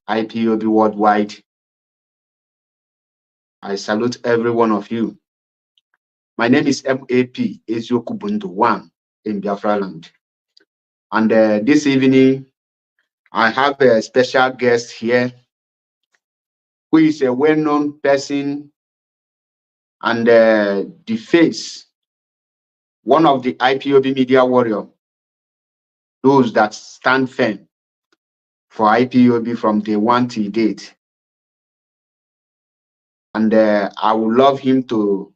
IPOB worldwide. I salute every one of you. My name is MAP Eziokubundu 1 in Biafra land. And this evening, I have a special guest here who is a well-known person and the face, one of the IPOB media warrior, those that stand firm for IPOB from day one till date. And I would love him to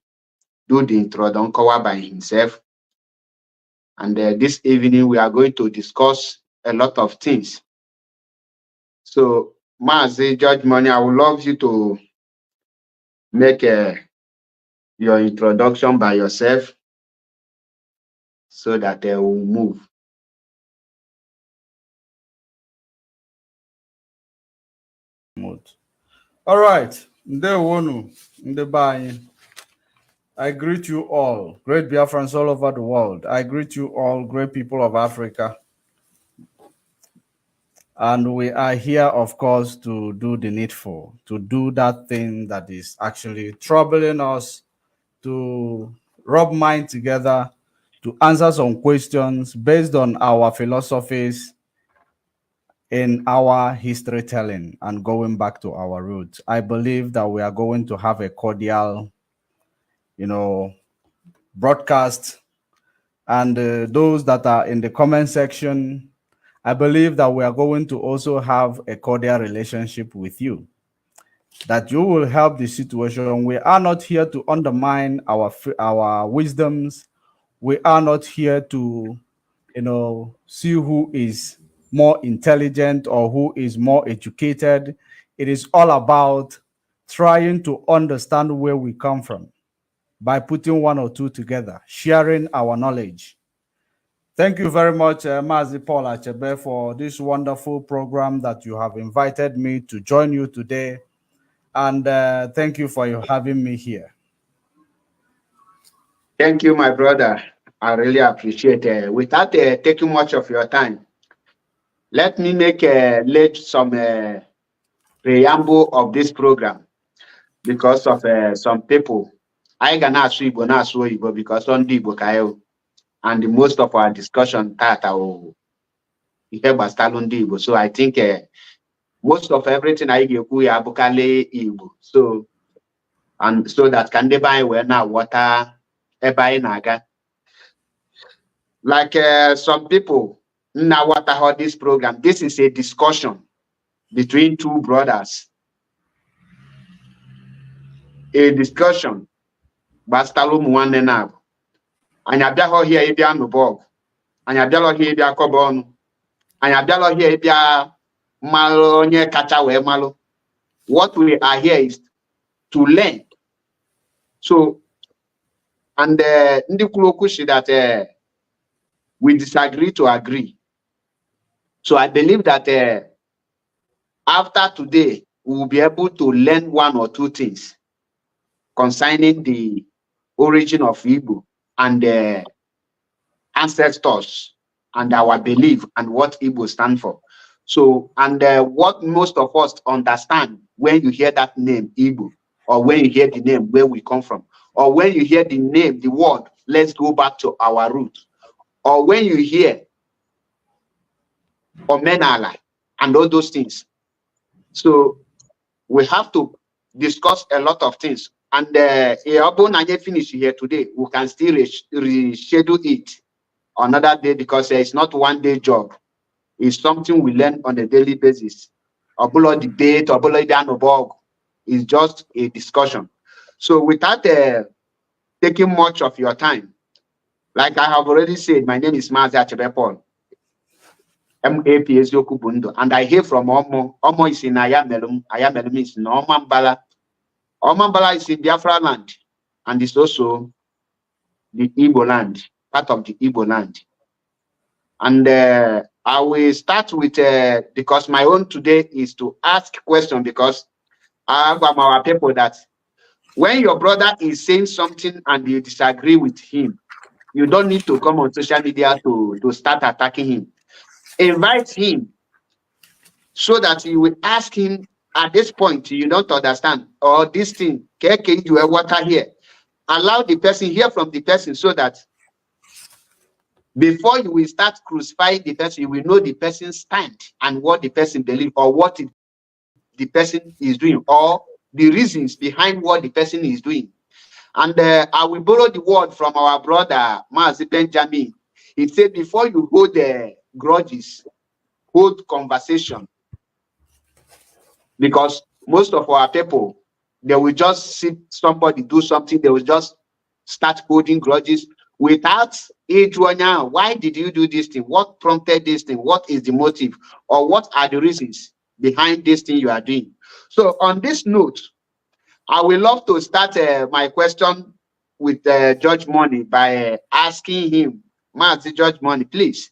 do the introduction by himself. And this evening, we are going to discuss a lot of things. So, Mazi, Judge Money, I would love you to make your introduction by yourself so that we'll move. All right. I greet you all, great Biafrans all over the world. I greet you all, great people of Africa. And we are here, of course, to do the needful, to do that thing that is actually troubling us, to rub mind together, to answer some questions based on our philosophies in our history telling and going back to our roots. I believe that we are going to have a cordial, broadcast. And those that are in the comment section, I believe that we are going to also have a cordial relationship with you, that you will help the situation. We are not here to undermine our wisdoms. We are not here to, see who is more intelligent or who is more educated. It is all about trying to understand where we come from by putting one or two together, sharing our knowledge. Thank you very much, Mazi Paul Achebe, for this wonderful program that you have invited me to join you today. And thank you for having me here. Thank you, my brother. I really appreciate it. Without taking much of your time, let me make some preamble of this program because of some people. I can ask you, because on the book, and most of our discussion so I think most of everything I give we are Igbo. So and so that can they buy where now water buy naga. Like some people now water how this program. This is a discussion between two brothers. A discussion. Bastalo Muane Nab. And Abdaho here Ibia Nubog. And Abdallah here Ibia Cobon. And Abdallah here Ibia Malo nye Kacha we Malo. What we are here is to learn. So, and Ndi Kulokushi that we disagree to agree. So I believe that after today, we will be able to learn one or two things concerning the origin of Igbo and the ancestors and our belief and what Igbo stand for. So, and what most of us understand when you hear that name Igbo, or when you hear the name where we come from, or when you hear the name, the word, let's go back to our root, or when you hear Omenala and all those things. So we have to discuss a lot of things. And finish here today, we can still reschedule it another day because it's not one day job. It's something we learn on a daily basis. Obulo debate, Obulo Danobog is just a discussion. So without taking much of your time, like I have already said, my name is Mazi Achebe Paul. MAP Ezioku Bundo, and I hear from Omo. Omo is in Ayamelum. Ayamelum is in Omambala. Omambala is in Biafra land, and it's also the Igbo land, part of the Igbo land. And I will start with, because my own today is to ask question, because I have our people that when your brother is saying something and you disagree with him, you don't need to come on social media to start attacking him. Invite him so that you will ask him at this point, you don't understand, or this thing, KK, you have water here. Allow the person, hear from the person, so that before you will start crucifying the person, you will know the person's stand and what the person believes, or what the person is doing, or the reasons behind what the person is doing. And I will borrow the word from our brother Mazi Benjamin. He said, before you hold grudges, hold conversation. Because most of our people, they will just see somebody do something, they will just start holding grudges without it. Why did you do this thing? What prompted this thing? What is the motive? Or what are the reasons behind this thing you are doing? So on this note, I will love to start my question with Judge Money by asking him, Mazi Judge Money, please,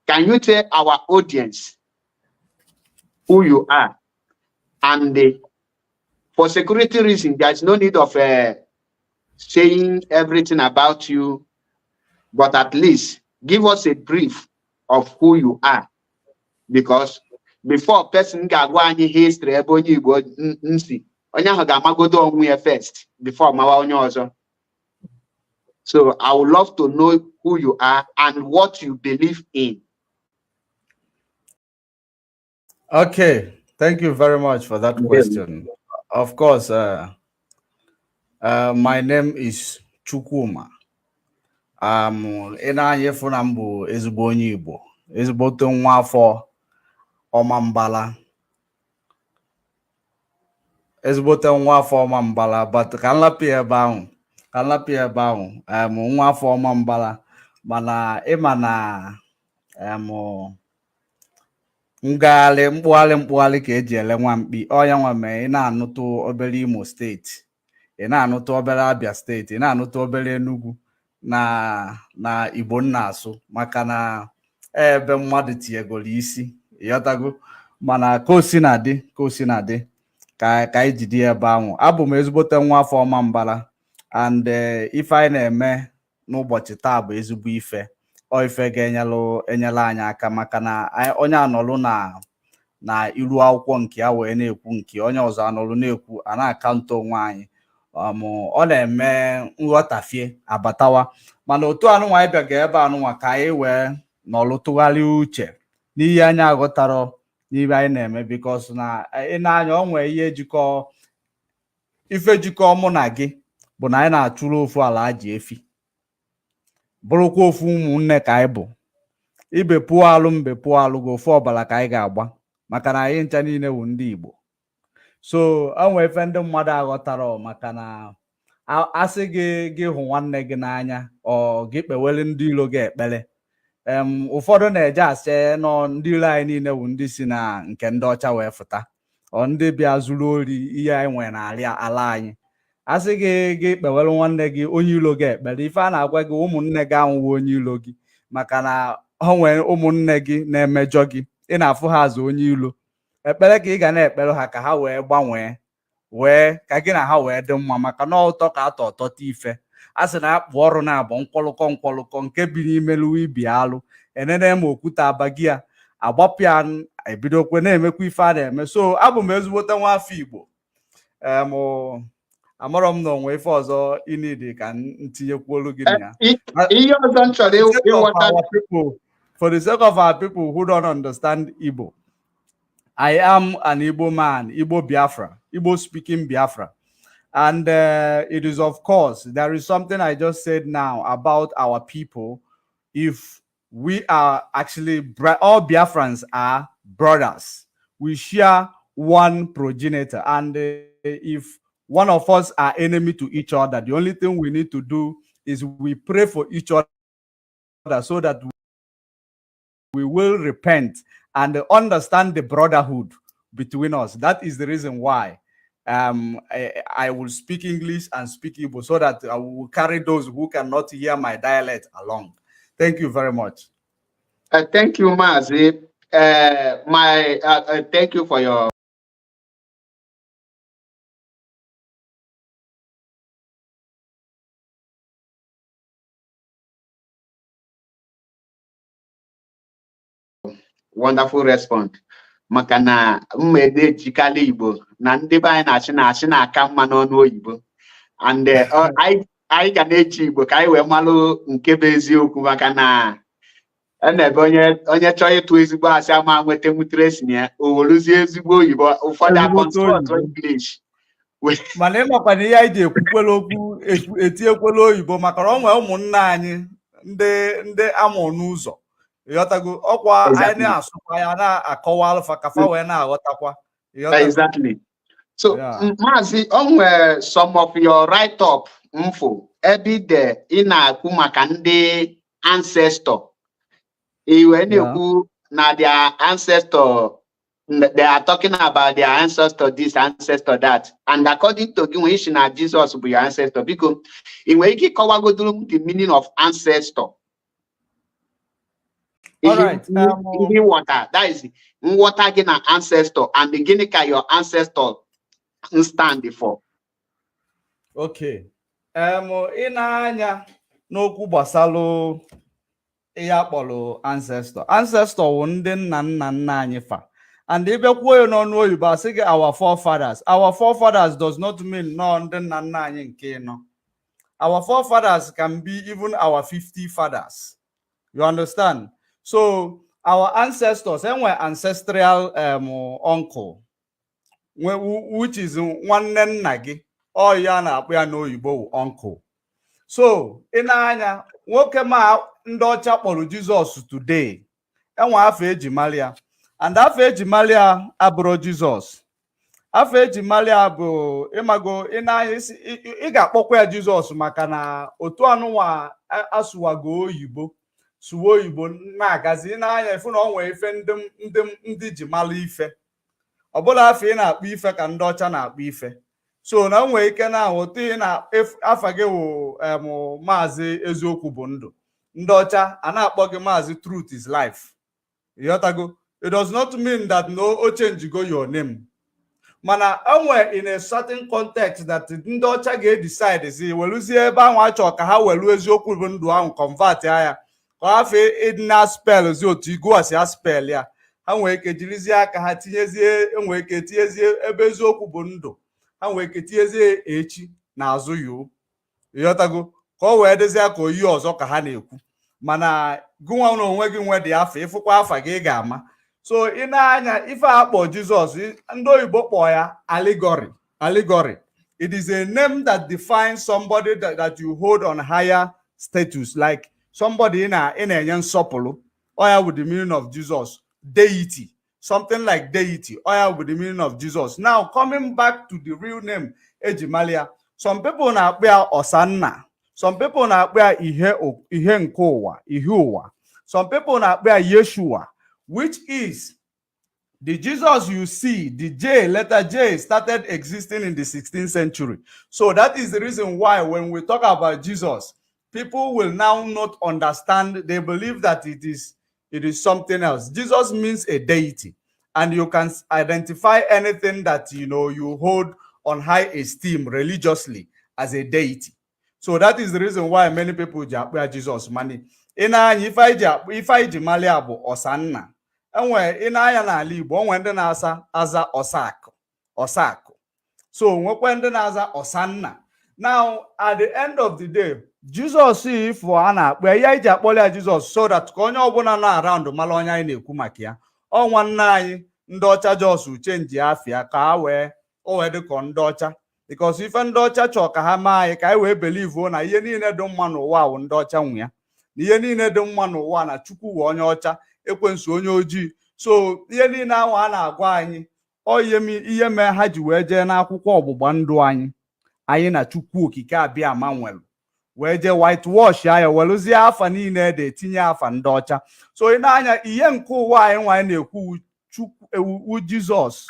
can you tell our audience who you are? And for security reasons, there is no need of saying everything about you, but at least give us a brief of who you are. Because before person ga-agwa anyị history ebe onye Igbo nsi, onye ahụ ga-amagodo onwe ya first before mawa onye ọzọ. So I would love to know who you are and what you believe in. Okay, thank you very much for that question. Of course, my name is Chukwuma. Ị na-anya efu na m bụ ezigbo onye Igbo, ezigbote nwa afọ Ọmambala, ezigbote nwa afọ Ọmambala, but ka nlapụ ebe ahụ, nwa afọ Ọmambala, mana ịma na mkpụgharị ka eji ele nwa mkpi, ọya nwa mee ị na-anụtụ obere Imo steeti, ị na-anụtụ obere Abia steeti, ị na-anụtụ obere Enugu na Igbo na-asụ, maka na ebe mmadụ tinyegoro isi, ịghọtago. Mana ka o si na-adị ka anyị jide ebe ahụ. Abụ m ezigbote nwa afọ Ọmambala, and ife anyị na-eme n'ụbọchị taa bụ ezigbo ife, ife ga-enyere anyị aka, maka na onye anọrụ na iru akwụkwọ nke ya wee na-ekwu nke onye ọzọ anọrụ na-ekwu, a na-akaụntụ onwe anyị. Ọ na-eme nghọtafie abatawa, mana otu anụnwa anyị bịaga ebe anụnwa ka anyị wee nọrụ tụgharịa uche n'ihe anyị aghọtara n'ihe anyị na-eme, bikos na ị na-anya o nwee ife jikọ mụ na gị bụ na anyị na-achụrụ ofu ala ji efi, bụrụkwa ofu ụmụnne ka anyị bụ. Ibe pụọ alụ mbe pụọ alụ gị, ofu ọbara ka anyị ga-agba, maka na anyị ncha niile bụ ndị Igbo. So enwe ife ndị mmadụ aghọtara, maka na asị gị hụ nwanne gị n'anya, ọ gị kpewere ndị ilo gị ekpere. Ụfọdụ na-eje asị nọ ndị ilo anyị niile bụ ndị si na nke ndị ọcha wee fụta, ọ ndị bịa zuru ori ihe anyị nwere n'ala ala anyị. Asị gị kpewere nwanne gị onye ilo gị ekpere, ife a na-agwa gị ụmụnne gị anwụwo onye ilo gị, maka na ha nwere ụmụnne gị na-emejọ gị, ị na-afụ ha azụ onye ilo. Ekpere ka ị ga na-ekpere ha ka ha wee gbanwee, ka gị na ha wee dị mma, maka na ụtọ ka atọ ọtọta ife. A sị na akpụ ọrụ na-abụ nkwọlụkọ nke bi n'ime luwa ibi alụ, enene ma okwute abagi ya agbapụ ya, ebidokwe na-emekwa ife a na-eme. So abụ m ezigbote nwa afọ Igbo. Amarọ m na onwe ife ọzọ ịnidi ka ntinyekwuolu gị na ya. For the sake of our people who don't understand Igbo, I am an Igbo man, Igbo Biafra, Igbo speaking Biafra. And it is, of course, there is something I just said now about our people. If we are actually, all Biafrans are brothers. We share one progenitor. And if one of us are enemy to each other, the only thing we need to do is we pray for each other so that we will repent and understand the brotherhood between us. That is the reason why I will speak English and speak Igbo, so that I will carry those who cannot hear my dialect along. Thank you very much. Thank you, Mazi. Thank you for your wonderful response. Maka na mmede ejikala Igbo na ndị be anyị na-achị na-aka mma n'ọnụ oyibo. And anyị ga na-eji Igbo ka anyị wee malụ nke bụ eziokwu, maka na ebe onye chọọ ịtụ ezigbo asị ama nweta nwutere si na ya, o weruzie ezigbo oyibo, ụfọdụ akọnsọtụ English. Mana ịmakwa na ihe anyị ji ekwukwela okwu etiekwela oyibo, maka na ọ nwee ụmụnna anyị ndị amụ n'ụzọ, ịghọtago, ọkwa anyị na-asụkwa ya na-akọwa alfa kafa wee na-aghọtakwa. Exactly. So Mazi, onwe some of your write-up mfo ebe ị na-ekwu maka ndị ancestor. Iwe na-ekwu na their ancestor, they are talking about their ancestor this, ancestor that, and according to gị when isi na Jesus bụ your ancestor, biko ị nwere ike ịkọwagodoro the meaning of ancestor? All right. Water, that is water gị na ancestor, and gịnị ka your ancestor stand for? Okay. Ị na-anya n'okwu gbasalụ ihe akpọrọ ancestor. Ancestor wụ ndị nna nna nna anyị fa. And if you kwuo n'ọnụ oyibo asị gị our forefathers. Our forefathers does not mean no ndị nna nna anyị nke nọ. Our forefathers can be even our 50 fathers. You understand? So our ancestors, and we're ancestral uncle, which is nwanne nna gị, ọ ya na-akpọ ya n'oyibo uncle. So ị na-anya nwoke ma ndị ọcha kpọrọ Jesus today, enwe afọ eji malia, and afọ eji malia abụrụ Jesus. Afọ eji malia bụ ịmago ị na-anya ị ga-akpọkwa ya Jesus maka na otu anụnwa asụwago oyibo, suwa oyibo na-agazi na-anya ifu na ọ nwee ife ndị ji mala ife. Ọ bụla afọ ị na-akpọ ife ka ndị ọcha na-akpọ ife. So na nwee ike na otu ị na afa gị wụ Mazi eziokwu bụ ndụ, ndị ọcha a na-akpọ gị Mazi truth is life. Ịghọtago? It does not mean that no o change go your name. Mana enwe in a certain context that ndị ọcha ga-decide si weluzie ebe ahụ achọ ka ha welu eziokwu bụ ndụ ahụ convert ya ka afọ ịdịna spell zi otu igwe a spell ya, ha nwee ike jirizie aka ha tinyezie, enwee ike tinyezie ebe eziokwu bụ ndụ, ha nwee ike tinyezie echi n'azụ yo. Ịghọtago? Ka o wee dịzie ka oyi ọzọ ka ha na-ekwu. Mana gụnwa na onwe gị nwe dị afọ ịfụkwa afa gị ga-ama. So ị na-anya ife akpọ Jesus, ndị oyibo kpọ ya allegory. It is a name that defines somebody that you hold on higher status, like somebody in a nsọpụrụ. Oya with the meaning of Jesus, deity, something like deity. Oya with the meaning of Jesus. Now coming back to the real name Ejimalia, some people na-akpọ ya Osanna, some people na-akpọ ya ihe nke ụwa, ihe ụwa. Some people na-akpọ ya Yeshua, which is the Jesus you see. The letter J started existing in the 16th century. So that is the reason why when we talk about Jesus, people will now not understand. They believe that it is something else. Jesus means a deity, and you can identify anything that you hold on high esteem religiously as a deity. So that is the reason why many people wear Jesus money. Ife anyị ji malia bụ Osanna. Enwe anya n'ala Igbo onwe ndị na-aza Osakụ. So nwekwe ndị na-aza Osanna. Now at the end of the day, Jesus ifo a na-akpọ ya iji akpọrọ ya Jesus so that ka onye ọbụla nọ around mara onye anyị na-ekwu maka ya. Ọ nwanne anyị ndị ọcha jos chenji afịa ka o wee dị ka ndị ọcha, because ife ndị ọcha chọọ ka ha maa anyị ka anyị wee believe na ihe niile dị mma n'ụwa bụ ndị ọcha nwe ya, na ihe niile dị mma n'ụwa na Chukwu wụ onye ọcha, ekwensu onye ojii. So ihe niile ahụ a na-agwa anyị ihe mee ha ji wee jee n'akwụkwọ ọgbụgba ndụ anyị na Chukwu okike abịa ama nwere wee je whitewash ya weluzie afa niile ede tinye afa ndị ọcha. So ị na-anya ihe nke ụwa anyị nwaanyị na-ekwu Chukwu Jizọs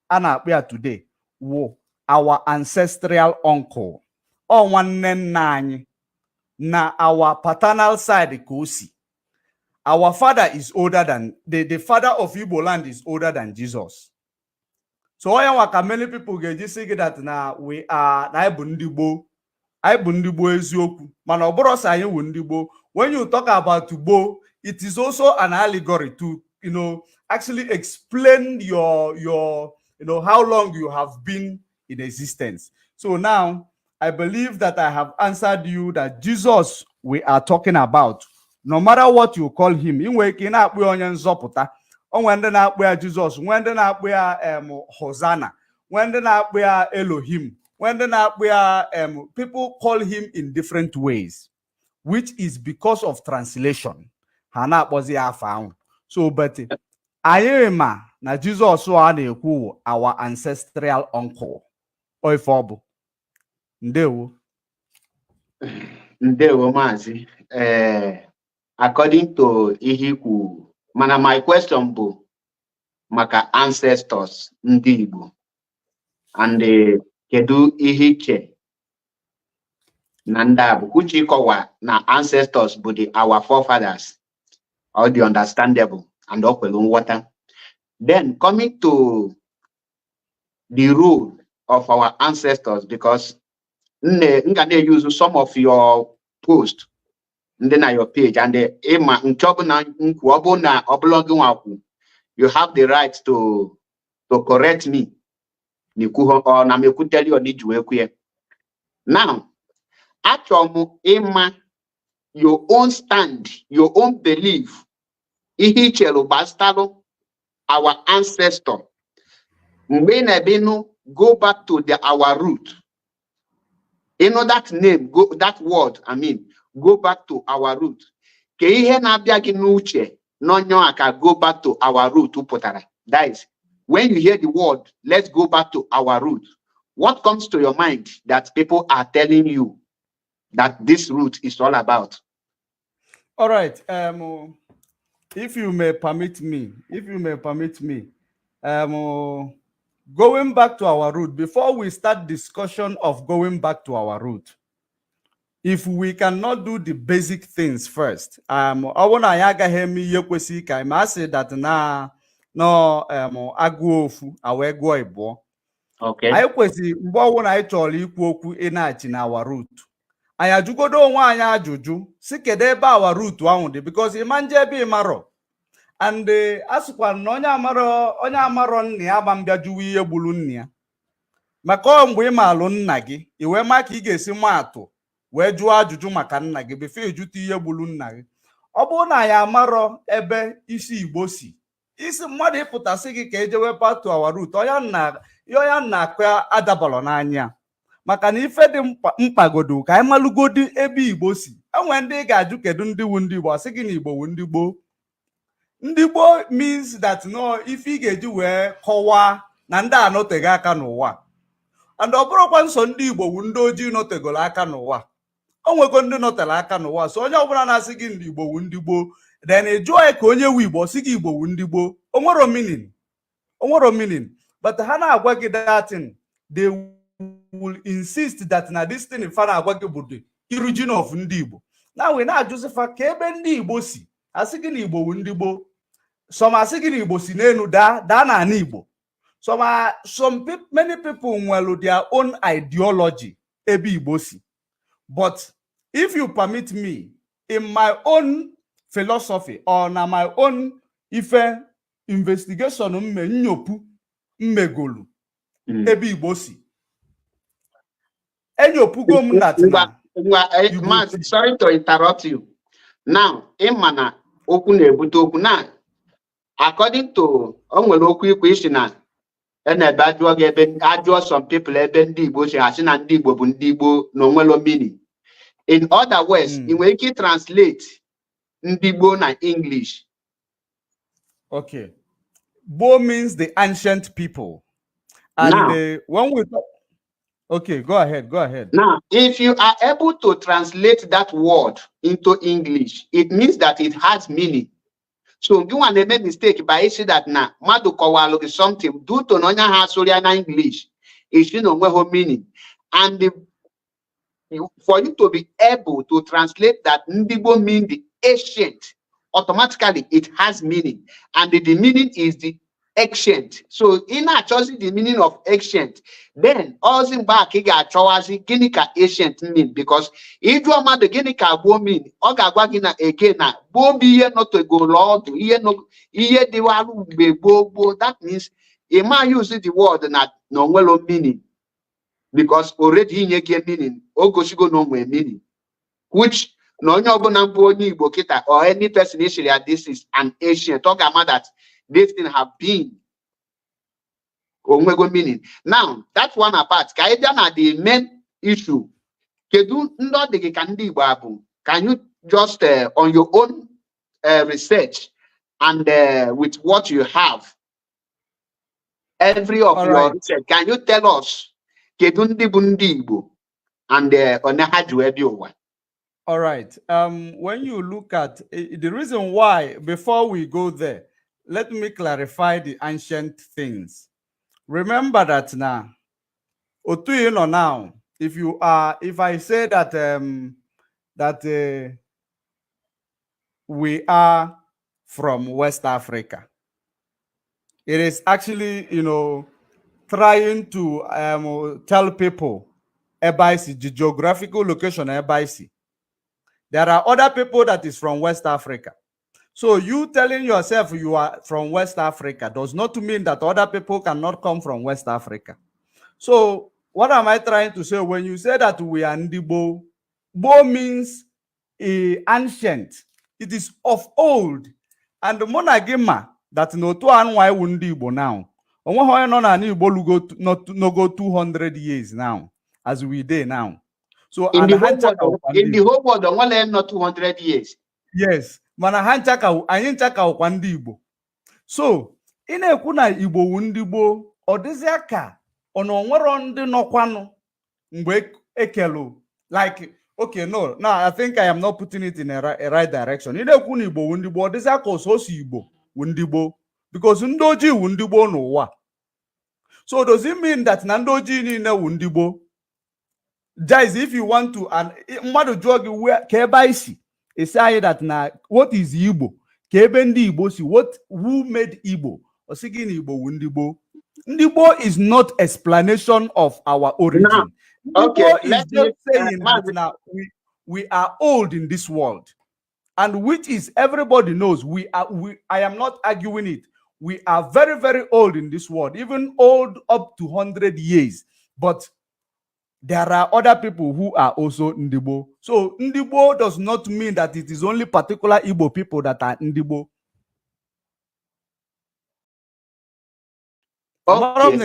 a na-akpọ ya today wụ our ancestral uncle, ọ nwanne nna anyị na our paternal side ka o si. Our father is older than the father of Igbo land is older than Jesus. So onye nwa ka many people ga-eji sị gị that na we are na anyị bụ ndị gboo, anyị bụ ndị gboo eziokwu, mana ọ bụrụ sọ anyị wụ ndị gboo. When you talk about gboo, it is also an allegory to actually explain your how long you have been in existence. So now I believe that I have answered you that Jesus we are talking about, no matter what you call him, inwe ike na-akpụ onye nzọpụta, onwe ndị na-akpụ ya Jizọs, nwe ndị na-akpụ ya Hosanna, nwe ndị na-akpụ ya Elohim, nwe ndị na-akpụ ya people call him in different ways, which is because of translation. Ha na-akpọzi ya afọ ahụ. So but anyị ma na Jizọs a na-ekwu our ancestral uncle. Oife ọ bụ. Ndewo. Ndewo Mazi. According to ihe ikwu, mana my question bụ maka ancestors ndị Igbo, and kedu ihe iche na ndị a bụ uche ịkọwa na ancestors bụ our forefathers, or the understandable and okwelu nghọta. Then coming to the role of our ancestors, because I'm gonna use some of your posts then on your page, and you have the right to correct me. Now, actually, your own stand, your own belief, our ancestor, go back to our root. That name, that word, go back to our root. Go back to our root. That is, when you hear the word, let's go back to our root. What comes to your mind that people are telling you that this root is all about? All right. If you may permit me, going back to our root, before we start discussion of going back to our root, if we cannot do the basic things first, I want to say that na no agwofu awego ibo. Okay. I kwesi mgbe ọwụna anyị chọrọ ikwu okwu ịnachi na our root. Anyị ajụgodo onwe anyị ajụjụ si kedu ebe our root ahụ dị, because ịma nje ebe ịmarọ. And asụkwa na onye amarọ nna ya agba mbịa jụwa ihe gburu nna ya. Maka ọ mgbe ị maalụ nna gị, i wee ma ka ị ga-esi maatụ wee jụọ ajụjụ maka nna gị before ijụta ihe gburu nna gị. Ọ bụrụ na ya amarọ ebe isi Igbo si, isi mmadụ ịpụtasị gị ka ejewe back to our root, onye nna akwa adabalọ n'anya. Maka na ife dị mkpagodo ka anyị malụgodi ebe Igbo si. Enwe ndị ị ga-ajụ kedu ndị wu ndị Igbo, asị gị na Igbo wu ndị gboo. Ndị gboo means that no, ife ị ga-eji wee kọwaa na ndị a nọtego aka n'ụwa. And ọ bụrụkwa nsọ ndị Igbo wu ndị ojii nọtegoro aka n'ụwa. O nwego ndị nọtere aka n'ụwa. So onye ọbụla na-asị gị ndị Igbo wu ndị gboo, then ị jụọ ya ka onye wu Igbo sị gị Igbo wu ndị gboo. O nwero meaning. But ha na-agwa gị that thing, they will insist that na this thing fa na-agwa gị bụ the origin of ndị Igbo. Now we na-ajụzifa ka ebe ndị Igbo si, asị gị na Igbo wu ndị gboo. Some asị gị na Igbo si n'enu daa na ana Igbo. Many people nwere their own ideology ebe Igbo si. But if you permit me, in my own philosophy or na my own ife investigation nyopu mmegolu ebe Igbo si, enyopugo m that na sorry to interrupt you. Now, imana okwu na-ebute okwu na according to onwere okwu ikwu isi na ebe ajụọ gị ebe ajụọ some people ebe ndị Igbo si asị na ndị Igbo bụ ndị Igbo na onwelo meaning. In other words, ị nwere ike translate ndị Igbo na English. Okay. Bo means the ancient people. And now, when we talk, Okay, go ahead. Go ahead. Now, if you are able to translate that word into English, it means that it has meaning. So you want to make mistake by saying that na madu kọwalụ is something due to no ha sorry na English. It should know what meaning. And for you to be able to translate that Ndibo mean the ancient, automatically it has meaning. And the meaning is the ancient. So in choosing the meaning of ancient, then also back choosing gini ka ancient mean, because if you are the gini ka bo mean, oga gina again na bo be not to go lord, iye no iye de walu be bo, that means a man uses the word that no well meaning. Because already in your meaning, ogosigo no more meaning, which no Igbo kita or any person issue that this is an ancient talk about that this thing have been omego meaning. Now that's one apart. Kaida the main issue. Kedu ndo de kandi Igbo. Can you just on your own research and with what you have, every of your research, can you tell us kedu ndị bụ ndị Igbo and on ha ji wee bịa ụwa? All right. When you look at the reason why, before we go there, let me clarify the ancient things. Remember that now, now, if I say that we are from West Africa, it is actually, trying to tell people Ebaisi, the geographical location Ebaisi. There are other people that is from West Africa. So you telling yourself you are from West Africa does not mean that other people cannot come from West Africa. So what am I trying to say? When you say that we are Ndibo, Bo means ancient. It is of old. And the monagima that no to anwai Ndibo now. No go 200 years now, as we did now. So in the whole world, only not 200 years. Yes, mana anyị nchaka ụkwa ndị Igbo. So ị na-ekwu na Igbo wu ndị gboo, ọ dịzịa ka ọ na onwero ndị nọkwanụ mgbe ekelu, like, okay, no, now I think I am not putting it in a right direction. Ị na-ekwu na Igbo wu ndị gboo, ọ dịzịa ka ọsọsọ Igbo wu ndị gboo, because ndị ojii wu ndị gboo n'ụwa. So does it mean that na ndị ojii niile wu ndị gboo? Guys, if you want to, and mmadụ jụọ gị ka ebe isi say that now what is Igbo? Kebe ndi Igbo si who made Igbo? Osigi ni Igbo Ndibo. Ndibo is not explanation of our origin. No. Okay, Igbo is just saying that now we are old in this world, and which is everybody knows I am not arguing it. We are very, very old in this world, even old up to 100 years. But there are other people who are also Ndibo. So Ndibo does not mean that it is only particular Igbo people that are Ndibo. Okay.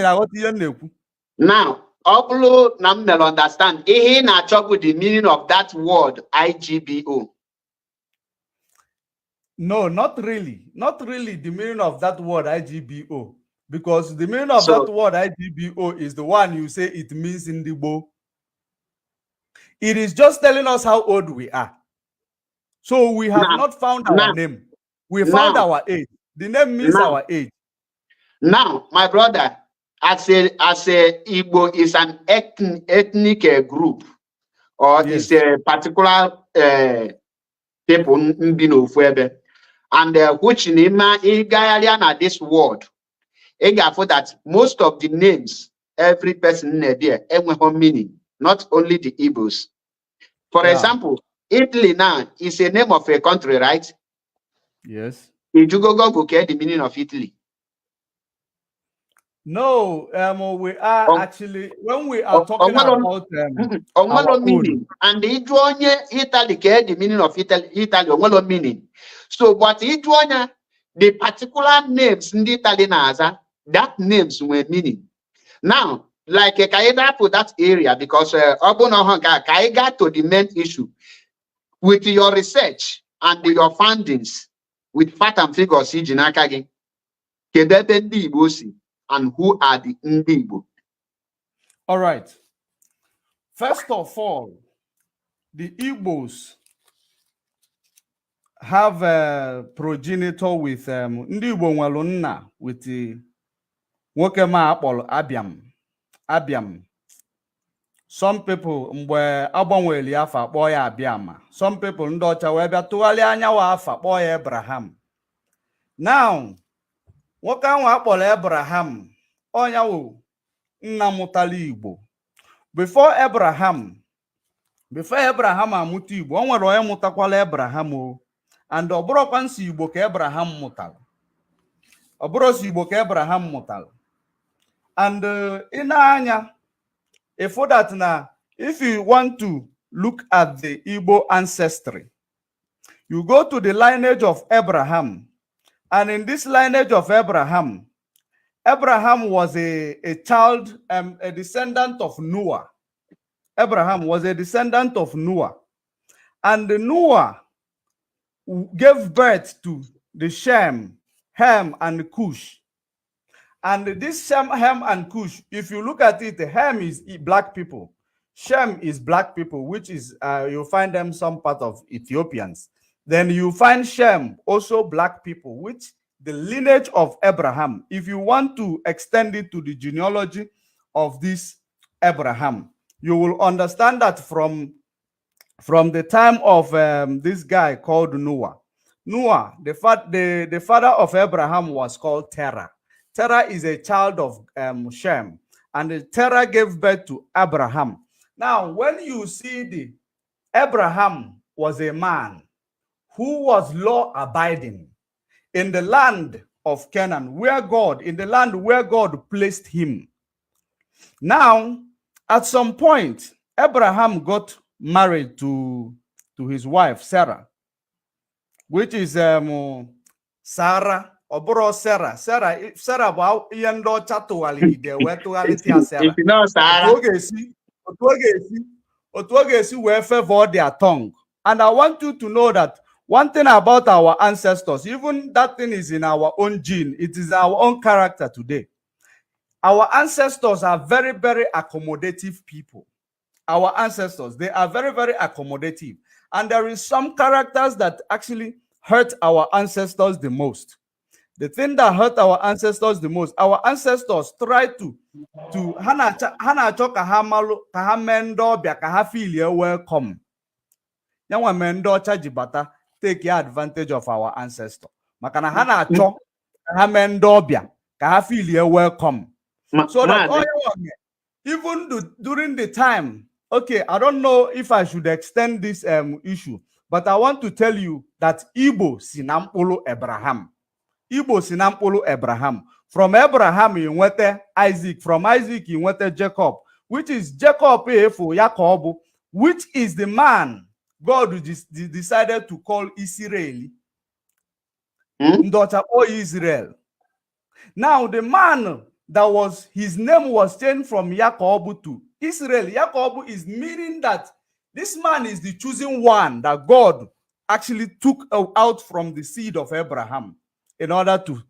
Now, Oblo Namnel understand. Ehe na chop with the meaning of that word IGBO. No, not really. Not really the meaning of that word IGBO. Because the meaning of that word IGBO is the one you say it means Ndibo. It is just telling us how old we are. So we have not found our name. We found our age. The name means our age. Now, my brother, as a Igbo is an ethnic group, or is a particular people and which name this word. For that most of the names every person in there have meaning, not only the Igbos. For example, Italy now is a name of a country, right? Yes. Did you go get the meaning of Italy? No, we are actually, when we are talking about our meaning, and the Italy get the meaning of Italy, meaning. So, but the particular names in the Italian that names were meaning. Now, like Kaida for that area, because Kaiga to the main issue with your research and your findings with fact and figures, and who are the Igbo? All right. First of all, the Igbos have a progenitor with ndị Igbo nwere nna with nwoke ma akpọrọ Abiam. Some people mgbe agbanwere afa akpọ ya Abiama. Some people ndị ọcha wee bịa tụgharịa anyanwụ afa kpọọ ya Abraham. Now, nwoke ahụ akpọrọ Abraham ọnyawo nna mụtara Igbo. Before Abraham amụta Igbo, o nwere onye mụtakwala Abraham o. And ọ bụrụkwa nsị Igbo ka Abraham mụtara. Ọ bụrụ nsị Igbo ka Abraham mụtara. And ị na-anya, for that now, if you want to look at the Igbo ancestry, you go to the lineage of Abraham. And in this lineage of Abraham was a child, a descendant of Noah. Abraham was a descendant of Noah. And Noah gave birth to the Shem, Ham, and Cush. And this Shem, Ham, and Cush, if you look at it, Ham is black people. Shem is black people, which is, you'll find them some part of Ethiopians. Then you find Shem, also black people, which the lineage of Abraham, if you want to extend it to the genealogy of this Abraham, you will understand that from the time of this guy called Noah. Noah, the father of Abraham was called Terah. Terah is a child of Shem, and Terah gave birth to Abraham. Now, when you see the Abraham was a man who was law-abiding in the land of Canaan, in the land where God placed him. Now, at some point, Abraham got married to his wife, Sarah, which is Sarah. Oboro Sarah. Sarah bụ ihe ndị ọcha tụgharịrị ide wee tụgharịtịa Sarah. Otu ọ ga-esi wee favor their tongue. And I want you to know that one thing about our ancestors, even that thing is in our own gene, it is our own character today. Our ancestors are very, very accommodative people. Our ancestors, they are very, very accommodative. And there is some characters that actually hurt our ancestors the most. The thing that hurt our ancestors the most, our ancestors try to welcome. Take advantage of our ancestor. Makana hana cho welcome. So that even during the time, okay, I don't know if I should extend this issue, but I want to tell you that Igbo sinampolo Abraham. Igbo sinampolo Abraham. From Abraham, you went Isaac. From Isaac, you went Jacob, which is Jacob for Jacob, which is the man God decided to call Israel. Daughter or Israel. Now, the man that his name was changed from Jacob to Israel. Jacob is meaning that this man is the chosen one that God actually took out from the seed of Abraham in order to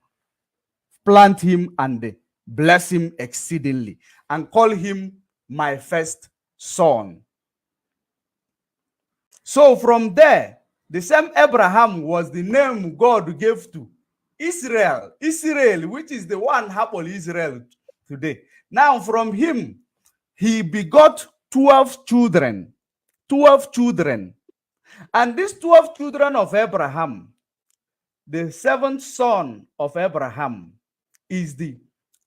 plant him and bless him exceedingly and call him my first son. So from there, the same Abraham was the name God gave to Israel, which is the one Hapol Israel today. Now from him, he begot 12 children. 12 children. And these 12 children of Abraham, the seventh son of Abraham, is the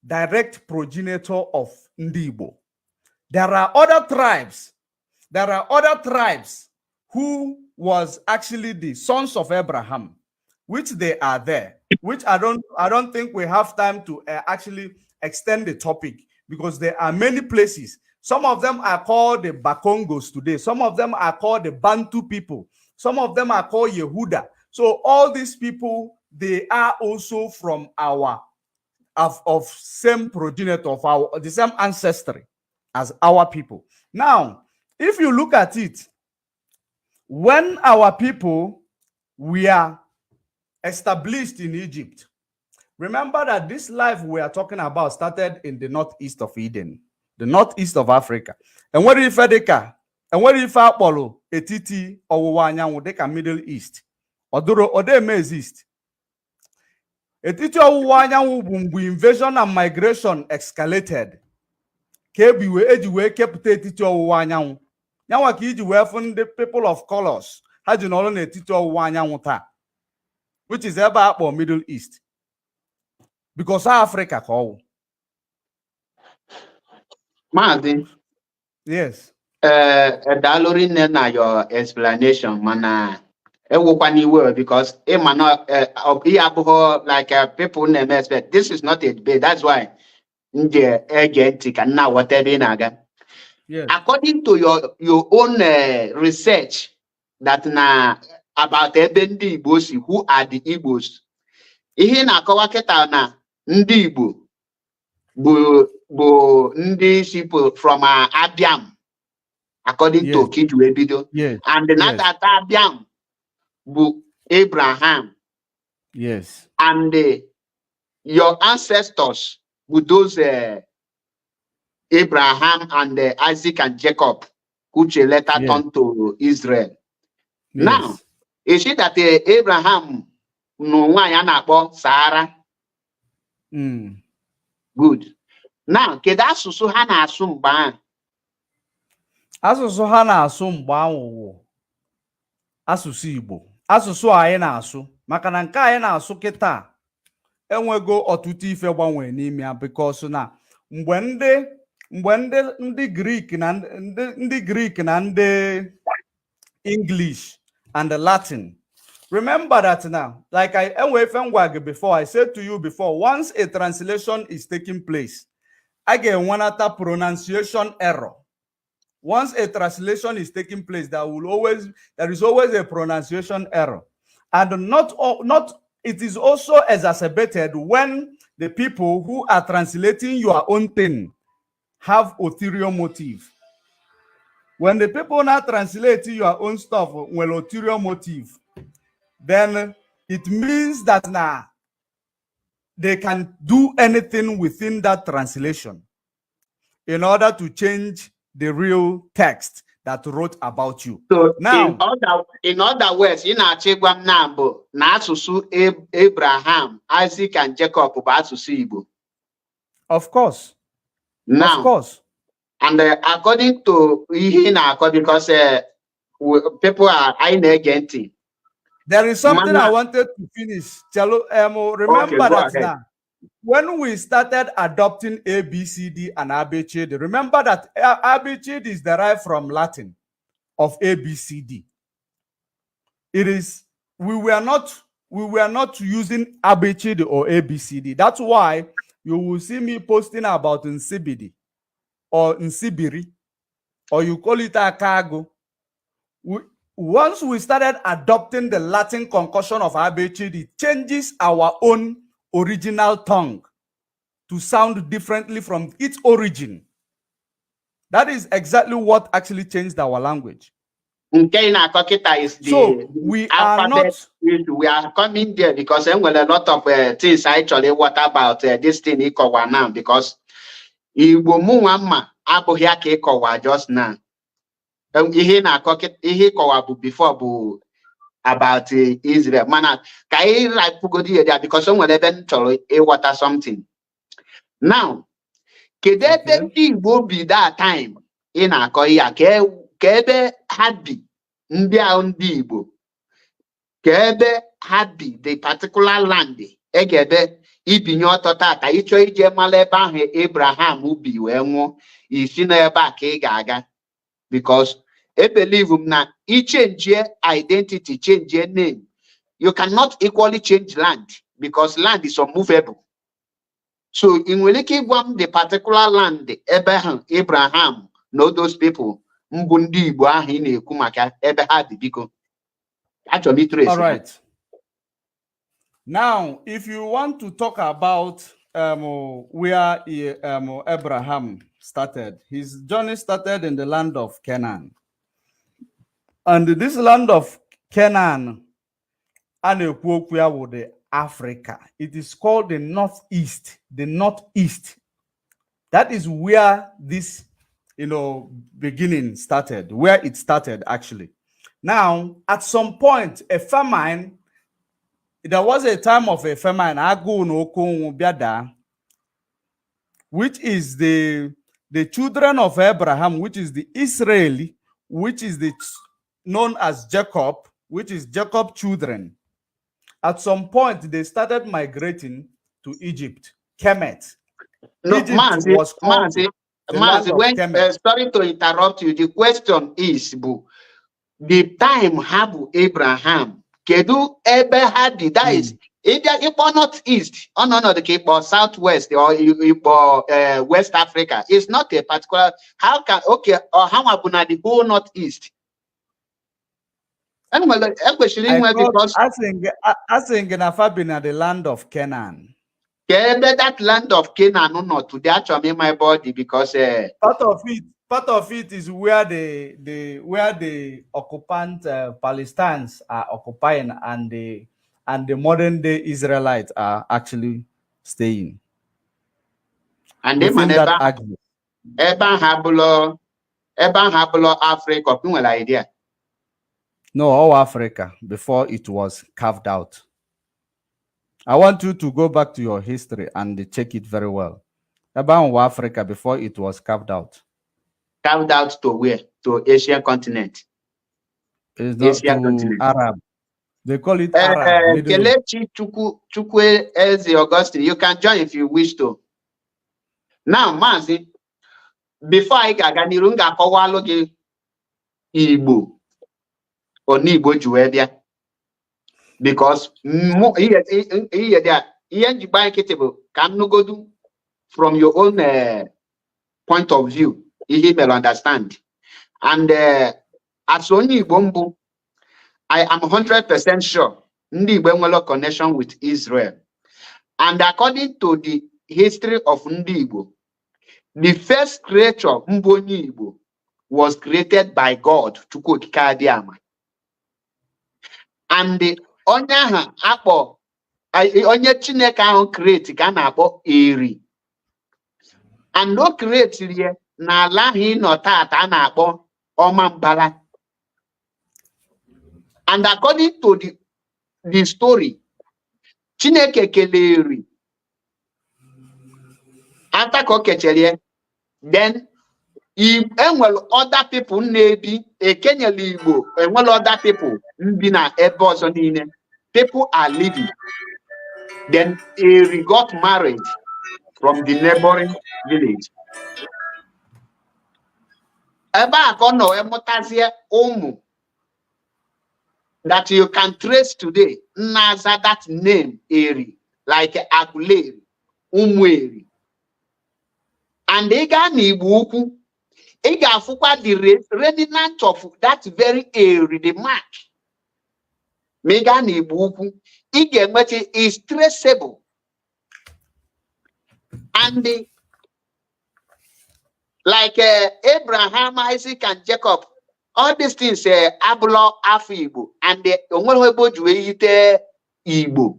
direct progenitor of Ndibo. There are other tribes. Who was actually the sons of Abraham, which they are there, which I don't think we have time to actually extend the topic, because there are many places. Some of them are called the Bakongos today. Some of them are called the Bantu people. Some of them are called Yehuda. So all these people, they are also from our of same progenitor, of the same ancestry as our people. Now, if you look at it, when our people were established in Egypt, remember that this life we are talking about started in the northeast of Eden, the northeast of Africa. And where if dịka enwere ife akpọrọ etiti ọwụwa anyanwụ dịka Middle East. Ọ dịghị exist. Etiti ọwụwa anyanwụ bụ mgbe invasion and migration escalated. Ka eji wee kepụta etiti ọwụwa anyanwụ. Yanwa ka iji wee fụ ndị people of colors ha ji n'ọrụ n'etiti ọwụwa anyanwụ taa, which is ebe a kpọrọ Middle East, because Africa ka ọ wụ. Mazi. Yes. Dalori na your explanation, mana iwe because like people never expect. This is not a debate. That's why the agent can now whatever in aga. Yes. According to your own research that na about ebe ndị Igbo si, who are the Igbos? Ihe na-akọwa kịta na ndị Igbo bụ ndị si from Abiam, according to Kiju Ebido. Yes. And that Abiam bụ Abraham. Yes. And your ancestors with those Abraham and Isaac and Jacob, which later turned to Israel. Yes. Now, you see that Abraham no one Sarah. Good. Now, kedu asụsụ ha na-asụ mgbe ahụ? Asụsụ ha na-asụ mgbe ahụ wụ asụsụ Igbo. Asụsụ anyị na-asụ maka na nke anyị na-asụ kịta enwego ọtụtụ ife gbanwee n'ime ya, because na mgbe ndị Greek na ndị English and the Latin. Remember that now, like before, I said to you before, once a translation is taking place, I get one other pronunciation error. Once a translation is taking place, there is always a pronunciation error. And it is also exacerbated when the people who are translating your own thing have ulterior motive. When the people now translating your own stuff with ulterior motive, then it means that now they can do anything within that translation in order to change the real text that wrote about you. So now, in other words, in Achebe Nambo, na asụsụ Abraham, Isaac, and Jacob bụ asụsụ Igbo. Of course. Now, of course. And according to because people are getting. There is something I wanted to finish. Remember that now, when we started adopting A, B, C, D, and ABCD, remember that ABCD is derived from Latin of A, B, C, D. It is, we were not using ABCD or ABCD. That's why you will see me posting about Nsibidi or Nsibiri, or you call it a cargo. Once we started adopting the Latin concussion of ABCD, it changes our own original tongue to sound differently from its origin. That is exactly what actually changed our language. So we are not. We are coming there because there were a lot of things actually. What about this thing Ikowa now? Because Igbo Muamma Abuhiake Ikowa just now. Ihe Ikowa before bu about Israel. Mana kai like pugodi there because someone eventually water something. Now, kedebe Igbo be that time in Akoya kebe had ndị Igbo kebe had the particular land egebe ibinye ọtọ tata ịchọ ije mala ebe ahụ Abraham bi wee nwụọ isi n'ebe a ka ị ga-aga, because I believe na change identity, change name, you cannot equally change land because land is unmovable. So in Weliki, the particular land Abraham know those people. All right. Now, if you want to talk about where Abraham started, his journey started in the land of Canaan. And this land of Canaan, Africa, it is called the Northeast. The Northeast. That is where this, beginning started, where it started actually. Now, at some point, a famine, there was a time of a famine, which is the children of Abraham, which is the Israeli, which is known as Jacob, which is Jacob's children. At some point, they started migrating to Egypt, Kemet. No, Egypt was called the land of Kemet. Sorry to interrupt you. The question is, Bu, the time have Abraham, Kedu ebe hadi, that is, if or not east, or no, the Cape or southwest or West Africa, it's not a particular. How can or how about the whole northeast? Anyway, because I think in Afabina, the land of Canaan. That land of Canaan, no, to the actual my body because part of it is where the occupant Palestinians are occupying, and the modern day Israelites are actually staying. And then that argument. Habulo Africa, no idea. No, all Africa before it was carved out. I want you to go back to your history and check it very well. About Africa before it was carved out. Carved out to where? To Asian continent. It's not Asia to continent. Arab. They call it Arab. Kelechi Chukwe Eze Augustine. You can join if you wish to. Now, Mazi, before I got Nirunga Kowalogi Igbo or Nibo Juebia. Because can no go do from your own point of view, he will understand. And as only Bombo, I am 100% sure Ndi Igbo connection with Israel. And according to the history of Ndi Igbo, the first creature Mbonyi Igbo was created by God, Chukwu Kikadiama. And the onye akpo onye Chineke ahụ create ka na-akpọ Eri. And no create here na ala ahụ nọ tata na-akpọ Ọmambala. And according to the story, Chineke kele Eri. After ka o kechere, then enwere other people na-ebi ekenyela Igbo, enwere other people bi na ebe ọzọ niile. People are living. Then Eri got married from the neighboring village. Ebe a ka ọ nọ emụtazie ụmụ that you can trace today. Naza that name Eri, like Aguleri, Eri. And ị gaa n'Igbo Ukwu, ị ga-afụkwa the remnant of that very Eri, the mark. Ma ị gaa n'Igbo Ukwu, ị ga-enweta is traceable. And like Abraham, Isaac, and Jacob, all these things abụlọ afọ Igbo, and onwere ebe o ji wee yite Igbo.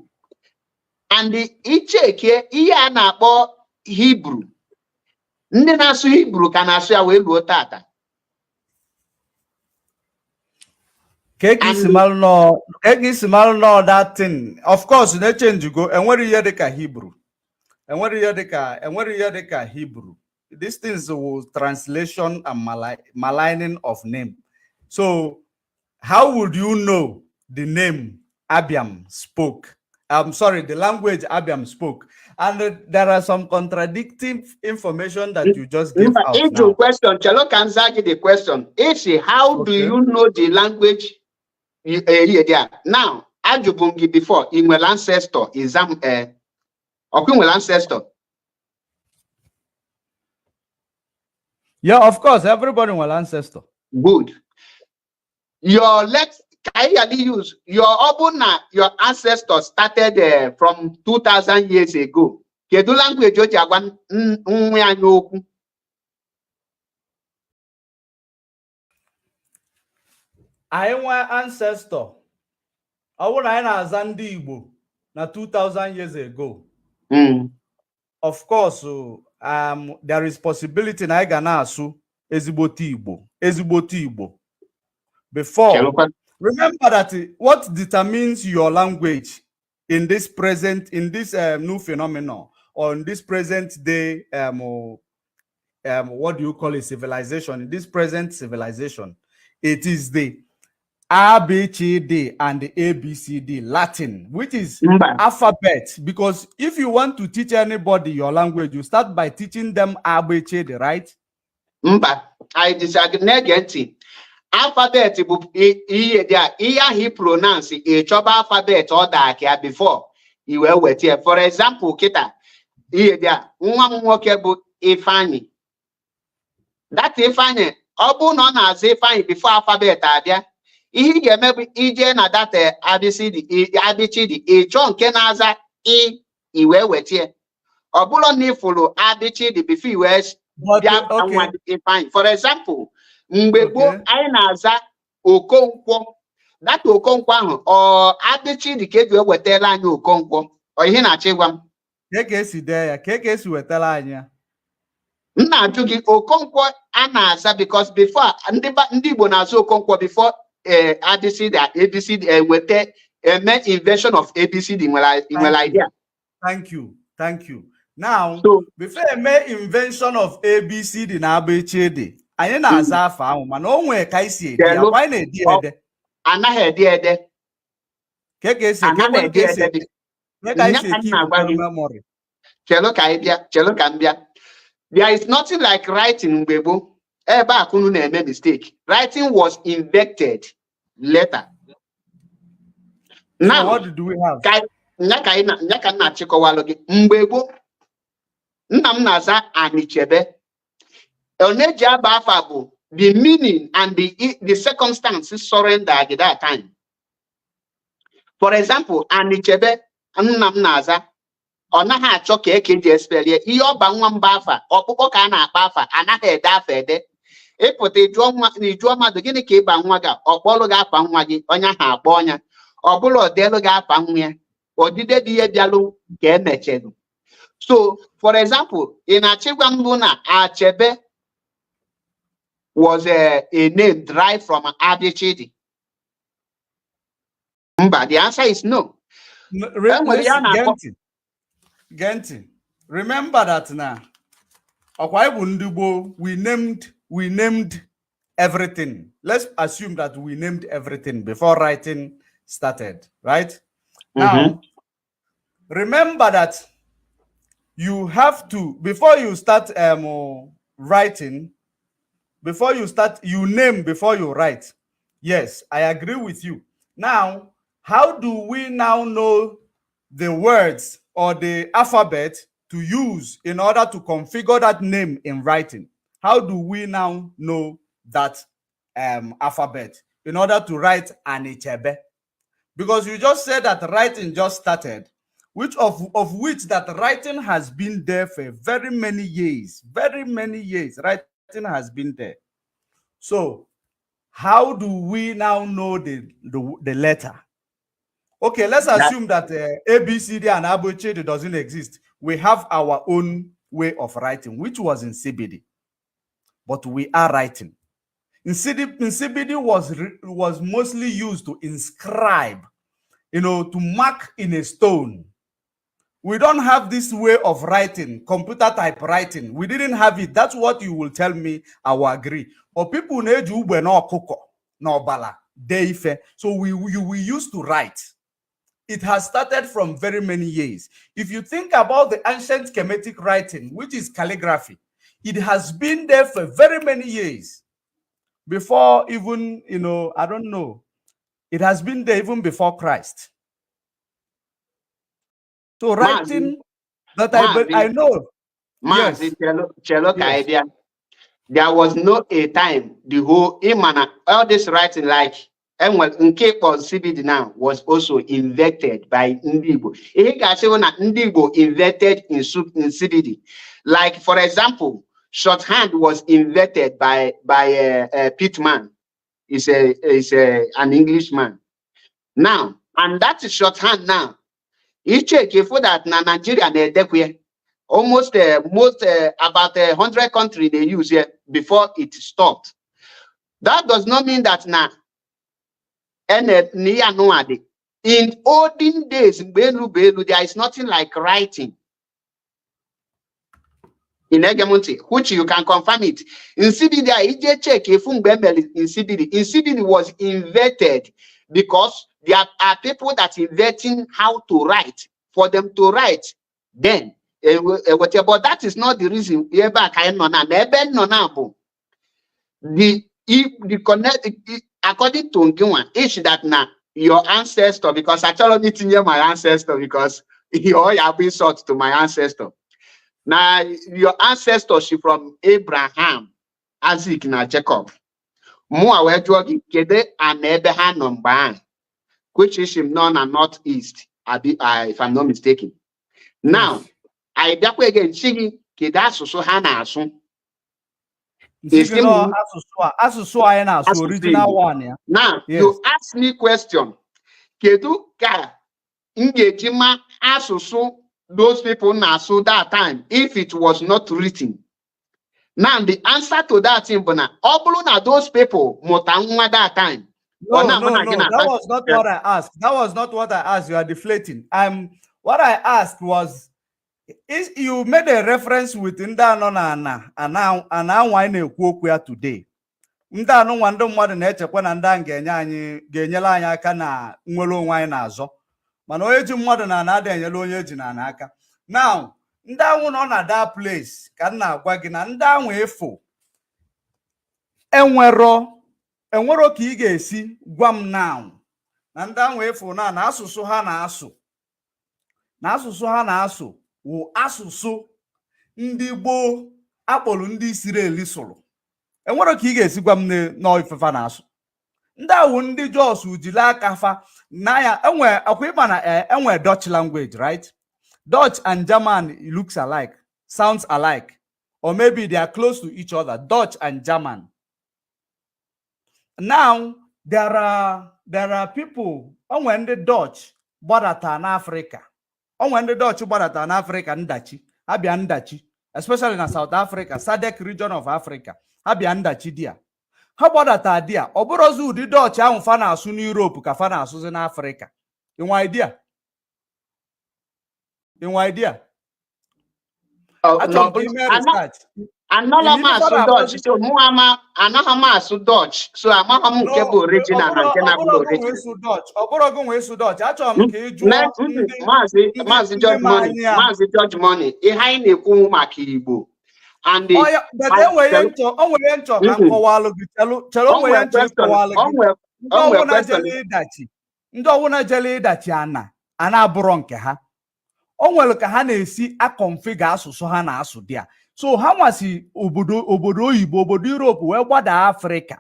And icheke ihe a na-akpọ Hebrew, ndị na-asụ Hebrew ka na-asụ ya wee luo tata. Ekisimal no that thing. Of course, they change go. And where you the Hebrew? And where you the Hebrew? These things was translation and maligning of name. So, how would you know the name Abiam spoke? I'm sorry, the language Abiam spoke. And there are some contradicting information that you just gave out now. Your question, Chelo can answer the question. How do you know the language? Now, Ajubungi before in my ancestor is ancestor. Yeah, of course, everybody will ancestor. Good. Your lex can use your obuna, your ancestors started from 2,000 years ago. Kedu language Our ancestor. Our Igbo na 2,000 years ago. Of course, there is possibility na I ga na-asụ ezigbote Igbo before. Remember that what determines your language in this new phenomenon, or in this present day what do you call it, civilization, in this present civilization, it is the ABCD and the ABCD Latin, which is alphabet. Because if you want to teach anybody your language, you start by teaching them ABCD, right? I disagree. Alphabet he pronounce a chop alphabet or that before you were wet here. For example, kita Ifeanyi. That Ifeanyi, obu no na say Ifeanyi before alphabet abia. Ihe ga-eme ije na that abcd ịchọ nke na-aza iwe wetie ọbụla na ifulu abcd before iwe bịa nwa Ifeanyi. For example, mgbe gboo anyị na-aza Okonkwo, that Okonkwo ahụ ọ abcd ka eji wetara anyị Okonkwo, ọ ihe na-achọ ịgwa m ka esi dee ya, ka esi wetara anyị. M na-ajụ gị Okonkwo a na-aza because before ndị Igbo na-aza Okonkwo before ABCD wete invention of ABCD nwere idea. Thank you. Now, so, before invention of ABCD na ABCD, anyị na-aza afa ahụ mana o nwere ka isi edi ya, kwa na-edi ede. Anaghị edi ede. Ka esi edi. Ka isi keep memory. Chelo ka m bịa. There is nothing like writing mgbe gboo. Ebe akunu na-eme mistake. Writing was invented later. Now, so what do we have? Nyaka na chikowalo gị mgbe gboo. Nna m na-aza Achebe. Oneji aba afa bụ the meaning and the circumstances surrendered at that time. For example, Achebe, nna m na-aza ọ naghị achọ ka eji espelie ihe ọba nwa mba afa ọkpụkpọ ka a na-akpa afa anaghị ede afa ede. Ịpụta ịjụọ mmadụ gịnị ka ịba nwa gị ọkpọlụ gị afa nwa gị onye ahụ akpọ ọnya ọbụla ọdelu gị afa nwa ya odide dị ihe bịalụ ka emechelu. So for example, in Achebe mbụ na Achebe was a name derived from ABCD. Mba, the answer is no. Genti, remember that now. We named everything. Let's assume that we named everything before writing started, right? Now, remember that you have to, before you start writing, you name before you write. Yes, I agree with you. Now, how do we now know the words or the alphabet to use in order to configure that name in writing? How do we now know that alphabet in order to write an Achebe? Because you just said that writing just started, which that writing has been there for very many years. Writing has been there. So how do we now know the letter? Okay, let's assume that ABCD and ABCD doesn't exist. We have our own way of writing, which was in CBD. But we are writing. In CBD was mostly used to inscribe, to mark in a stone. We don't have this way of writing, computer type writing. We didn't have it. That's what you will tell me. I will agree. Or people no bala deife. So we used to write. It has started from very many years. If you think about the ancient Kemetic writing, which is calligraphy, it has been there for very many years. Before even, I don't know. It has been there even before Christ. So writing that I know. Mazi, yes. There was no a time the whole all this writing like nke CBD now was also invented by Ndigo. Ndigo invented in CBD. Like for example, shorthand was invented by Pittman. Is an Englishman. Now, and that is shorthand now. You check if that na Nigeria na edekwe. Almost about 100 countries they use it before it stopped. That does not mean that now. In olden days, there is nothing like writing. In Egemonti, which you can confirm it. In CBD, I check if in CBD was invented because there are people that inventing how to write for them to write. Then, whatever, that is not the reason. The connect according to Ngiwa, is that now your ancestor, because I tell me to my ancestor because you all have been sought to my ancestor. Now, your ancestors from Abraham, Isaac, and Jacob. More were jogging Kede and Abraham on which is him known and northeast, if I'm not mistaken. Now, I that way again, Chigi, Kedasu, so Hana, so. Original one, yeah. Now, you ask me question. Kedu ka Ngejima Asusu those people now so that time if it was not written. Now the answer to that thing, those people that time. No, that was not what I asked. That was not what I asked. You are deflating. What I asked was, is you made a reference with Ndano and now wine today. Ndano wando mmadụ na-echekwa na ndị ga-enyela anyị aka na nwere onwe anyị na-azọ mana onye ji mmadụ na na-enyela onye ji na aka. Now ndị ahụ nọ na that place ka m na-agwa gị na ndị ahụ efu enwero ka ị ga-esi gwa m now na ndị ahụ efu na asụsụ ha na-asụ wụ asụsụ ndị gboo akpọrọ ndị Israeli sụrụ. Enwere ka ị ga-esi gwa m n'ifefa na-asụ. Ndị ahụ ndị Jos ujili aka fa na ya enwe Dutch language, right? Dutch and German looks alike, sounds alike, or maybe they are close to each other. Dutch and German. Now there are people when the Dutch gbadata na Africa. When the Dutch gbadata na Africa ndachi, abịa ndachi, especially in South Africa, SADC region of Africa. Abịa ndachi dia. Ha gbadata dia, ọ bụrụzi ụdị Dutch ahụ fa na-asụ n'Europe ka fa na-asụzi n'Africa. Inwe idea? Inwe idea? Another Dutch, so Muama, another Dutch, so Amahamu Kebo original and Kenabo original. Dutch. Mazi Judge Money, a high Neku Makibo. And the o nwere ka ha na-esi akonfiga asụsụ ha na-asụ dia. So ha nwasi obodo oyibo, obodo Europe wee gbada Africa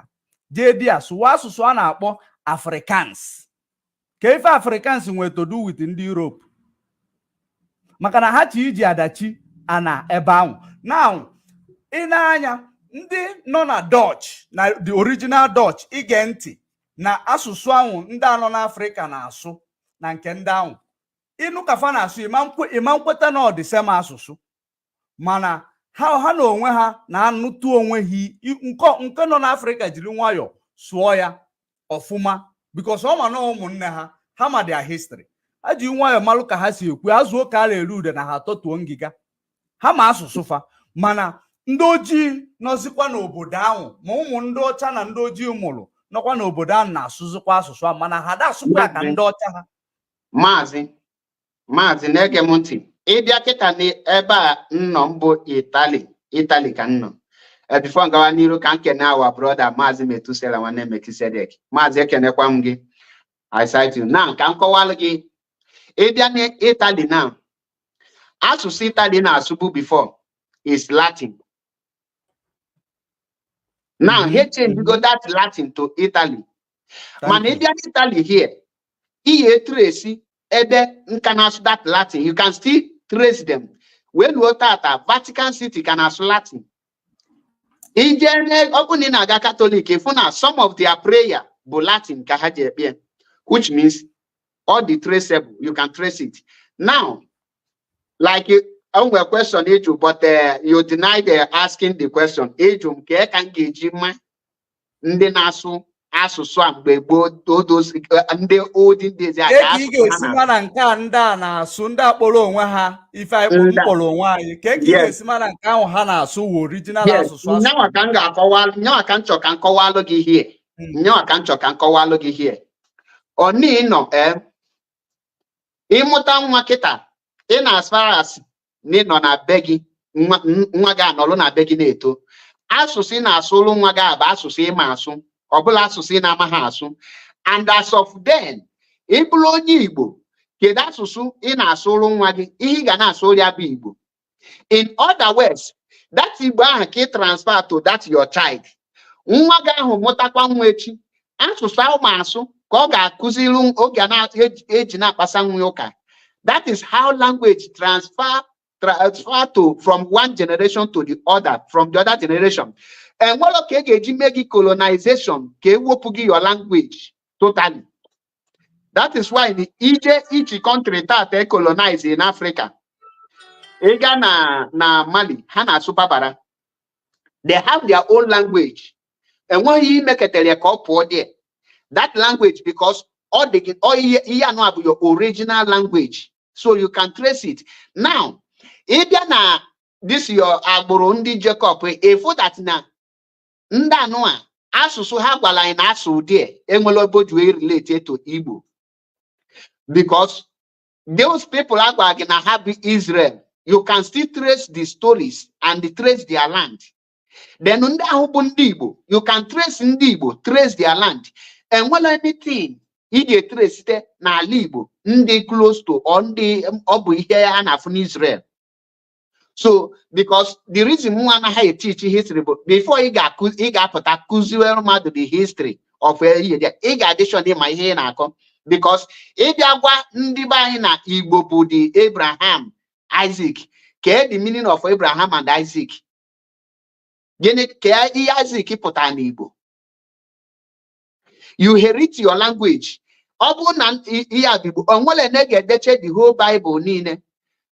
jee dia sụwa asụsụ a na-akpọ Afrikaans. Ka ife Afrikaans nwere to do with ndị Europe maka na ha chi iji adachi ana ebe ahụ. Now ịna-anya ndị nọ na Dutch na the original Dutch ige ntị na asụsụ ahụ ndị anọ n'Africa na-asụ na nke ndị ahụ inu kafa na-asụ ịma nkweta na ọ dị same asụsụ mana ha na onwe ha na-anụtụ onwe ha nke nọ n'Africa jiri nwayọ sụọ ya ọfụma because ọ ma na ụmụnne ha ma their history. Ha ji nwayọ malụ ka ha si ekwu azụ ka a na-ere ude na ha tọtuo ngịga ha ma asụsụ fa mana ndị ojii nọzikwa n'obodo ahụ ma ụmụ ndị ọcha na ndị ojii mụrụ nọkwa n'obodo ahụ na-asụzikwa asụsụ ahụ mana ha da-asụkwa ka ndị ọcha ha. Mazi na-ege m ntị ịbịa kịta n'ebe a nnọ mbụ Itali ka nnọ before ngawa n'iru ka nkene awa brother Mazi Metusela nwanne Mekisedek. Mazi ekenekwa m gị, I cite you. Now ka m kọwalụ gị ịbịa n'Italy now asụsụ Italy na-asụbu before is Latin. Now he changed that Latin to Italy. Man, if you're Italy here, he trace ebe nkanas that Latin. You can still trace them. When we at Vatican City can as Latin. In general, open in Aga Catholic, if some of their prayer but Latin kahaje, which means all the traceable, you can trace it. Now, like a question Ejum, but you denied asking the question. Ejum, ke ka ngeji ma ndị na-asụ asụsụ a mgbe gboo those ndị olden days a ka asụsụ ha ga-esi mana nke a ndị a na-asụ ndị akpọrọ onwe ha ife anyị mkpọrọ onwe anyị ka ị ga-esi mana nke ahụ ha na-asụ wụ original asụsụ asụsụ nyawa ka m ga-akọwa nyawa ka m chọ ka m kọwalụ gị hie nyawa ka m chọ ka m kọwalụ gị hie oni nọ ịmụta nwa kịta ị na-as far as na ị nọ na be gị nwa gị anọlụ na be gị na-eto asụsụ ị na-asụrụ nwa gị a bụ asụsụ ịma asụ ọbụla asụsụ ị na-amaghị asụ and as of then ị bụrụ onye Igbo kedu asụsụ ị na-asụrụ nwa gị ihe ị ga na-asụrụ ya bụ Igbo. In other words, that Igbo ahụ ka ị transfer to that your child. Nwa gị ahụ mụtakwa nwa echi asụsụ ahụ ma asụ ka ọ ga-akụziri oge na-eji na-akpasa nwa ụka. That is how language transfer to from one generation to the other, from the other generation. And what okay ga-eji mee gị colonization ka ewepụ gị your language totally. That is why each country that colonize in Africa. Ega na Mali, ha na-asụ Babara. They have their own language. And when you make a call there, that language, because all your original language, so you can trace it. Now, if na this your Agborundi Jacob, if that na nda noa asụsụ ha gwala anyị na asụ there, enwelobo related to Igbo. Because those people are going to have Israel. You can still trace the stories and trace their land. Then you can trace Ndibo, trace their land. And when anything, you trace na Libo, close to on the here and Israel. So because the reason why teach history, before he got the history of he got addition in my hair. Because na Igbo bụ the Abraham, Isaac. Ke the meaning of Abraham and Isaac? Gịnị ka Isaac pụtara n'Igbo? You inherit your language. Ọ bụ na ihe Igbo, onwere na ga-edeche the whole Bible niile.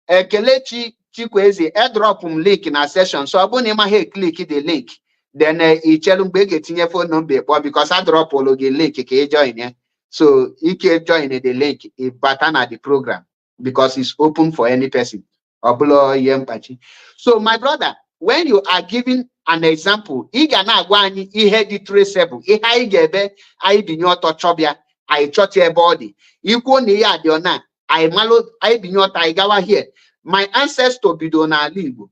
Kelechi Chikweze, airdrop link na session. So ọ bụ na ịmaghị click the link. Then ichelu mgbe ga-etinye phone number because I drop gị link ka ị join ya. So you can join the link if button at the program because it's open for any person. So my brother, when you are giving an example, you gana gwani ihe traceable. I gebe I binyoto chobia I chot your body. You go near the ona I malo I binyota I gawa here. My ancestor bidona libo.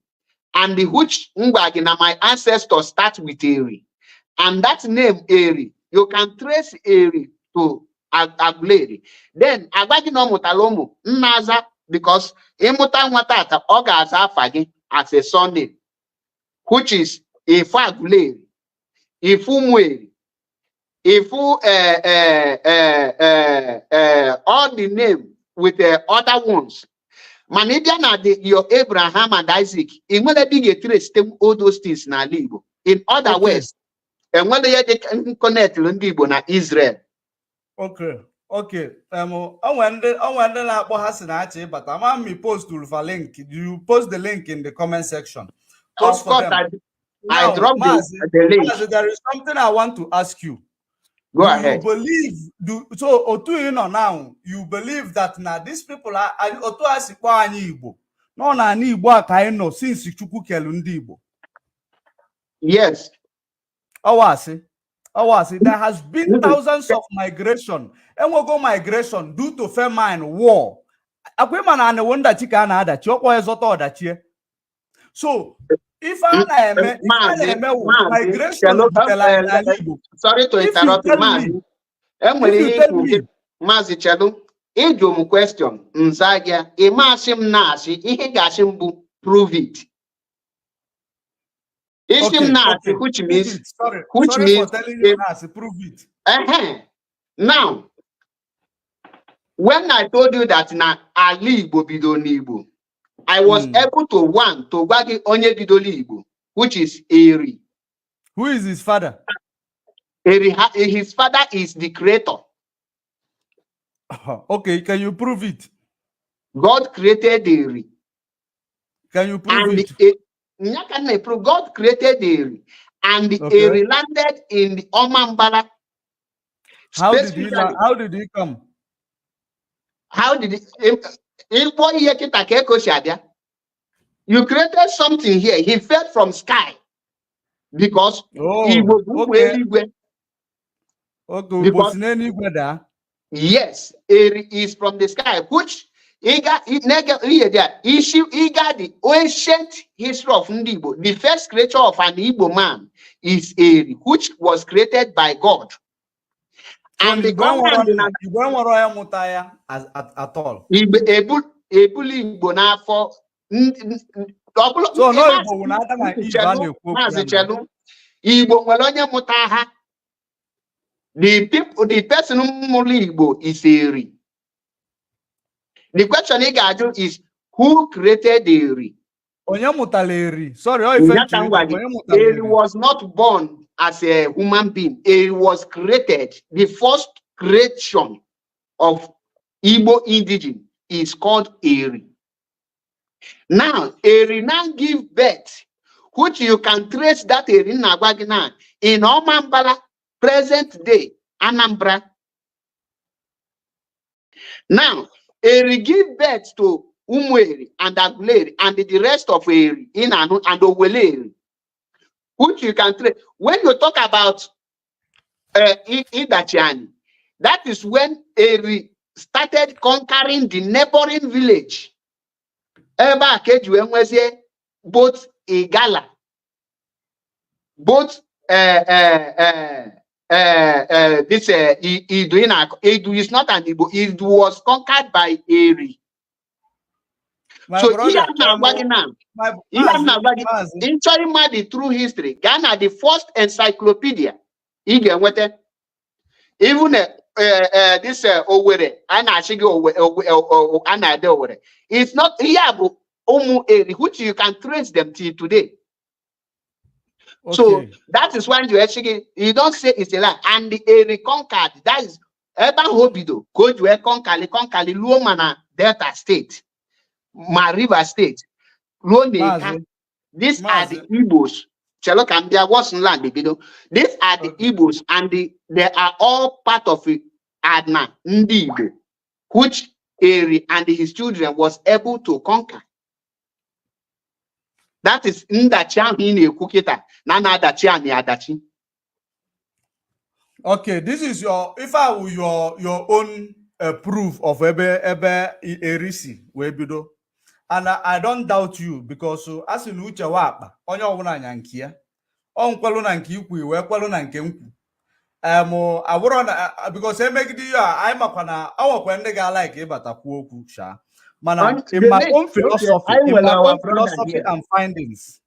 And the which ngwagina my ancestor start with Eri. And that name Eri, you can trace Eri to Aguleri. Then Agagino Mutalomo Naza because Imuta Watata Ogaza Fagi as a son name, which is Ifu Aguleri, Ifu Mwe, Ifu all the name with the other ones. Manidiana your Abraham and Isaac, in when they big trace all those things na Libo. In other words, and when they connect Lundibo na Israel. Okay. I wonder na-akpọ ha si na achị but ama m post link. You post the link in the comment section. Post of course, I dropped the link. Mazi, there is something I want to ask you. Go ahead. So Otu you know now, you believe that now these people are Otu asikwa anyị Igbo. No na anyị Igbo aka anyị nọ since Chukwu kelu ndị Igbo. Yes. There has been thousands of migration. And we'll go migration due to famine, war. So, if I migration, sorry to interrupt you, Mazi Chelu, Ejum question, Nzagia, Imasim Nasi, Ihigashim, prove it. Okay. Which means, sorry means for telling you Nasi, prove it. Now, when I told you that na Ali Igbo bido n'Igbo, I was able to gwagi onye bido n'Igbo, which is Eri. Who is his father? Eri, his father is the creator. Okay, can you prove it? God created Eri. Can you prove And it? God created Eri, and Okay. Eri landed in the Omambala. How did he Specifically, how did he come? how did it? You created something here. He fell from sky because Oh, okay. Okay, because yes, Eri is from the sky, which he got the ancient history of Ndibo. The first creature of an Igbo man is Eri, which was created by God. so And the you don't command want at all. ebuli Igbo n'afọ So no Igbo will not Mazi Chelu, Igbo nwere onye mụta ha. The person mụrụ Igbo is Eri. The question ị ga-ajụ is who created Eri? Onye mụtara Eri. Sorry, Eri was not born as a human being. Eri was created. The first creation of Igbo indigene is called Eri. Now, Eri now give birth, which you can trace that Eri Nagwagina in Omambala, present day, Anambra. Now, Eri give birth to Umueri and Aguleri and the rest of Eri in Anu and Oweleri, which you can trace. When you talk about Idachiani, that is when Eri started conquering the neighboring village. Both Igala, both Idu is not an Igbo. It was conquered by Eri. So in China, the true history, Ghana, the first encyclopedia, even this Owerri, it's not Yabu Omu Eri, which you can trace them till today. Okay. So that is why you don't say it's a lie. And the Eri conquered, that is Eba Hobido, Kojue Konkali, Luomana, Delta State, River State, Luoneka. These are the Igbos. Chelokambia wasn't land, these are the Igbos, and they are all part of it. Adna Ndigo, which Eri and his children was able to conquer. That is Ndachani Kukita, Nana Dachani Adachi. Okay, this is if I were your own proof of Ebe Erisi Webido. And I don't doubt you because as in uche wakpa onye ọbụla anya nke ya ọ nkwelu na nke ikwu wee kwelu na nke nkwu abụrụ na because emegide ya anyị makwa na ọ nwekwa ndị ga-like ịbata kwuo okwu sha mana in my own philosophy and findings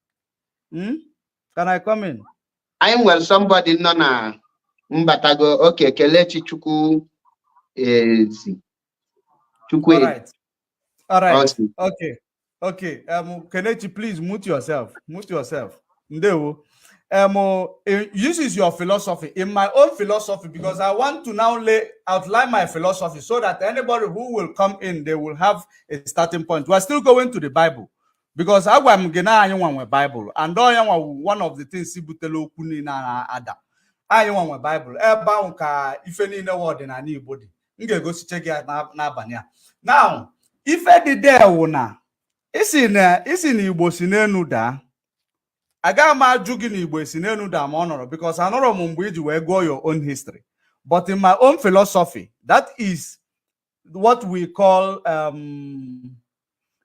can I come in? I will somebody nọ na mbatago okay Kelechi Chukwu Chukwu. All right. Okay. Kelechi, please mute yourself. Ndewo. This is your philosophy. In my own philosophy, because I want to now outline my philosophy so that anybody who will come in, they will have a starting point. We're still going to the Bible because I'm gonna Bible and one of the things Sibutelo Kuni na Ada. I want Bible. If any word in any body, you go check it na now. Ife dị there wụna isi n'Igbo si n'enu daa aga m ajụ gị n'Igbo si n'enu daa ma ọ nọrọ because anọrọ m mgbe iji wee gụọ your own history, but in my own philosophy that is what we call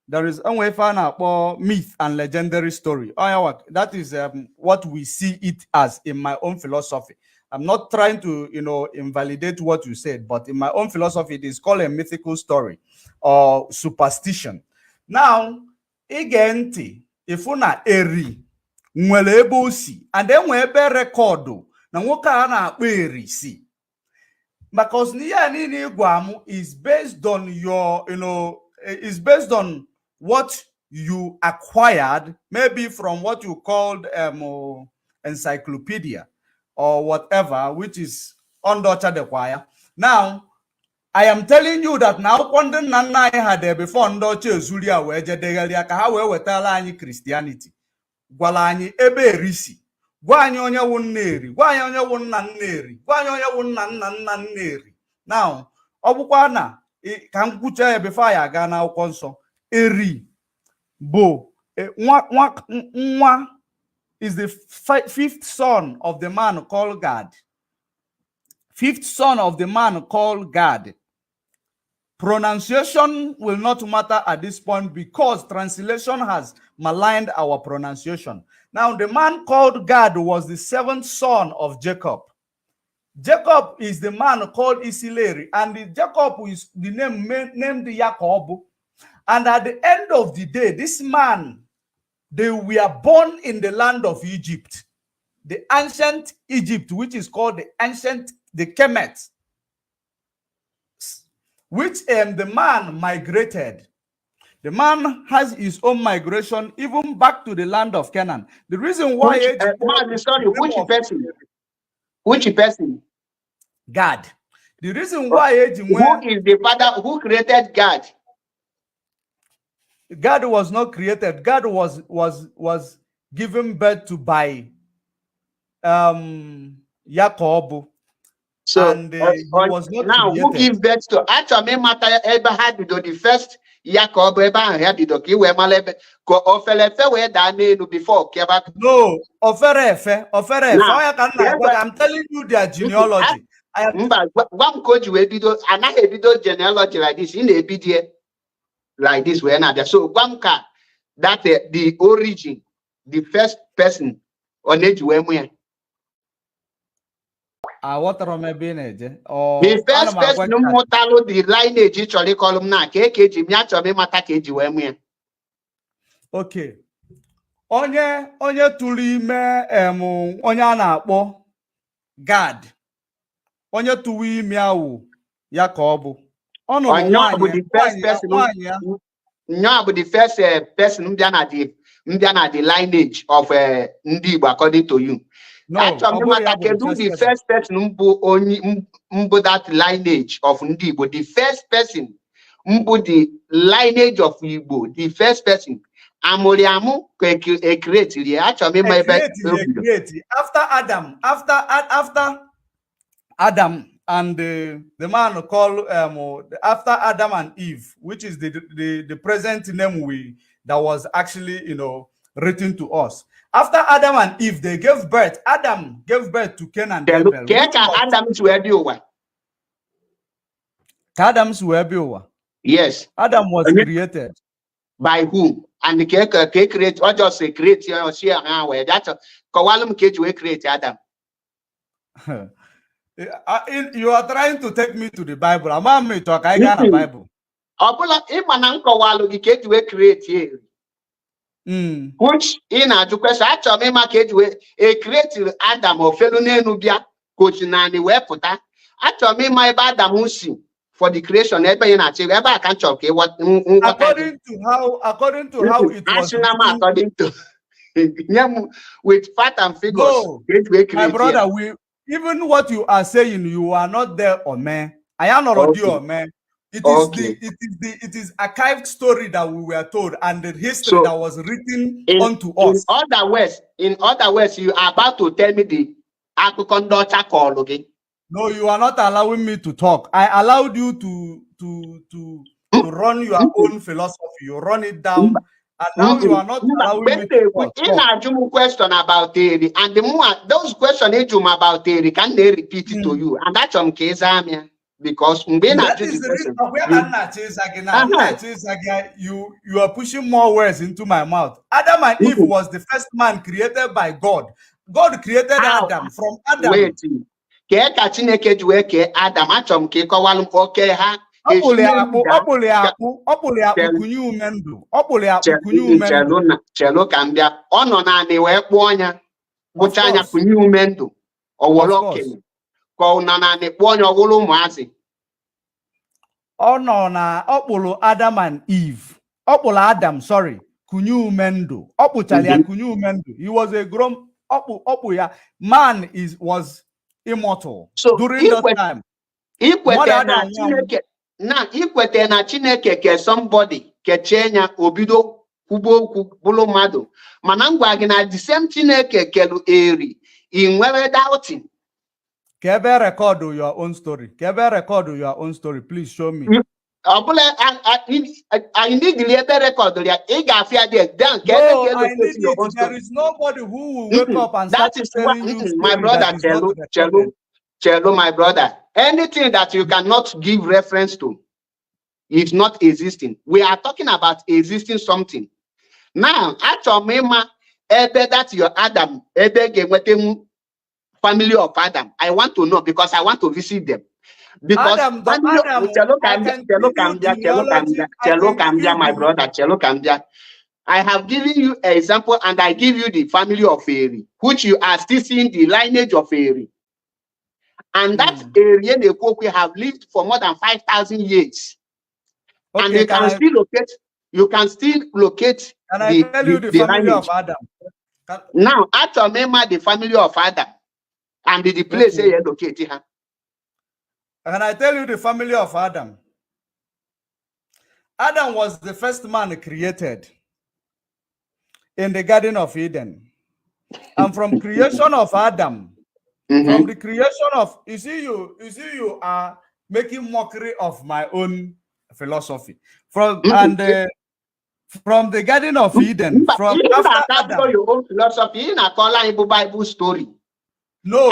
there is ife a na-akpọ myth and legendary story. That is what we see it as in my own philosophy. I'm not trying to, invalidate what you said, but in my own philosophy, it is called a mythical story or superstition. Now, igenti, ifuna Eri, nwele ebe osi, and then we ebe recordo, na nwoke a na-akpọ Eri si. Because niya nini igwamu is based on your, is based on what you acquired, maybe from what you called encyclopedia or whatever, which is under the choir. Now, I am telling you that now kwande nna anyị had there before ndị ọcha ezuri a wee jedegharịa ka ha wee wetara anyị Christianity. Gwala anyị ebe erisi. Gwa anyị onye wụ Nneri. Gwa anyị onye wụ nna Nneri. Gwa anyị onye wụ nna nna nna Nneri. Now, ọ bụkwa na ka m kwucha ya before ya aga n'akwụkwọ nsọ. Eri bụ nwa is the fifth son of the man called God. Fifth son of the man called God. Pronunciation will not matter at this point because translation has maligned our pronunciation. Now, the man called God was the seventh son of Jacob. Jacob is the man called Isileri, and Jacob is the name named Jacob. And at the end of the day, this man, they were born in the land of Egypt, the ancient Egypt, which is called the Kemet, which the man migrated. The man has his own migration even back to the land of Canaan. The reason why which person? God. The reason why who is the father who created God? God was not created. God was given birth to by Jacob. So and he was not now created. Who gives birth to actually matter Abraham the first Jacob Abraham before no oferefe I'm telling you their genealogy. Genealogy like this in a BDA like this way now. So Gwamka that the origin, the first person on it where the first person no the lineage actually column na KKG mi achọrọ mata KG wee mụ. Okay. Onye tụrụ ime onye a na-akpọ Gad. Onye tụrụ ime ahụ ya ka ọ bụ. Onye bụ the first person. Onye bụ the first person mbịa na the lineage of ndị Igbo according to you. No, the first person mbu that lineage of Ndibo, the first person mbu the lineage of Igbo, the first person Amoriamu create after Adam and the man called after Adam and Eve, which is the present name that was actually written to us. After Adam and Eve, they gave birth. Adam gave birth to Cain and Abel. Adam's were yes. Adam was created. By whom? And the cake create or just say create your share where that's a Kowalum cage will create Adam. You are trying to take me to the Bible. I'm me talk. I got a Bible. Obola Imanan Kowalu the cage will create here. Which in a question actually market with a creative Adam or fellow Nubia, coach Nani Weputa. Actually, my bad Damusi for the creation ever in Achebe, ever I can't talk what according to how it was according to with fat and figures. No, my brother, even what you are saying, you are not there or man. I am not audio man. It is archived story that we were told and the history that was written onto us. In other words, you are about to tell me the Akukondocha call again. No, you are not allowing me to talk. I allowed you to run your own philosophy. You run it down, and now you are not allowing me to talk. In a question about theory, and the more those questions about theory, can they repeat it to you? And that's on case because that is the reason you are pushing more words into my mouth. Adam and Eve was the first man created by God. God created Adam from Adam. Wait. Adam achọm ka ịkọwalụ oke ha chelo ka m bịa ọ nọ naanị wee kpụọ ọnya kpụcha anya kụnye ume ndụ ọwụrụ okenye ka ọ nọ naanị kpụọ ọnya ọwụrụ ụmụazị ọ nọ na ọkpụrụ Adam and Eve ọkpụrụ Adam sorry kụnye ume ndụ ọkpụchara ya kụnye ume ndụ he was a grown ọkpụ ya man was immortal. So during that time Ikwete na Chineke ikwete na Chineke ke somebody kechie nya obido kwubo okwu bụrụ mmadụ, mana ngwa gị na the same Chineke kelu eri i nwere doubting. Kebe record your own story. Kebe record your own story. Please show me. I need the ebe record ya. I ga-afia there. Then no, I need your own story. There is nobody who will wake up and start telling you my brother, Chelo, my brother. Anything that you cannot give reference to is not existing. We are talking about existing something. Now, Achomema, ebe that your Adam, ebe gemwetem family of Adam. I want to know because I want to visit them. Because Adam, my brother, Chelo Kambia. I have given you an example and I give you the family of Eri, which you are still seeing the lineage of Eri. And that area they have lived for more than 5,000 years. Okay, and you can still locate Can I tell you the family lineage of Adam? Now, after remember the family of Adam and the place they locate here. Can I tell you the family of Adam? Adam was the first man created in the Garden of Eden. And from creation of Adam, from the creation of, you see you are making mockery of my own philosophy. From the Garden of Eden, from after Adam, your own philosophy, in a Bible story. No,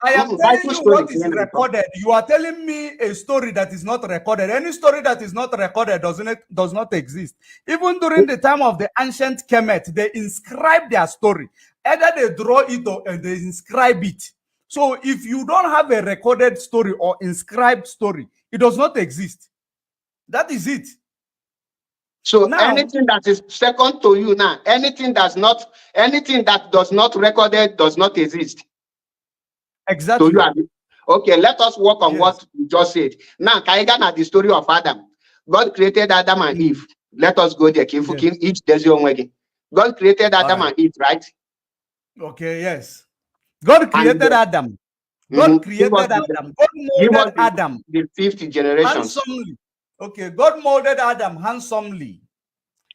I am telling you what is recorded. You are telling me a story that is not recorded. Any story that is not recorded does not exist. Even during the time of the ancient Kemet, they inscribe their story. Either they draw it or they inscribe it. So if you don't have a recorded story or inscribed story, it does not exist. That is it. So now, anything that is second to you now, anything that does not recorded does not exist. Exactly. So okay, let us work on what you just said. Now, Kaigana, the story of Adam. God created Adam and Eve. Let us go there. Each does your way. God created Adam and Eve, right? Okay, yes. God created Adam. God created Adam. God molded Adam. The fifth generation. Handsomely. Okay, God molded Adam handsomely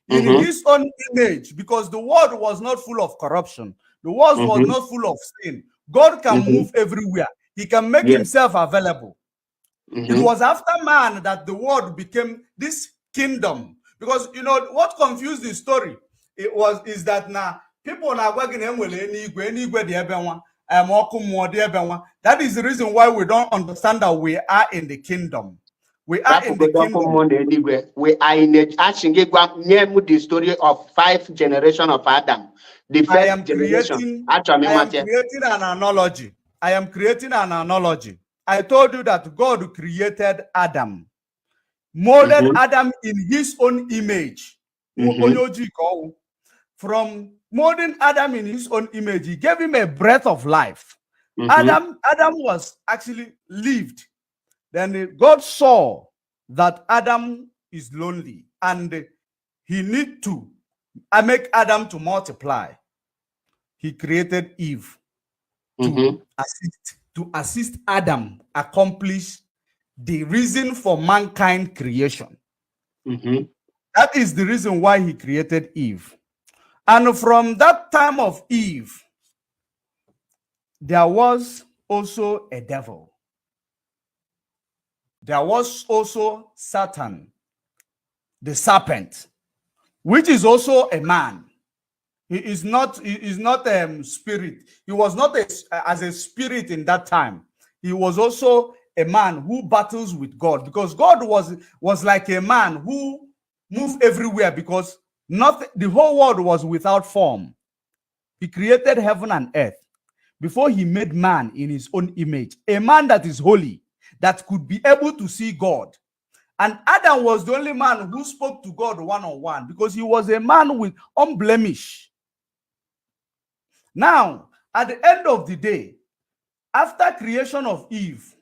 in his own image because the world was not full of corruption. The world was not full of sin. God can move everywhere. He can make himself available. It was after man that the world became this kingdom. Because you know what confused the story is that now people are working that is the reason why we don't understand that we are in the kingdom. We are in the kingdom. We are in the story of 5 generations of Adam. I am creating an analogy. I am creating an analogy. I told you that God created Adam, molded Adam in his own image. From molding Adam in his own image, he gave him a breath of life. Adam was actually lived. Then God saw that Adam is lonely and he need to make Adam to multiply. He created Eve to assist Adam accomplish the reason for mankind creation. That is the reason why he created Eve. And from that time of Eve, there was also a devil. There was also Satan, the serpent, which is also a man. He is not spirit. He was not as a spirit in that time. He was also a man who battles with God, because God was like a man who moved everywhere, because the whole world was without form. He created heaven and earth before he made man in his own image, a man that is holy, that could be able to see God. And Adam was the only man who spoke to God one-on-one, because he was a man with unblemished. Now, at the end of the day, after creation of Eve,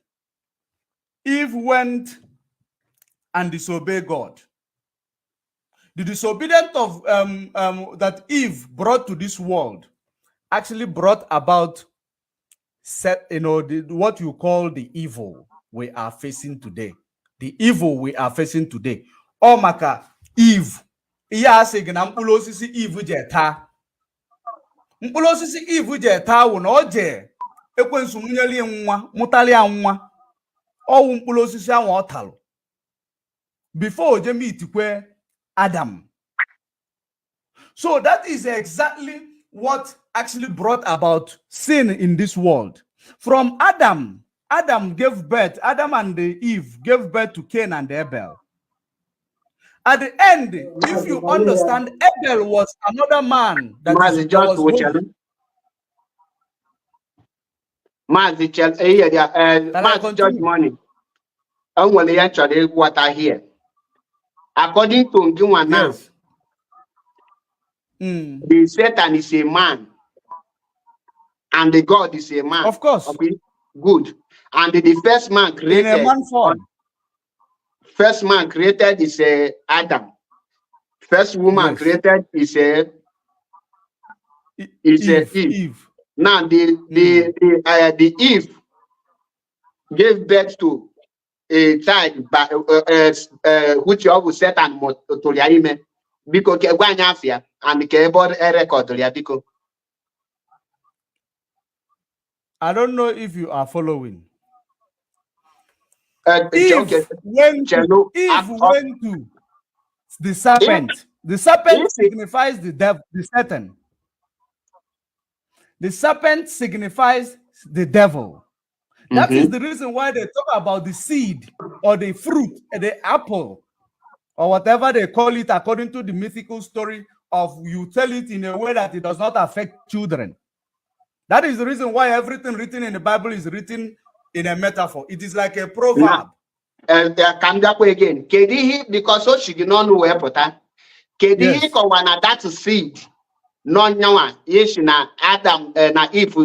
Eve went and disobeyed God. The disobedience of that Eve brought to this world actually brought about what you call the evil. we are facing today. The evil we are facing today. Oh, maka Eve. Iya asị na mkpụrụ osisi Eve je taa. Mkpụrụ osisi Eve je taa wụ na o je ekwensu nwunyeli nwa mụtali ya nwa. Ọwụ mkpụrụ osisi ahụ ọ talụ. Before o je meet kwe Adam. So that is exactly what actually brought about sin in this world. From Adam gave birth, Adam and Eve gave birth to Cain and Abel. At the end, if you understand, Abel was another man that was holy. Mazi Judge Money. What I hear. According to Ngiwa now, Yes. the Satan is a man. And the God is a man. Of course. Okay. Good. And the first man created. In a man form. First man created is Adam. First woman created is Eve. Now the Eve gave birth to a child by which you Satan motoriaime because ke and ke record biko. I don't know if you are following. Eve went to the serpent. The serpent signifies the devil, the Satan. The serpent signifies the devil. That is the reason why they talk about the seed or the fruit, the apple, or whatever they call it according to the mythical story of you tell it in a way that it does not affect children. That is the reason why everything written in the Bible is written in a metaphor. It is like a proverb. Again. Because so she did not know where put that. Kedihi kowana that seed. No nyawa. Yes, na Adam na Eve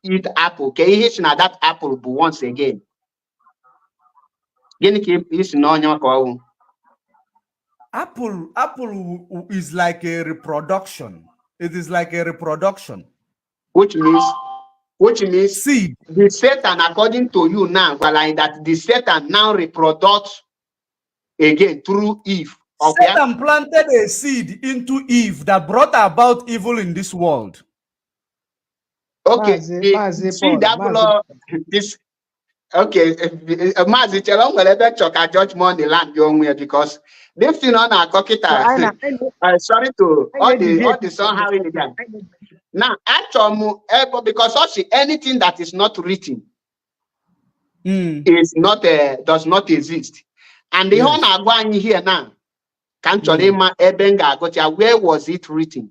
eat apple. Kedihi na that apple but once again. Apple is like a reproduction. It is like a reproduction. Which means seed. The Satan, according to you now, like that the Satan now reproduce again through Eve. Okay? Satan planted a seed into Eve that brought about evil in this world. Okay, this. Okay, Mazi, tell me whether Judge Money land your way because this thing on our cocketa. Sorry to all the somehow in again. Now, actually, because also anything that is not written is not does not exist. And the one I going here now, where was it written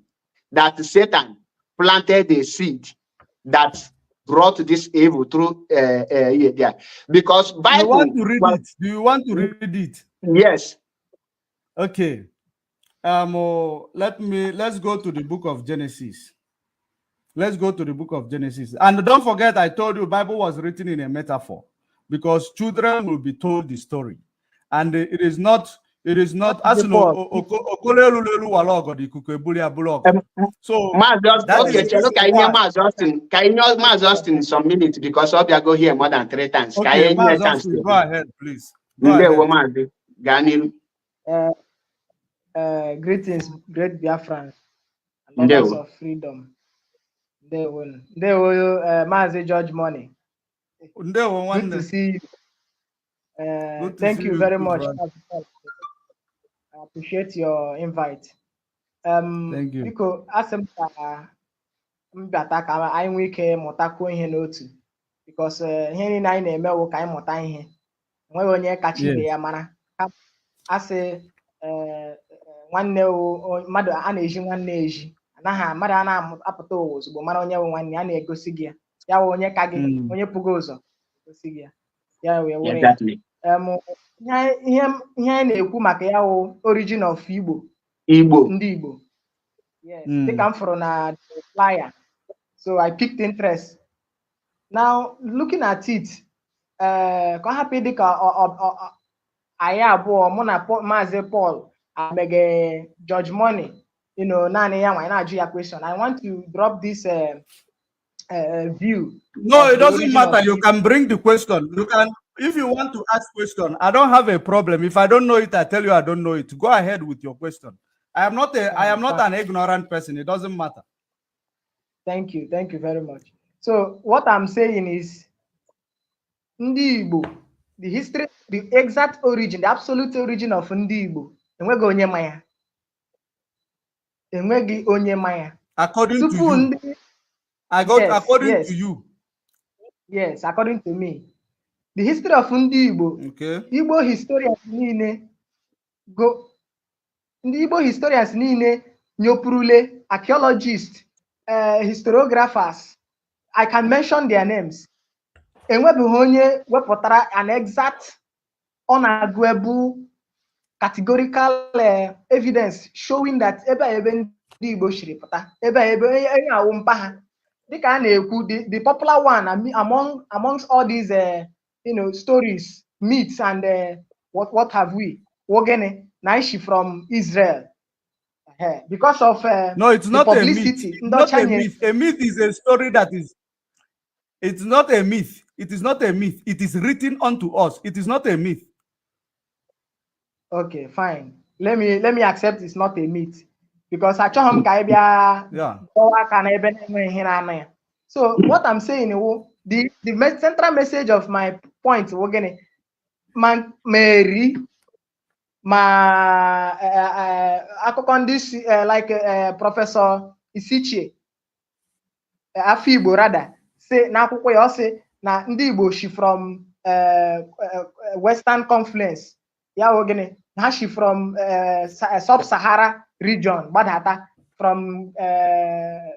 that Satan planted a seed that brought this evil through there? Because Bible. You want to read it? Do you want to read it? Yes. Okay. Let's go to the book of Genesis. Let's go to the book of Genesis. And don't forget, I told you Bible was written in a metaphor because children will be told the story. And it is not as no so Mazi Austin some minutes because of you go here more than 3 times. Okay, Mazi, go ahead, please. Go ahead. Greetings, great Biafrans and lovers of freedom. They will Mazi George Money. Good to see you. Thank you very much. I appreciate your invite. Thank you. Because as I week motako ihe n'otu because ihe niile anyị na-eme wụ ka anyị mụta ihe. Enweghị onye kacha ibe ya mara. Asị nwanne mmadụ a na-eji nwanne eji anaghị mmadụ a na-apụta ụwa ozugbo mara onye nwe nwanne a na-egosi gị ya wụ onye ka gị onye pụgo ụzọ egosi gị ya wee were ihe anyị na-ekwu maka ya wụ origin of Igbo ndị Igbo yes dịka m fụrụ na flyer so I picked interest now looking at it ka ọ hapụ dịka anyị abụọ mụ na Maazị Paul abege George Money naanị ya nwa na-ajụ ya question. I want to drop this view. No, it doesn't matter. You can bring the question. If you want to ask question, I don't have a problem. If I don't know it, I tell you I don't know it. Go ahead with your question. I am not an ignorant person. It doesn't matter. Thank you very much. So what I'm saying is, Ndị Igbo, the history, the exact origin, the absolute origin of Ndị Igbo, enweghị onye ma ya. Enweghị onye ma ya. According to you. According to you. Yes, according to me. The history of Ndị Igbo, okay. Igbo historians niile nyopurule, archaeologists, historiographers, I can mention their names. Enwebeghị onye wepụtara an exact, unarguable, categorical evidence showing that ebe Ndị Igbo shiri pụta, ebe onye awụ mpa ha. Dịka a na-ekwu, the popular one amongst all these stories, myths, and what have we, Wogene Naishi from Israel, because of no, it's not publicity. A myth. Not a myth. A myth is a story that is. It's not a myth. It is not a myth. It is written unto us. It is not a myth. Okay, fine. Let me accept it's not a myth, because I saw him yeah. So what I'm saying, the central message of my point, we're gonna Mary, this like Professor Isichie Afibo rather say na akwụkwọ ya say na Ndị Igbo she from Western Confluence, ya ogene na she from Sub-Sahara region, gbadata from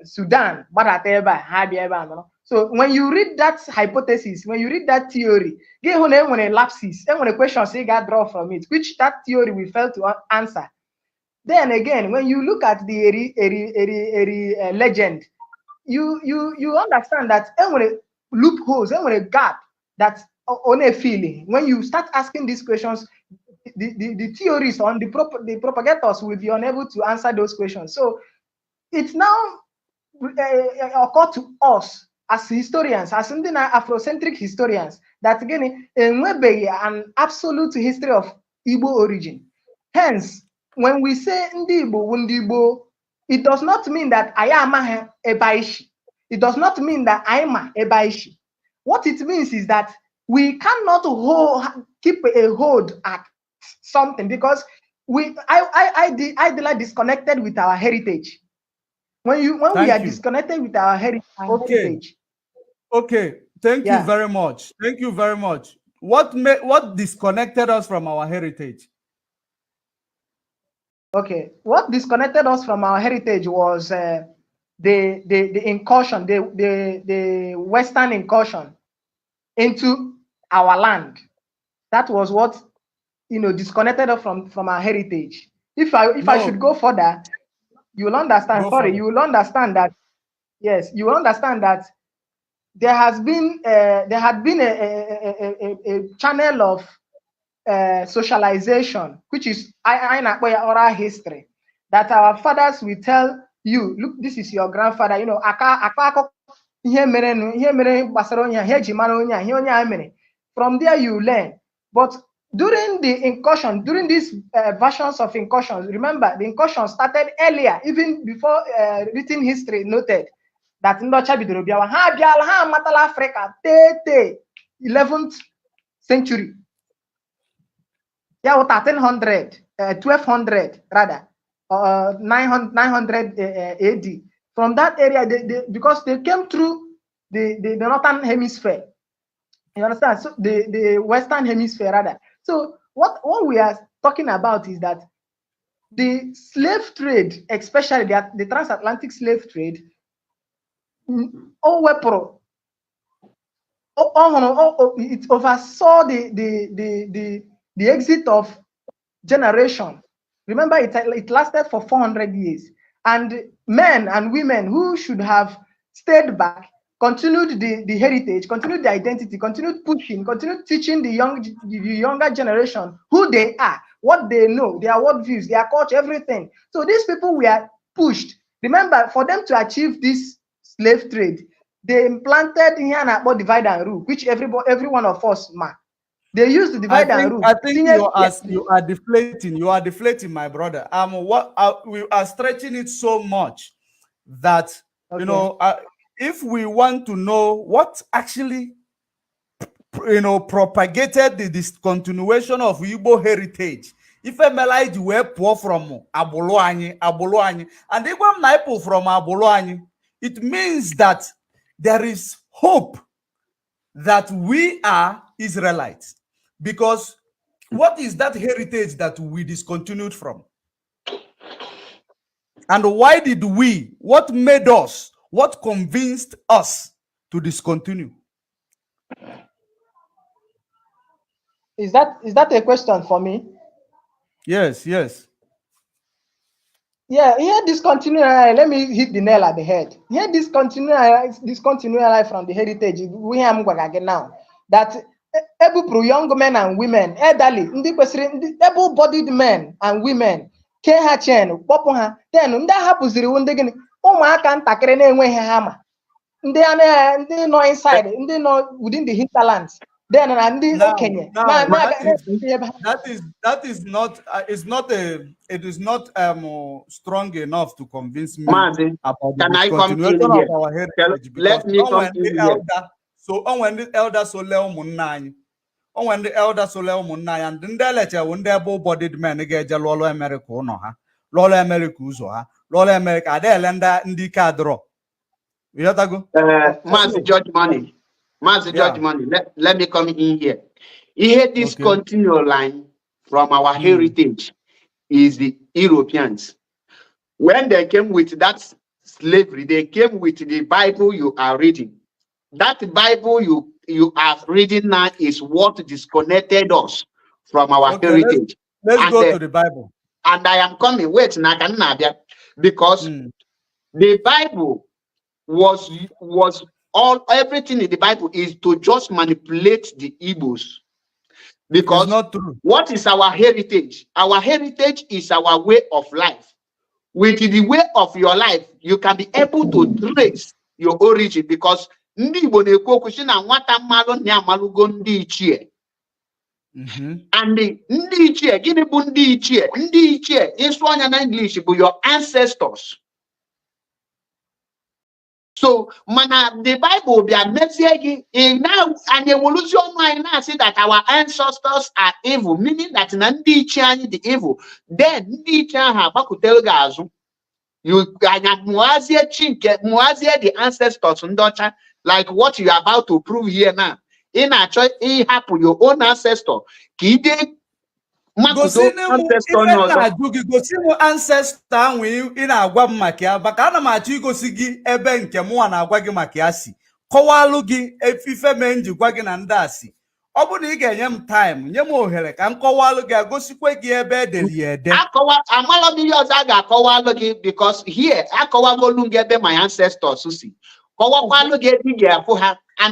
Sudan, gbadata ebe ha bịa ebe a. So when you read that hypothesis, when you read that theory, get hụ na enwere lapses, enwere questions you got draw from it, which that theory we fail to answer. Then again, when you look at the Eri legend, you understand that enwere loopholes, enwere gap that on a feeling. When you start asking these questions, the theories on the propagators will be unable to answer those questions. So it's now occurred to us as historians, as Afrocentric historians, that again enwebeghị an absolute history of Igbo origin. Hence, when we say Ndị Igbo, it does not mean that I am Ebaishi. It does not mean that I am Ebaishi. What it means is that we cannot keep a hold at something, because I disconnected with our heritage. When we are disconnected with our heritage. Okay. Thank you very much. Thank you very much. What disconnected us from our heritage? Okay. What disconnected us from our heritage was the incursion, the Western incursion into our land. That was what disconnected us from our heritage. If I should go further, you will understand. You will understand that. Yes, you will understand that there had been a channel of socialization, which is oral history, that our fathers will tell you, look, this is your grandfather. From there you learn. But during the incursion, during these versions of incursions, remember the incursion started earlier, even before written history noted that Ndocha bidoro bịawa, ha bịala, ha amatala Africa 11th century. Yeah, 1300, 1200 rather, 900 AD. From that area, because they came through the northern hemisphere. You understand? So the western hemisphere rather. So what we are talking about is that the slave trade, especially the transatlantic slave trade, it oversaw the exit of generation. Remember, it lasted for 400 years, and men and women who should have stayed back continued the heritage, continued the identity, continued pushing, continued teaching the younger generation who they are, what they know, their worldviews, their culture, everything. So these people were pushed. Remember, for them to achieve this slave trade, they implanted here about divide and rule, which every one of us They used to divide and rule. I think you are deflating. You are deflating, my brother. We are stretching it so much that you know, if we want to know what actually propagated the discontinuation of Igbo heritage, if a melody were poor from Abuluani, and even Naipo from Abuluani, it means that there is hope that we are Israelites. Because what is that heritage that we discontinued from? And why did we? What made us? What convinced us to discontinue? Is that a question for me? Yes. Yeah, here discontinue. Let me hit the nail at the head. Here discontinue life from the heritage. We have now that able young men and women, elderly, able-bodied men and women, ke ha chen, kpọpụ ha, then ndị hapụziri ndị gịnị ụmụaka ntakịrị na-enweghị hama, ndị nọ inside, ndị nọ within the hinterlands. Then that is not it is not strong enough to convince me Mazi, about the continuation of our heritage. Let me come in here. So when the elder when the elder and the letter when the able-bodied men get Lolo America no ha, Lolo America uzo ha, Lolo America de lenda ndi kadro. You have to go. Mazi Judge Money. Judge Money. Let me come in here. Here, this continual line from our heritage is the Europeans. When they came with that slavery, they came with the Bible you are reading. That Bible you are reading now is what disconnected us from our heritage. Let's go to the Bible. And I am coming. Wait, because the Bible was everything in the Bible is to just manipulate the Igbos. Because it's not true. What is our heritage? Our heritage is our way of life. With the way of your life, you can be able to trace your origin, because ndị Igbo na-ekwu okwu si na nwata mmalụ na amalugo ndị ichie. And ndị ichie, gịnị bụ ndị ichie? Ndị ichie, ịsụ anya na English bụ your ancestors. So, the Bible be a message now, and evolution might not say that our ancestors are evil, meaning that Nandi Chani the evil. Then Ndi Chaha Bakutelgazu, you can Muazia Chinke, Muazia the ancestors Ndocha, like what you are about to prove here now. In a choice, it happen your own ancestor. Kide gosi ancestor nwe ị na-agwa m maka ya, maka ana m achọ igosi gị ebe nke mụnwa na-agwa gị maka ya si kọwalụ gị ife mee nji gwa gị na ndị asị. Ọ bụrụ na ị ga-enye m time, nye m ohere ka m kọwalụ gị, agosikwe gị ebe ederi ya ede. Amala mmiri ọzọ a ga-akọwalụ gị, because here akọwagolu gị ebe my ancestors si. Kọwakwalụ gị ebe ị ga-afụ ha. You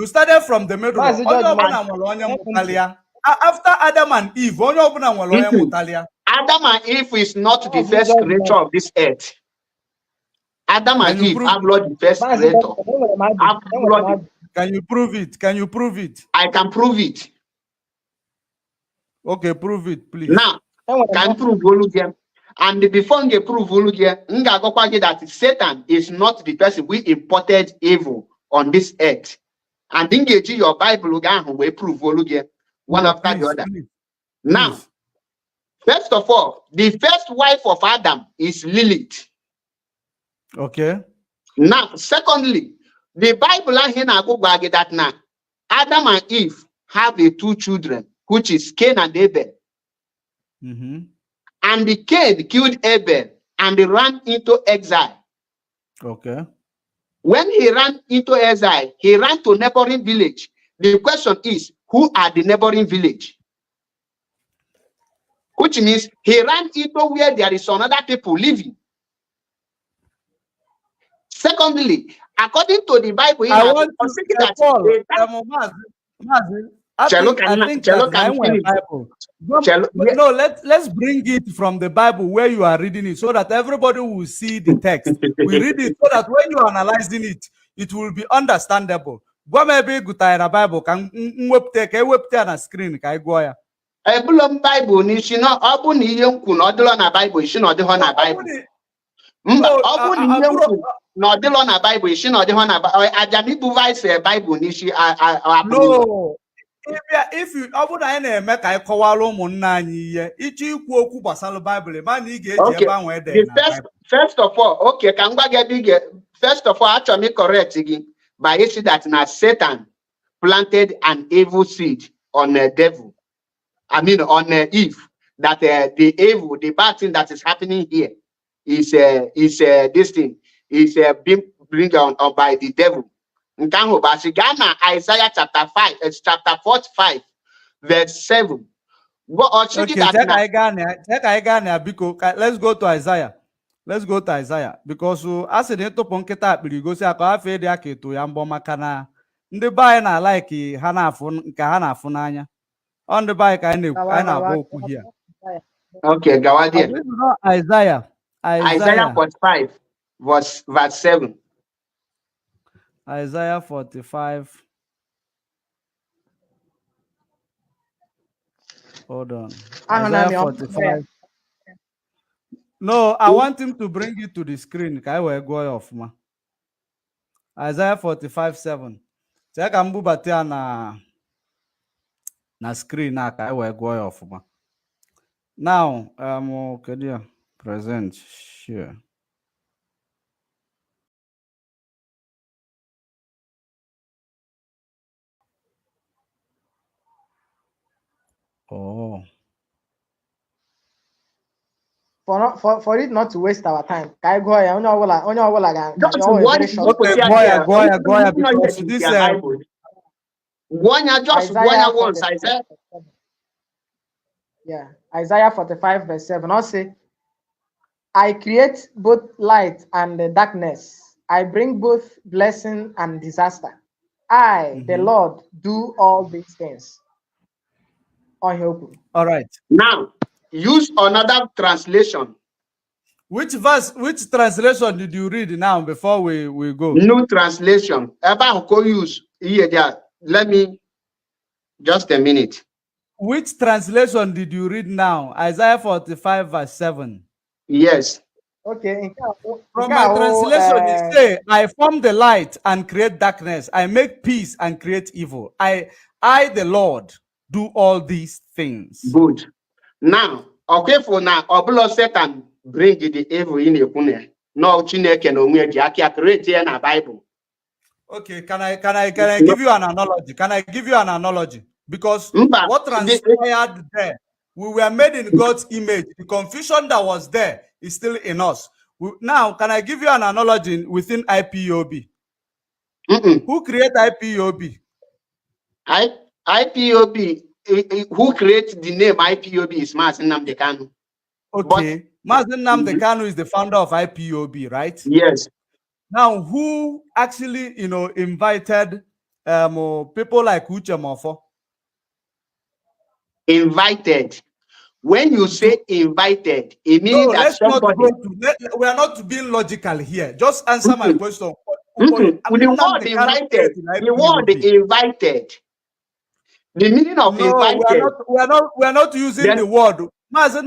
started from the middle. After Adam and Eve, Adam and Eve is not the first creature of this earth. Adam and Eve are not the first creator. Can you prove it? I can prove it. Okay, prove it, please. Now, can prove Volugia. And before you prove that Satan is not the person we imported evil on this earth. And engage your Bible will prove Volugia one after the other. Now, first of all, the first wife of Adam is Lilith. Okay. Now, secondly, the Bible that now Adam and Eve have two children, which is Cain and Abel. And the Cain killed Abel and he ran into exile. Okay. When he ran into exile, he ran to neighboring village. The question is, who are the neighboring village? Which means he ran into where there is another people living. Secondly, according to the Bible, I want to say that no, let's bring it from the Bible where you are reading it, so that everybody will see the text. We read it so that when you are analyzing it, it will be understandable. Gwa maybe gutai na Bible can wepte na screen ka igwo ya. Ebulom Bible ni shi no obu na ihe nkwu na odilo na Bible shi no odilo na Bible. Mba obu na ihe nkwu na odilo na Bible shi no odilo na Ajami bu vice Bible ni shi no. If you obu na na-eme ka ikọwala ụmụnna anyị ihe ichi ikwu okwu gbasara Bible ma na ị ga-eji ebe anwe ede na first of all, okay, ka ngwa gị first of all, achọrọ m correct gị by isi that na Satan planted an evil seed on the devil. I mean on Eve. That the evil, the bad thing that is happening here is this thing is being bring on by the devil. Isaiah chapter 5, chapter 45, verse 7. Okay, let's go to Isaiah. Let's go to Isaiah because as in ịtụpụ nkịta akpịrị gosi aka afọ ịdị aka eto ya mbọ maka na ndị be anyị na-alaiki ha na-afụ nke ha na-afụ n'anya. On the bike I na-agba okwu here. Okay, go ahead. Isaiah 45 verse 7. Isaiah 45. Hold on. Isaiah 45. No, I want him to bring it to the screen. Ka I will go off ma. Isaiah 45:7. Check am bubate na screen na ka I will go off ma. Now, okay, dear. Present share. Oh. For it not to waste our time. Kai go ya onye ọbụla ga. Go ya because this Isaiah. Yeah, Isaiah 45 verse 7. Also, I create both light and darkness. I bring both blessing and disaster. I, the Lord, do all these things. All right. Now, use another translation. Which verse, which translation did you read now before we go? New translation. Use here there. Let me just a minute. Which translation did you read now? Isaiah 45 verse 7. Yes. Okay. From my translation, it says, I form the light and create darkness. I make peace and create evil. I the Lord, do all these things. Good. Now, okay, for now, Obulo Satan bring the evil in the kune. No Chineke no me create in a Bible. Okay, can I give you an analogy? Can I give you an analogy? Because what transpired there, we were made in God's image. The confusion that was there is still in us. Now, can I give you an analogy within IPOB? Who created IPOB? IPOB, who created the name IPOB is Mazi Nnamdi Kanu. Okay, Mazi Nnamdi Kanu is the founder of IPOB, right? Yes. Now, who actually, invited people like Uche Mofo? Invited. When you say invited, it means that somebody. We are not being logical here. Just answer my question. The word invited. The word invited. The meaning of invited. We are not using the word. Then use the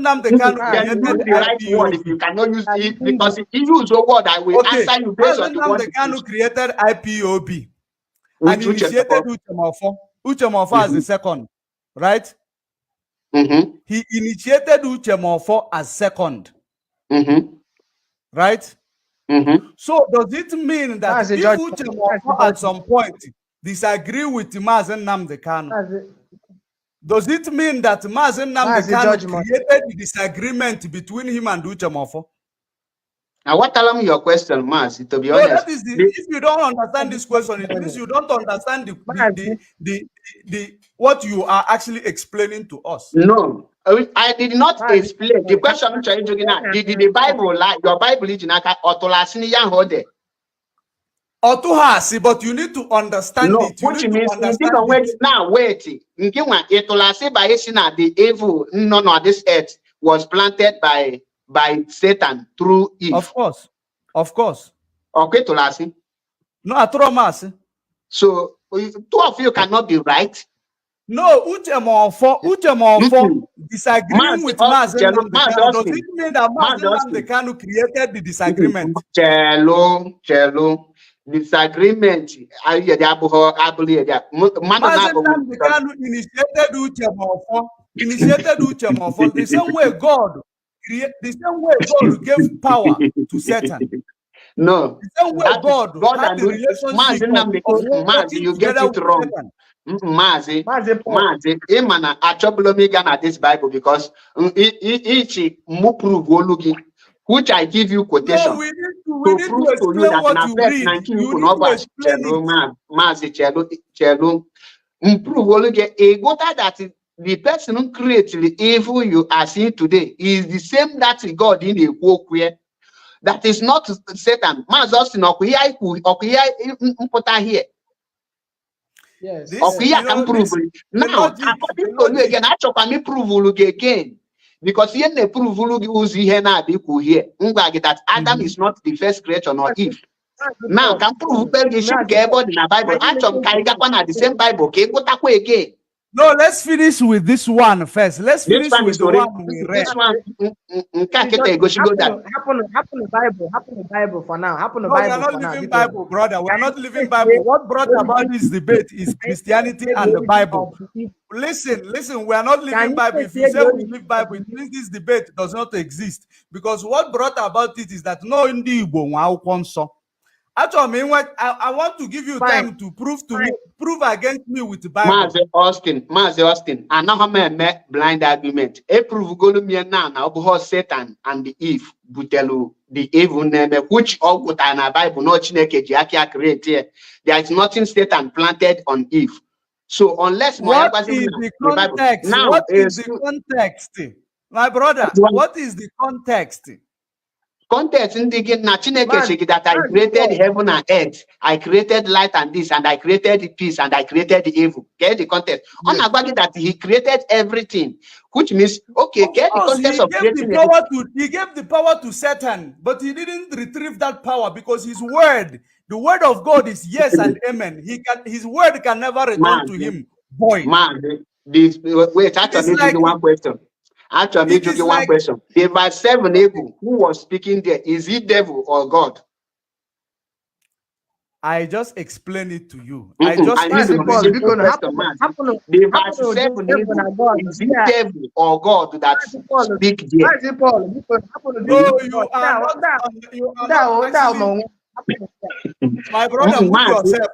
right word if you cannot use it, because if you use the word, I will answer you based on the word. Kanu created IPOB and initiated Uche Mofo. Uche Mofo as the second, right? He initiated Uche Mofo as second, right? So does it mean that if Uche Mofo at some point disagree with Mazi Nnamdi Kanu, does it mean that Mazi Nnamdi Kanu created the disagreement between him and Uche Mofo? Now, what tell me your question, Mazi, to be honest? That is if you don't understand this question, it means you don't understand the what you are actually explaining to us. No, I did not explain. The question I'm trying to get now, did the Bible lie? Your Bible is not otolasini yang hode. Otuhasi, but you need to understand no, it. Which means now wait. Itolasi by Esina, the evil none of this earth was planted by Satan through Eve. Of course. Okay, Tolasi. No, atromasi. So Two of you cannot be right. No, Uchemofo disagreeing with Mazi Nnamdi Kanu. Does it mean that Mazi Nnamdi Kanu created the disagreement? Chelo. Disagreement. Mazi Nnamdi Kanu initiated Uchemofo. The same way God gave power to Satan. No. The same way God had the relationship Mazi, you get it wrong. Mazi, Imana Achobolomiga na this Bible because each prove which I give you quotation. No, we need to explain what you read. You need to explain it. Mazi Chelo. Prove that the person who created the evil you are seeing today is the same that God in the book where that is not Satan. Mazi here. Yes. Can prove it. Now, according to you again, I can prove again. Because here they prove here that Adam is not the first creature nor Eve. Now, can prove in the Bible. At the same Bible, again. No, let's finish with this one first. Let's finish with the one we read. This one, happen the Bible for now. Happen the Bible. We are not living Bible, brother. We are not living Bible. What brought about this debate is Christianity and the Bible. Listen. We are not living Bible. If you say we live Bible, it means this debate does not exist. Because what brought about it is that no Ndi Igbo. Actually, I want to give you time to prove against me with the Bible. Mazi Austin, and now I blind argument. A prove now Satan and the Eve, Butelu, the evil name, which all put in a Bible, no Chineke Jiakia create here. There is nothing Satan planted on Eve. So unless what is the context? Now, what is the context? My brother, what is the context? Context indicating that I created heaven and earth, I created light and this, and I created peace, and I created the evil. Get the context. On about that he created everything, which means okay. Get the context of creating. He gave the power to Satan, but he didn't retrieve that power because his word, the word of God, is yes and amen. His word can never return to him. Boy, wait. Actually, like, one question. Actually, one question. The verse 7, who was speaking there, is he devil or God? I just explained it to you. The verse 7, is he devil or God that speak there? No, you are not. My brother, put yourself.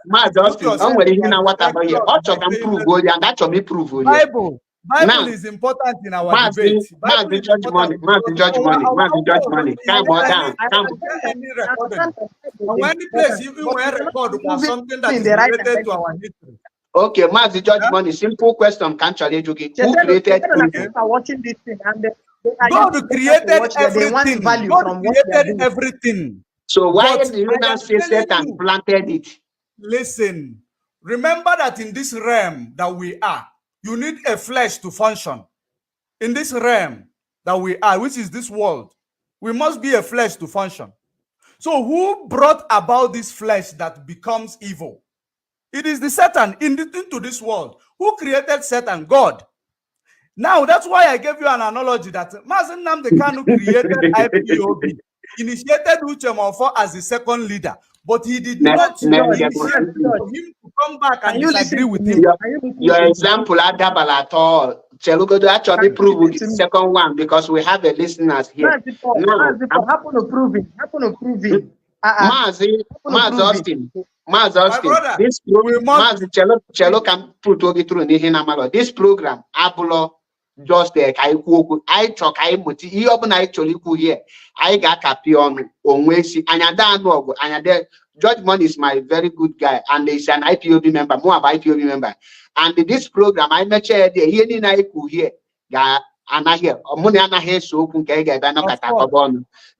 Bible is important in our debate. Mazi judge money. Come on down. When the place even where record was something that is related to our history. Okay, Mazi judge money. Simple question. Can't challenge you. Who created watching this thing and God created everything. God created everything. So why do you not say Satan planted it? Listen, remember that in this realm that we are, you need a flesh to function. In this realm that we are, which is this world, we must be a flesh to function. So who brought about this flesh that becomes evil? It is the Satan into this world. Who created Satan? God. Now, that's why I gave you an analogy that Mazi Nnamdi Kanu created IPOB, initiated Uchemofo as the second leader. But he did not initiate for him to come back and disagree with him. Your example, Adabal at all. Chelugodo actually prove the second one because we have the listeners here. Happen to prove it. Mazi Austin. This program, Chelo can put it through this program, Abulo. Just like I talk, I open actually here. I got a pion on Wesi, and I don't know. Judge Mon is my very good guy, and he's an IPOB member, more of IPOB member. And this program, I met here, here, and I hear money and I hear so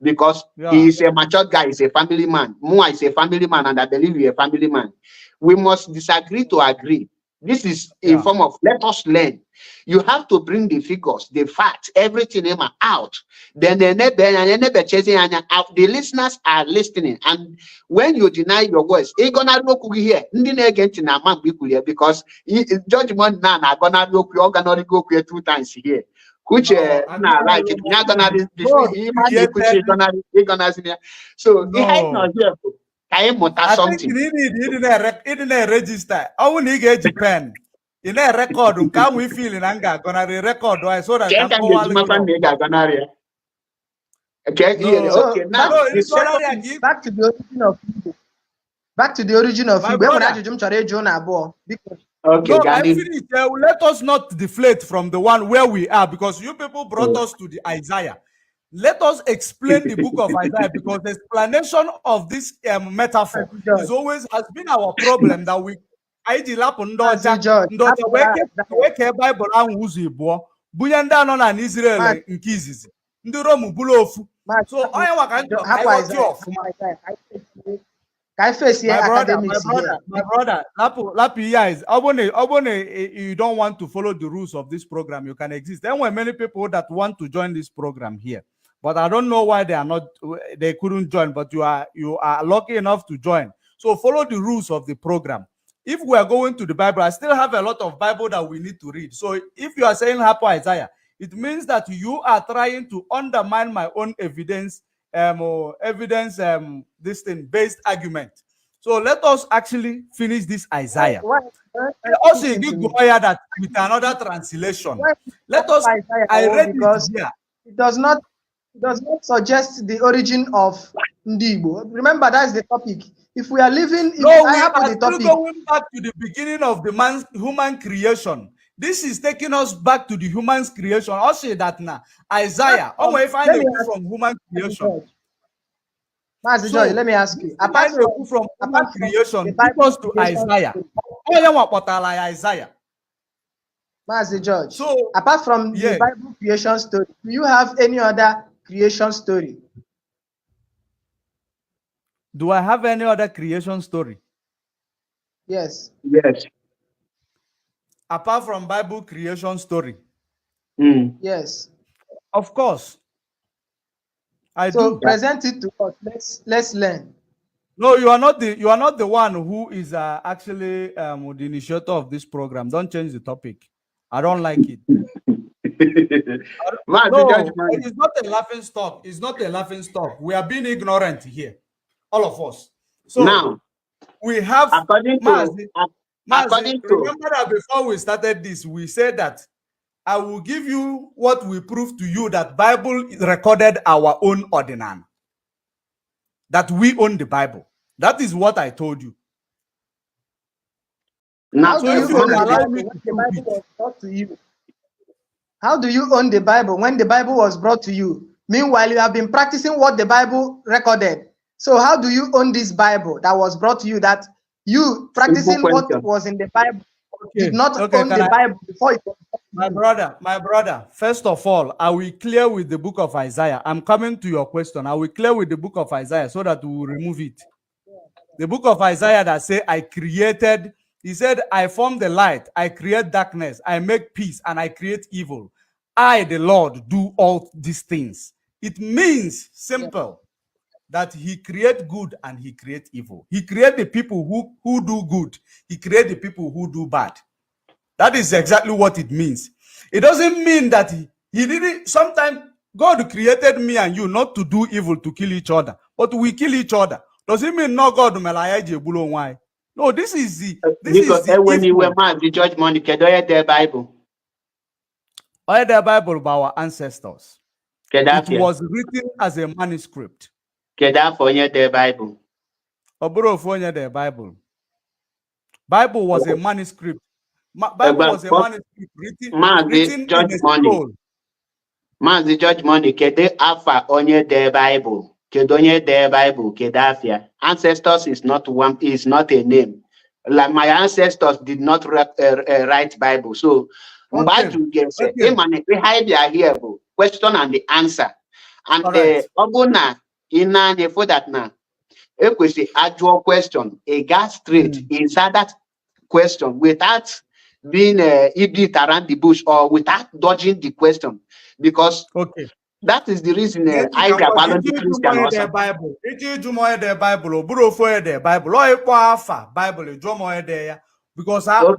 because he is a mature guy, he's a family man. Mua is a family man, and I believe you're a family man. We must disagree to agree. This is a form of let us learn. You have to bring the figures, the facts, everything out. Then the listeners are listening. And when you deny your voice, you're gonna look here. Because judgment now are gonna look, you're gonna go here 2 times here. Which like it. So he had not here. I think you didn't register. I will need a pen. In a record, can we feel in anger? Gonna record so that can go okay, okay. Now back to the origin of Igbo. Back to the origin of Igbo. Okay, no, I finished. Let us not deflate from the one where we are, because you people brought us to the Isaiah. Let us explain the book of Isaiah, because the explanation of this metaphor is always has been our problem, that we Bible Israel so I my brother, you don't want to follow the rules of this program, you can exist. There were many people that want to join this program here, but I don't know why they couldn't join. But you are lucky enough to join. So follow the rules of the program. If we are going to the Bible, I still have a lot of Bible that we need to read. So if you are saying Hapo Isaiah, it means that you are trying to undermine my own evidence, this thing based argument. So let us actually finish this Isaiah. Also, you did go higher that with another translation. Let us. I read because it does not suggest the origin of Ndibo. Remember, that's the topic. If we are living, we are still going back to the beginning of the man's human creation. This is taking us back to the human's creation. I'll say that now. Isaiah, if I know from human creation. Mazi George, let me ask you. Apart from human creation, take us to Isaiah. Isaiah. Mazi George. So, apart from the Bible creation story, do you have any other creation story? Do I have any other creation story? Yes. Yes. Apart from Bible creation story. Yes. Of course. I so do. Present it to us. Let's learn. No, you are not the one who is actually the initiator of this program. Don't change the topic. I don't like it. It's not a laughing stock. It's not a laughing stock. We are being ignorant here, all of us. So now we have Mazi, remember that before we started this, we said that I will give you what we prove to you that Bible recorded our own ordinance. That we own the Bible. That is what I told you. Now, so if you allow me to brought to you, how do you own the Bible when the Bible was brought to you? Meanwhile, you have been practicing what the Bible recorded. So how do you own this Bible that was brought to you, that you practicing what was in the Bible did not own the Bible before it was? My brother, first of all, I will clear with the book of Isaiah. I'm coming to your question. I will clear with the book of Isaiah so that we will remove it. The book of Isaiah that say, I created, he said, I form the light, I create darkness, I make peace, and I create evil. I, the Lord, do all these things. It means simple that he create good and he create evil. He create the people who do good. He create the people who do bad. That is exactly what it means. It doesn't mean that he didn't. Sometimes God created me and you not to do evil, to kill each other, but we kill each other. Does it mean no God? No, this is the when you were mad, the judgment, the Bible. All the Bible by our ancestors. It was written as a manuscript. The Bible. The Bible. Bible was a manuscript. Bible was a manuscript written in a scroll. Mazi George Money, kede afa onye the Bible. Kedonye the Bible, kedafia. Ancestors is not a name. Like my ancestors did not write Bible. So we hide here, question and the answer. And obuna inanye for that now. A question, a gas straight inside that question without being beat around the bush or without dodging the question, because that is the reason I grab the Christian also. Bible. Because Bible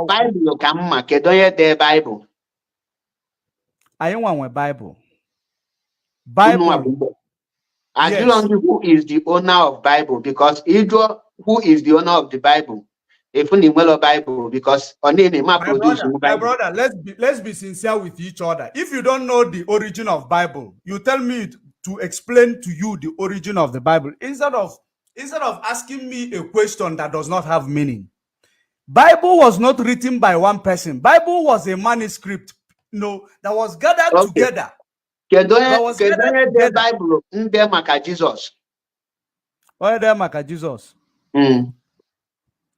Bible ka mma kedu onye dee Bible. Anyị nwe Bible. I don't know who is the owner of Bible, because who is the owner of the Bible? If you know Bible, because my brother, let's be sincere with each other. If you don't know the origin of Bible, you tell me to explain to you the origin of the Bible instead of asking me a question that does not have meaning. Bible was not written by one person. Bible was a manuscript, that was gathered together. That was gathered together. Bible nde maka Jesus. Onye de maka Jesus.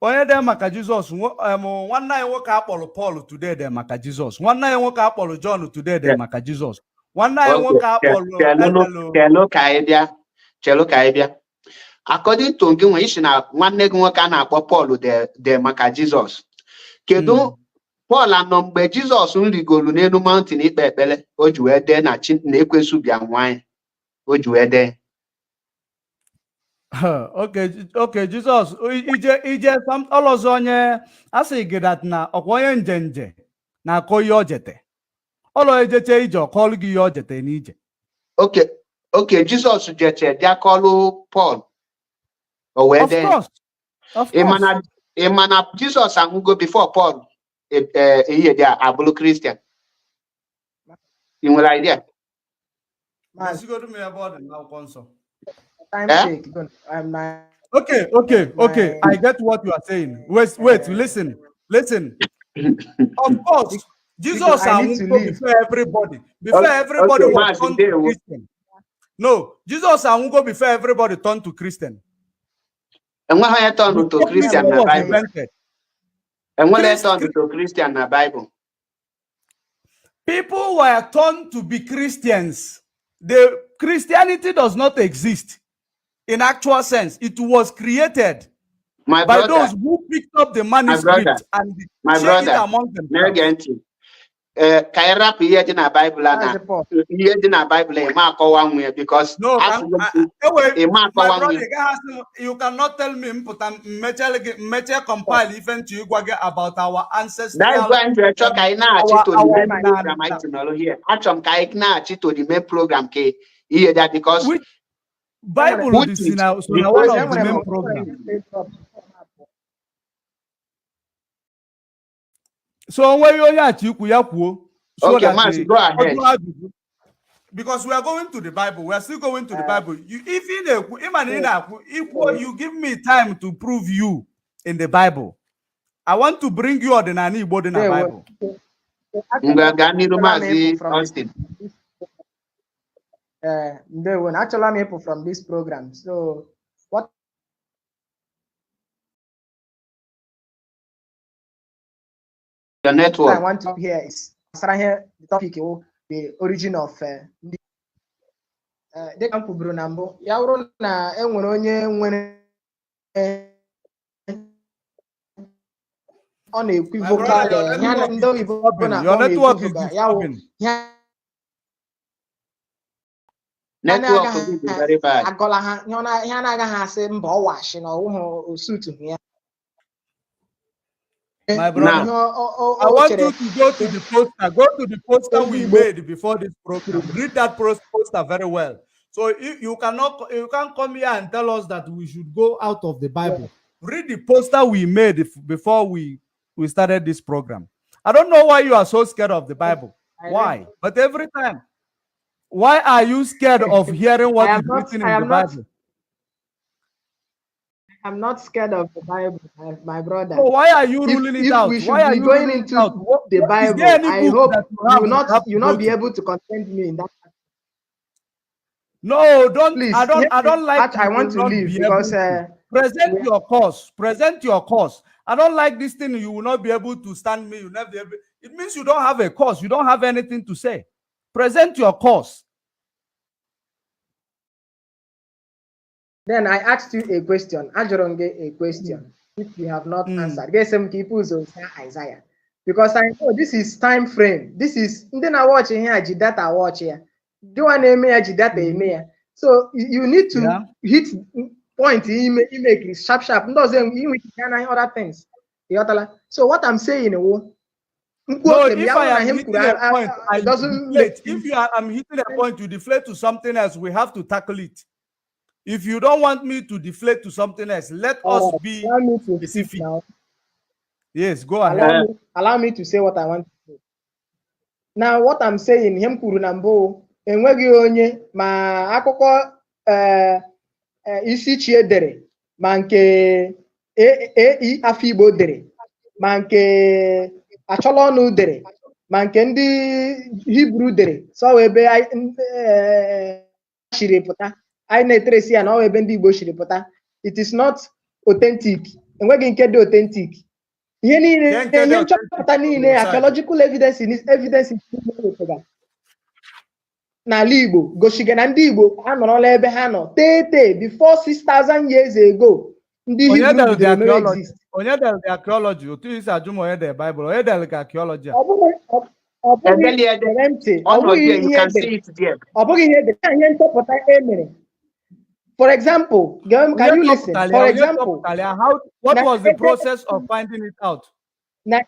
Onye de maka Jesus. Nwanne anyị nwoke akpọrọ Paul today de maka Jesus. Nwanne anyị nwoke akpọrọ John today de maka Jesus. Nwanne anyị nwoke akpọrọ Chelo ka ịbịa. According to gị nwe isi na nwanne gị nwoke a na-akpọ Paul de maka Jesus. Kedu Paul anọ mgbe Jizọs rigoro n'elu mountain ikpe ekpere o ji wee dee na Ekwensu bịa nwanyị o ji wee dee. Okay, Jesus ije ọlọzọ onye asị gị dat na ọkwa onye njenje na-akọ ihe ojete ọlọ ejeche ije ọkọlụ gị ihe ojete n'ije. Okay, Jizọs jeche bịa kọlụ Paul o wee dee. Of course. Ị ma na Jizọs anwụgo before Paul ihe dị abụrụ Christian. You nwere idea? Okay. I get what you are saying. Wait, listen. Of course, Jesus anwụgo before everybody. Before everybody was turned to Christian. No, Jesus anwụgo before everybody turned to Christian. And when I turned to Christian na Bible. And when I turned to Christian na Bible. People were turned to be Christians. The Christianity does not exist in actual sense. It was created by those who picked up the manuscript and shared it among themselves. Ka rap ihe dị na Bible na ihe dị na Bible ma akọwa nwe because no, you cannot tell me meche compile even to igwa about our ancestors. That's why I'm talking ka na-achị to the main program I tinolo here. Achọm ka ị na-achị to the main program ke ihe that because Bible is in one of the main program. So when you okay, Mazi, go ahead. Because we are going to the Bible, we are still going to the Bible. You give me time to prove you in the Bible. I want to bring you the Nani Igbo in the Bible. Actually, I'm people from this program. So what the network I want to hear is the topic, the origin of the camp Brunambo. Yauro na enwere onye nwere on equivocal your network is disturbing. Network is very bad. My brother, I want you to go to the poster. Go to the poster we made before this program. Read that poster very well. So you can't come here and tell us that we should go out of the Bible. Read the poster we made before we started this program. I don't know why you are so scared of the Bible. Why? But every time, why are you scared of hearing what is written in the Bible? I'm not scared of the Bible, my brother. So why are you ruling it out? Why are you going into the Bible? I hope you not be able to content me in that. No, don't. Please, I don't like. I want to leave because present your cause. Present your cause. I don't like this thing. You will not be able to stand me. You never be able. It means you don't have a cause. You don't have anything to say. Present your cause. Then I asked you a question. Ajoronge a question. If you have not answered, get some people so Isaiah. Because I know this is time frame. This is then I watch here, data watch here. Do one email data so you need to hit point you make it sharp. Doesn't you can other things. So what I'm saying, no, if I am hitting a point, I deflate. If I'm hitting a point, you deflate to something else, we have to tackle it. If you don't want me to deflate to something else, let us be specific. Now. Yes, go ahead. Allow me to say what I want to say. Now, what I'm saying, him kwuru na mbụ enweghị onye ma akụkọ isi chie dere ma nke ei afọ Igbo dere ma nke achọla ọnụ dere ma nke ndị Hibru dere so ebe shiri pụta anyị na-eteresi ya na ọ ebe ndị Igbo shiri pụta. It is not authentic. Enweghị nke dị authentic. Ihe niile ihe nchọpụta niile archaeological evidence n'ala Igbo gosiga na ndị Igbo anọrọla ebe ha nọ tete before 6,000 years ago. Ndị Hibru bidoro exist. Onye del the archaeology otu isi ajụ m onye del Bible onye del ka archaeology ọ bụghị ihe nchọpụta emere. For example, can you listen? For example, what was the process of finding it out? The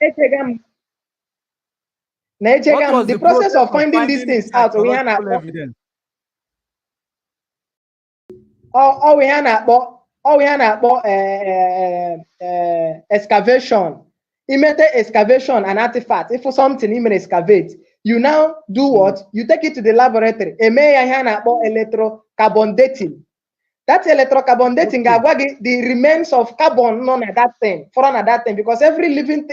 process of finding these things out, we have evidence. We have excavation. Immediate excavation and artifact. If for something you excavate, you now do what? You take it to the laboratory. Electrocarbon dating. That electrocarbon dating, the remains of carbon none at that thing, foreign at that thing, because every living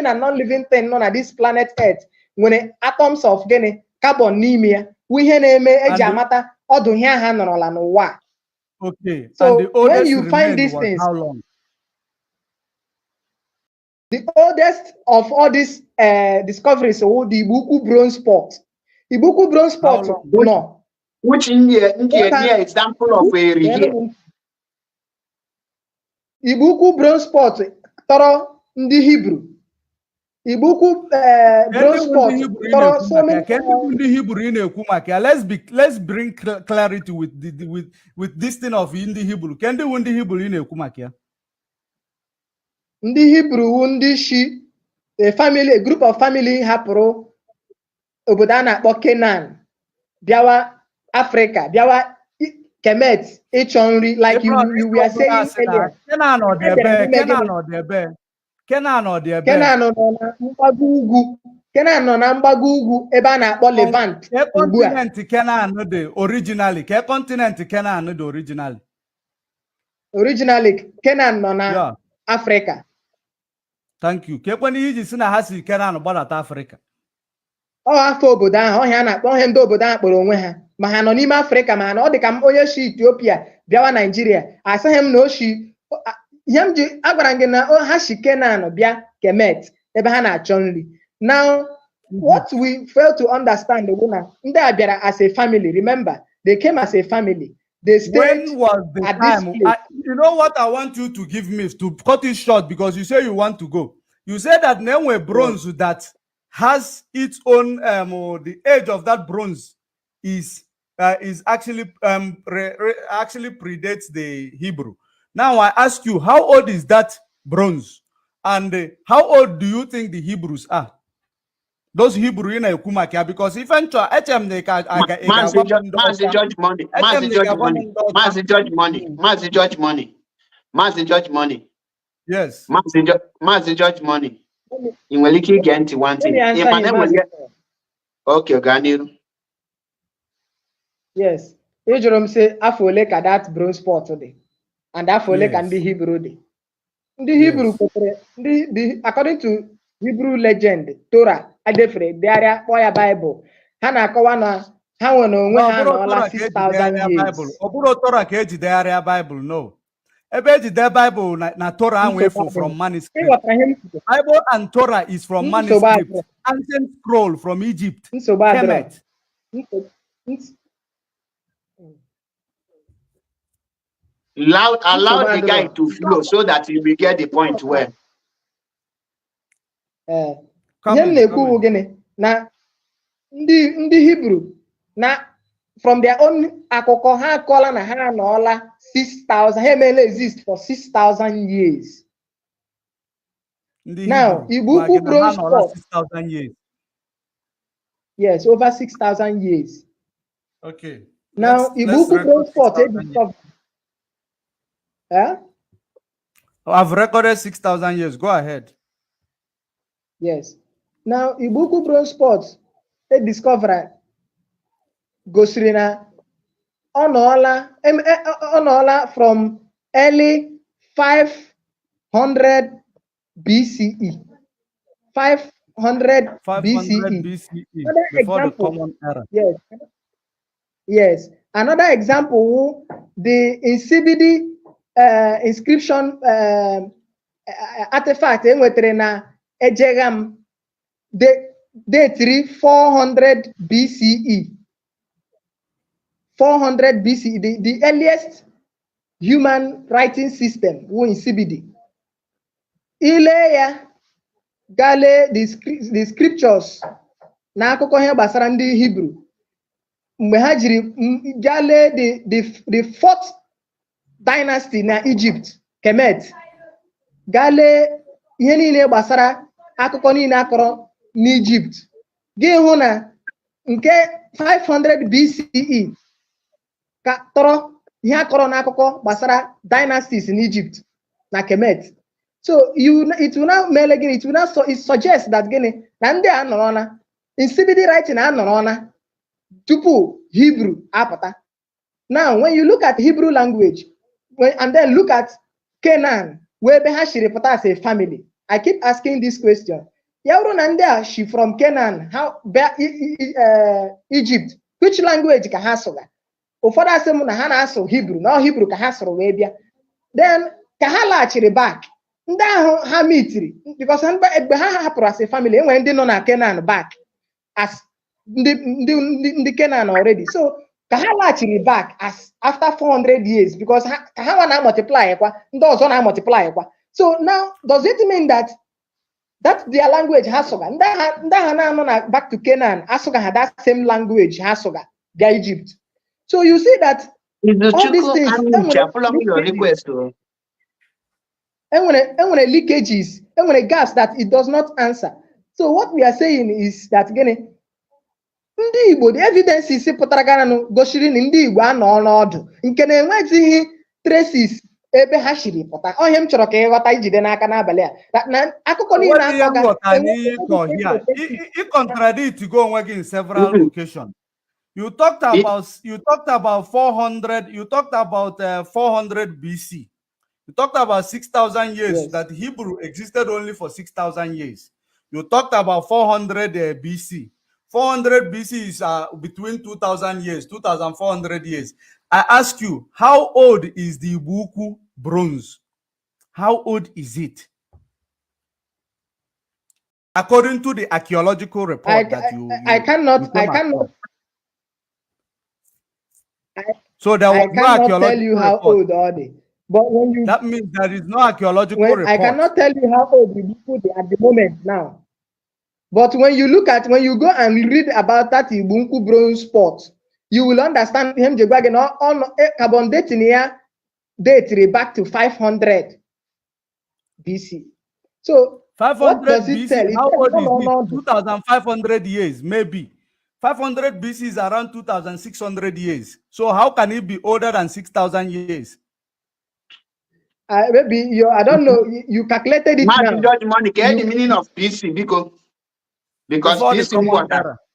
and non-living thing none at this planet Earth, when the atoms of carbon nemia, we name jamata or do here hand on wa. Okay. So when you find these things, how long? The oldest of all these discoveries, the Ibuku bronze pot. Ibuku bronze pot, no. Which India example of a region? Ibuku bronze pot, Toro ndi Hebrew. Ibuku bronze pot, Toro so many. Let's bring clarity with this thing of Indi Hebrew. Can do Indi Hebrew in Kumakia? Ndi Hebrew, Ndi Shi, a group of family hapro, Obodana Bokenan, Biawa. Africa, Biawa Kemet, Echonri, like you were saying earlier. Kenan or the Kenan on Mbagugu, Ebana or Levant. Continent Kenan the originally. Continent Kenan the originally. Originally, Kenan on Africa. Thank you. Kepani is in a hasi Kenan about Africa. Oh, afọ obodo ahụ ọhịa na-akpọ ihe ndị obodo ahụ kpọrọ onwe ha ma ha nọ n'ime Afrịka ma ha na ọ dị ka m onye si Ethiopia bịawa Nigeria asịghị m na oshi ihe m ji agwara gị na ha si Kenan bịa Kemet ebe ha na-achọ nri. Now what we fail to understand bụ na ndị a bịara as a family. Remember, they came as a family. They stayed. When was the time? You know what I want you to give me to cut it short because you say you want to go. You said that name were bronze that has its own the age of that bronze is actually actually predates the Hebrew. Now I ask you, how old is that bronze, and how old do you think the Hebrews are? Those Hebrew in Kumakia, because even Mazi Judge money. Yes. Mazi Judge money. In Weliki Genti one thing. Okay, Ganiru. Yes. Jerome say Afolek at that bronze pot today. And Afolek and the Hebrew day. The Hebrew according to Hebrew legend, Torah, Adefre, the area Boya Bible, Hana Kawana, how no 6,000 years. Oburo Torah keji the area Bible, no. Ebeji the Bible na Torah away from manuscript. Bible and Torah is from manuscript. Ancient scroll from Egypt. Kemet. Allow the guy to flow so that he will get the point where. Na ndị Hebrew na from their own akụkọ ha akọla na ha anọọla 6,000 ha emela exist for 6,000 years. Now Igbo Ukwu bronze pot 6,000 years. Yes, over 6,000 years. Okay. Now Igbo Ukwu bronze pot discovered. I've recorded 6,000 years. Go ahead. Yes. Now Igbo Ukwu bronze pot discovered gosiri na ọ nọọla from early 500 BCE. 500 BCE. Before the common era. Yes. Yes. Another example, the Insibidi inscription artifact enwetere na Ejegam date 400 BCE. 400 BCE, the earliest human writing system, in CBD. Ile gale the scriptures na akụkọ ihe gbasara ndị Hebrew. Mgbe ha jiri gale the fourth dynasty na Egypt, Kemet. Gale ihe niile gbasara akụkọ niile akọrọ n'Egypt. Gị hụ na nke 500 BCE ka tọrọ ihe akọrọ n'akụkọ gbasara dynasties in Egypt na Kemet. So it will now suggest that gịnị na ndị a nọrọ na Insibidi writing a nọrọ na tupu Hebrew apụta. Now when you look at Hebrew language and then look at Canaan where ebe ha shiri pụta as a family, I keep asking this question. Ya bụrụ na ndị a shi from Canaan, Egypt, which language ka ha sụga? Ụfọdụ asị m na ha na-asụ Hebrew, na Hebrew ka ha sụrụ wee bịa. Then ka ha laghachiri back, ndị ahụ ha mitiri, because mgbe ha hapụrụ as a family, enwere ndị nọ na Canaan back as ndị Canaan already. So ka ha laghachiri back as after 400 years, because ka ha na multiply kwa, ndị ọzọ na multiply kwa. So now does it mean that their language ha sụga? Ndị ha na-anọ na back to Canaan asụga ha that same language ha sụga bịa Egypt. So you see that all these things enwere leakages, enwere gaps that it does not answer. So what we are saying is that gịnị ndị Igbo, the evidences pụtara garanụ gosiri na ndị Igbo anọ n'ọdụ nke na-enweghị traces ebe ha shiri pụta. Ọ ihe m chọrọ ka ịghọta ijide n'aka n'abalị a na akụkọ niile ị contradict go onwe gị in several locations. You talked about 400. You talked about 400 BC. You talked about 6,000 years. Yes. That Hebrew existed only for 6,000 years. You talked about 400 BC. 400 BC is between 2,000 years, 2,400 years. I ask you, how old is the Igbo Ukwu bronze? How old is it? According to the archaeological report I cannot. So there was no archaeological tell you how old are they. But when you that means there is no archaeological report. I cannot tell you how old the people at the moment now. But when you go and read about that Igbo Ukwu bronze pot, you will understand him on carbon dating here date back to 500 BC. So 500 BC, how old is it? 2,500 years, maybe. 500 BC is around 2,600 years. So how can it be older than 6,000 years? Maybe I don't know. You calculated it now. Money, get the meaning of BC because BC was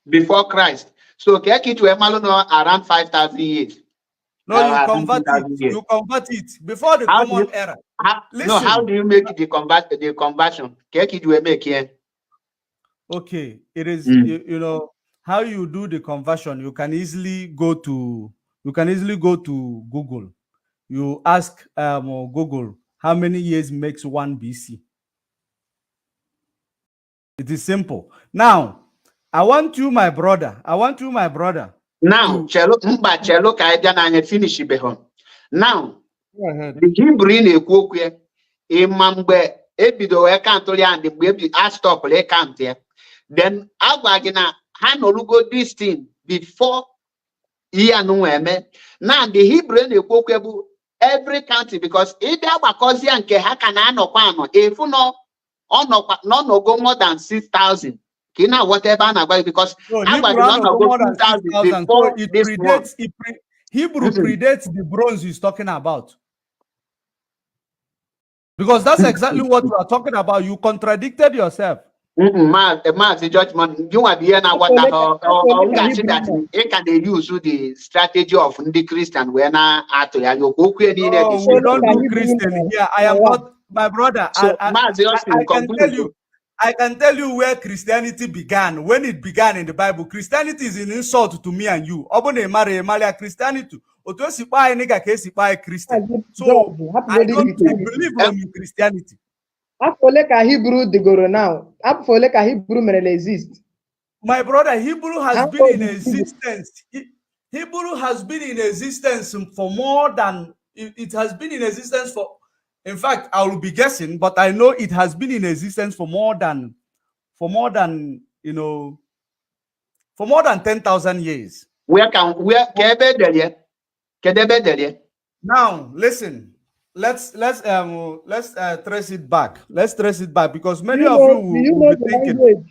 before Christ. So get it to around 5,000 years. No, you convert it. You convert it before the common era. How do you make the conversion? Get it to make here. Okay, it is you know how you do the conversion. You can easily go to Google. You ask Google how many years makes 1 BC. It is simple. Now, I want you, my brother. Now, finish behon. Now, Go ahead. The Hebrew na-ekwu okwu ya ịma mgbe ebido wee kantụrụ ya ndị mgbe a stọpụrụ ịkantụ ya. Then agwa gị na ha nọrugo this thing before ihe anụnwa eme. Now the Hebrew na-ekwu okwu bụ every country because ịdị agbakọzi ya nke ha ka na-anọkwa anọ efu n'ọnọgo more than 6,000. Ka ị na-aghọta ebe a na-agba gị because agwa gị n'ọnọgo 2,000 before this one. Hebrew predates the bronze he's talking about. Because that's exactly what you are talking about. You contradicted yourself. Mazi judgment. You are here now. What that it can they use the strategy of the Christian when I we don't do Christian here. I am not my brother. So, I can tell you where Christianity began. When it began in the Bible, Christianity is an insult to me and you. Christianity. So I don't believe in Christianity. After Hebrew digoro now. After Hebrew may exist. My brother, Hebrew has been in existence. Hebrew has been in existence for more than it has been in existence for. In fact, I will be guessing, but I know it has been in existence for more than 10,000 years. Now, listen. Let's trace it back. Let's trace it back because many of you will be thinking.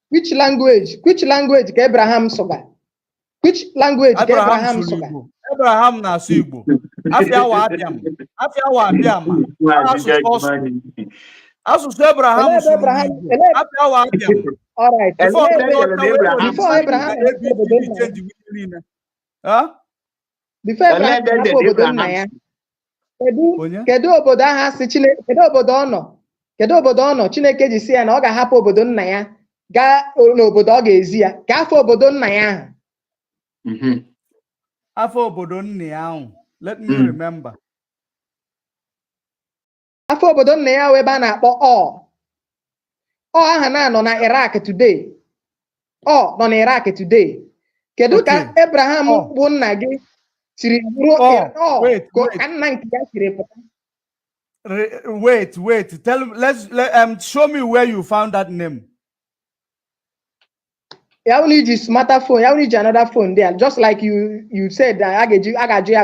Which language? Abraham soga? Which language? Abraham soga? Abraham na Igbo. Afia wa Abiam. Asụsụ Abraham Afia wa Abiam. All right. Before Abraham obodo nna ya. Kedu obodo aha si Chineke? Kedu obodo ọ nọ? Chineke ji si ya na ọ ga-ahapụ obodo nna ya gaa n'obodo ọ ga-ezi ya. Ka afọ obodo nna ya ahụ. Afọ obodo nna ya ahụ. Let me remember. Afọ obodo nna ya ebe a na-akpọ aha na-anọ na Iraq today. Nọ na Iraq today. Kedu ka Abraham bụ nna gị siri bụrụ ka nna nke ya siri pụta? Wait. Show me where you found that name. You only use smartphone. You only use another phone there. Just like you said that I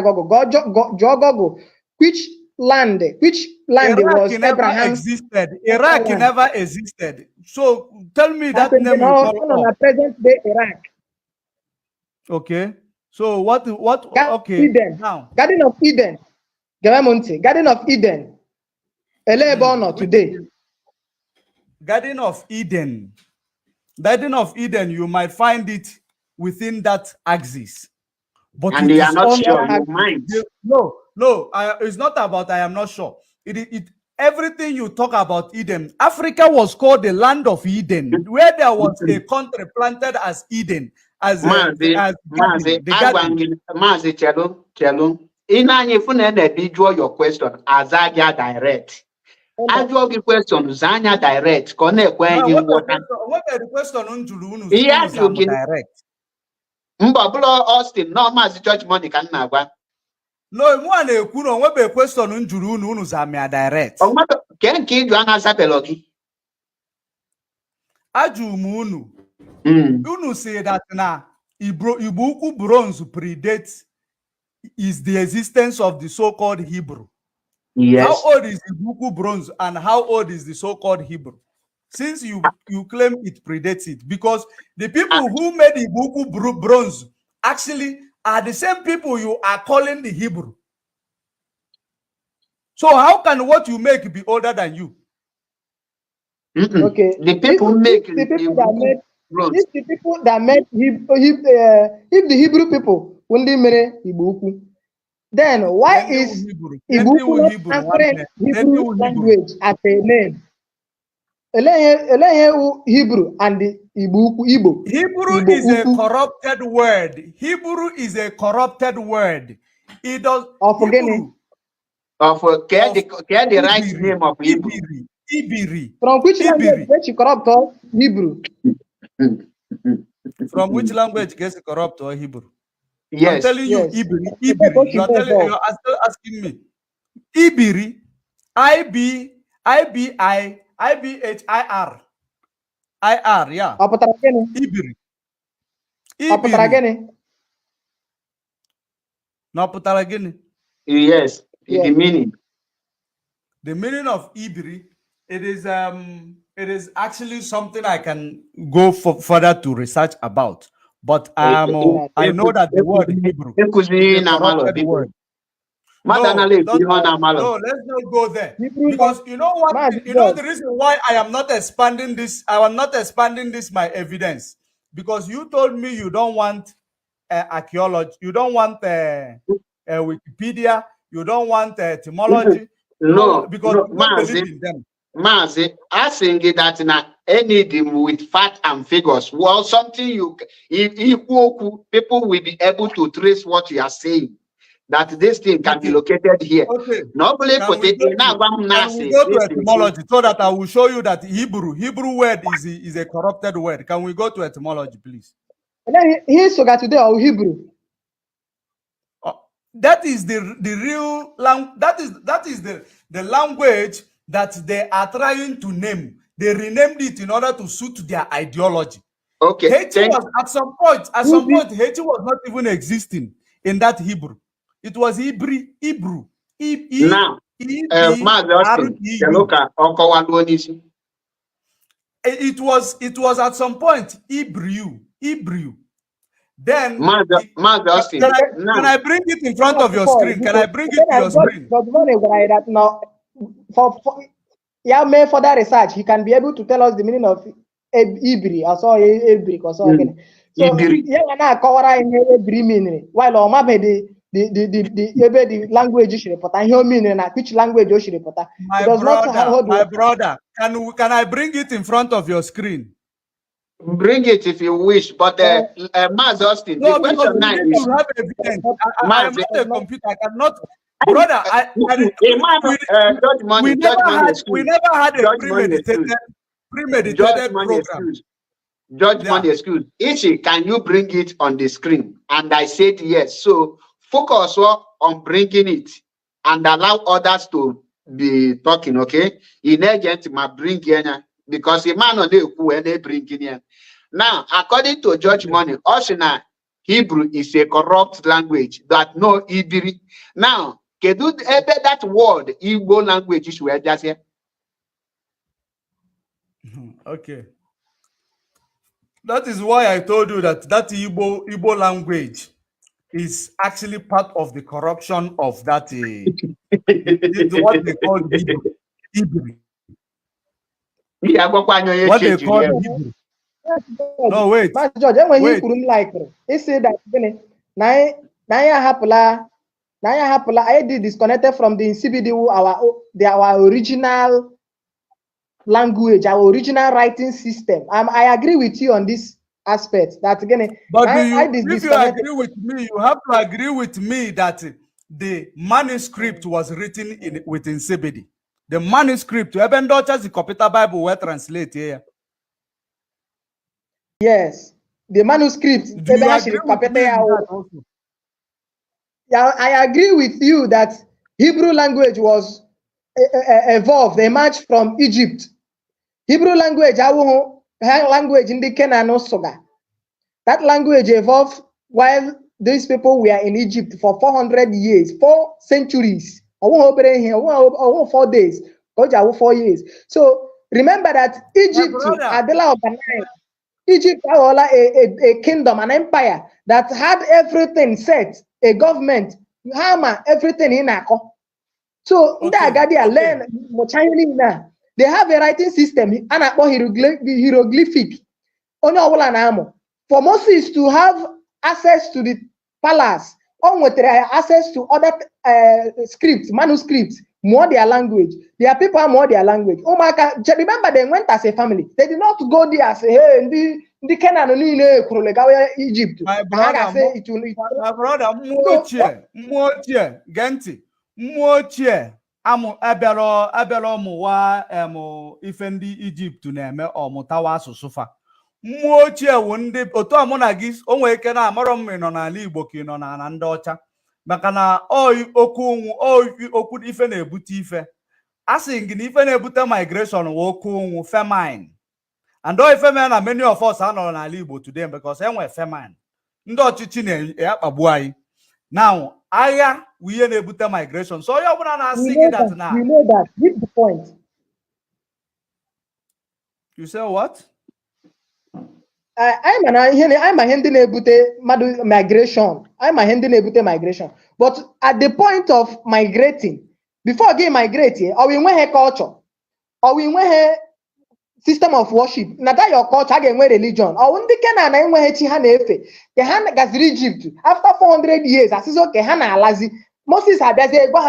got Google. Which land Iraq was never Abraham? Existed. Iraq never existed. So tell me that name. No, present day Iraq. Okay. So what? Okay. Eden. Now, Garden of Eden. Garden of Eden. Today. Garden of Eden. Garden of Eden, you might find it within that axis. But and they are not sure. You might. No. It's not about I am not sure. Everything you talk about Eden, Africa was called the land of Eden, where there was a country planted as Eden. Mazi Chelo. In any phone, draw your question as I direct. I draw the question, Zanya direct. Connect when you what the question on Julunu direct. Mbablo Austin, no Mazi Church money can now. No, one kuno webe question on Julunu Zamia direct. Can kid Joanna Sapeloki? Ajumunu. You say that now Ibuku bronze predates is the existence of the so-called Hebrew. Yes. How old is Ibuku bronze and how old is the so-called Hebrew? Since you claim it predates it, because the people who made Ibuku bronze actually are the same people you are calling the Hebrew. So how can what you make be older than you? Okay. The people make the people that made if the Hebrew people when they made Ibuku, then why is Ibuku answering Hebrew language as a name? Hebrew and the Igbo. Hebrew is a corrupted word. Hebrew is a corrupted word. It does the right name of Hebrew. Ibiri. From which language gets corrupt or Hebrew? From which language gets corrupt or Hebrew? Yes. I'm telling you, Ibiri. You are still asking me. Ibiri. I-B-I-B-I-I-B-H-I-R. I-R, yeah. Ibiri. Ibiri. No, putara gini. Yes, the meaning. The meaning of Ibiri, it is actually something I can go further to research about. But I know that the word Hebrew is a corrupted word. No, let's not go there. Because you know what? You know the reason why I am not expanding this. I am not expanding this my evidence, because you told me you don't want archaeology, you don't want Wikipedia, you don't want etymology. Because you don't believe in them. Mazi, asking that na anything with fact and figures, well, something people will be able to trace what you are saying. That this thing can be located here. Okay. Normally, can we go to etymology so that I will show you that Hebrew word is a corrupted word? Can we go to etymology, please? And then he got today or Hebrew. That is the real language. That is the language that they are trying to name. They renamed it in order to suit their ideology. Okay. Haiti was at some point, Haiti was not even existing in that Hebrew. It was Hebrew. Now, it was at some point Hebrew. Then can I bring it in front of your screen? Can I bring it to your screen? Made further research. He can be able to tell us the meaning of Ibri or so Ibri or so again. So yeah, na cover in Ibri meaning. While on map the language you should report and your meaning which language you should report. My brother, can I bring it in front of your screen? Bring it if you wish, but Mazi Austin, no, the question now is have evidence. I am not a computer. I cannot, brother. We never had a premeditated program. Judgment excuse. Ichi, can you bring it on the screen? And I said yes. So focus on bringing it and allow others to be talking. Okay, in agent ma bring here because the man on the who they bring in here. Now, according to Judge Money, Oshina Hebrew is a corrupt language that no Ibiri. Now, can you that word Igbo language is where just here? Okay. That is why I told you that Igbo language is actually part of the corruption of that what they call Hebrew. What they call Hebrew. No, wait. George, when he couldn't like it, he said that I did disconnected from the CBD our original language, our original writing system. I agree with you on this aspect. That again, but if you agree with me, you have to agree with me that the manuscript was written within CBD. The manuscript, even though the computer Bible were translated here. Yes, the manuscript. Do you agree with me that also? Yeah, I agree with you that Hebrew language was evolved, emerged from Egypt. Hebrew language, language in the Canaan Soga. That language evolved while these people were in Egypt for 400 years, 4 centuries. 4 days, 4 years. So remember that Egypt, Adela of the Nile, Egypt was a kingdom, an empire that had everything set, a government, hammer, everything in Ako. So learn they have a writing system, hieroglyphic. For Moses to have access to the palace, access to other scripts, manuscripts, more their language. Their people are more their language. Remember, they went as a family. They did not go there and say, hey, the Canaan Egypt. My brother, Mochie, Genti, Mochie, Abelo Muwa, Ifendi Egypt to name or Mutawa Sofa. Mochie, one day, Otomonagis, onwe eke na amara m nọ n'ala Igbo ka ị nọ na ndị ọcha. maka na okwu ife na-ebute ife. Asking in ife na-ebute migration okwu famine. And though famine na many of us are not on Igbo today because enwe famine. Ndị ọchịchị na-akpagbu anyị. Now, agha we na-ebute migration. So you na asking that now. We know that. Give the point. You say what? I'm a handing migration. I'm a handing migration. But at the point of migrating, before getting migrate, or we went culture, or we went system of worship. Now that your culture again religion. Or when they can and when he had efe, the hand gas Egypt after 400 years, as is okay, Hana lazy. Moses had as a go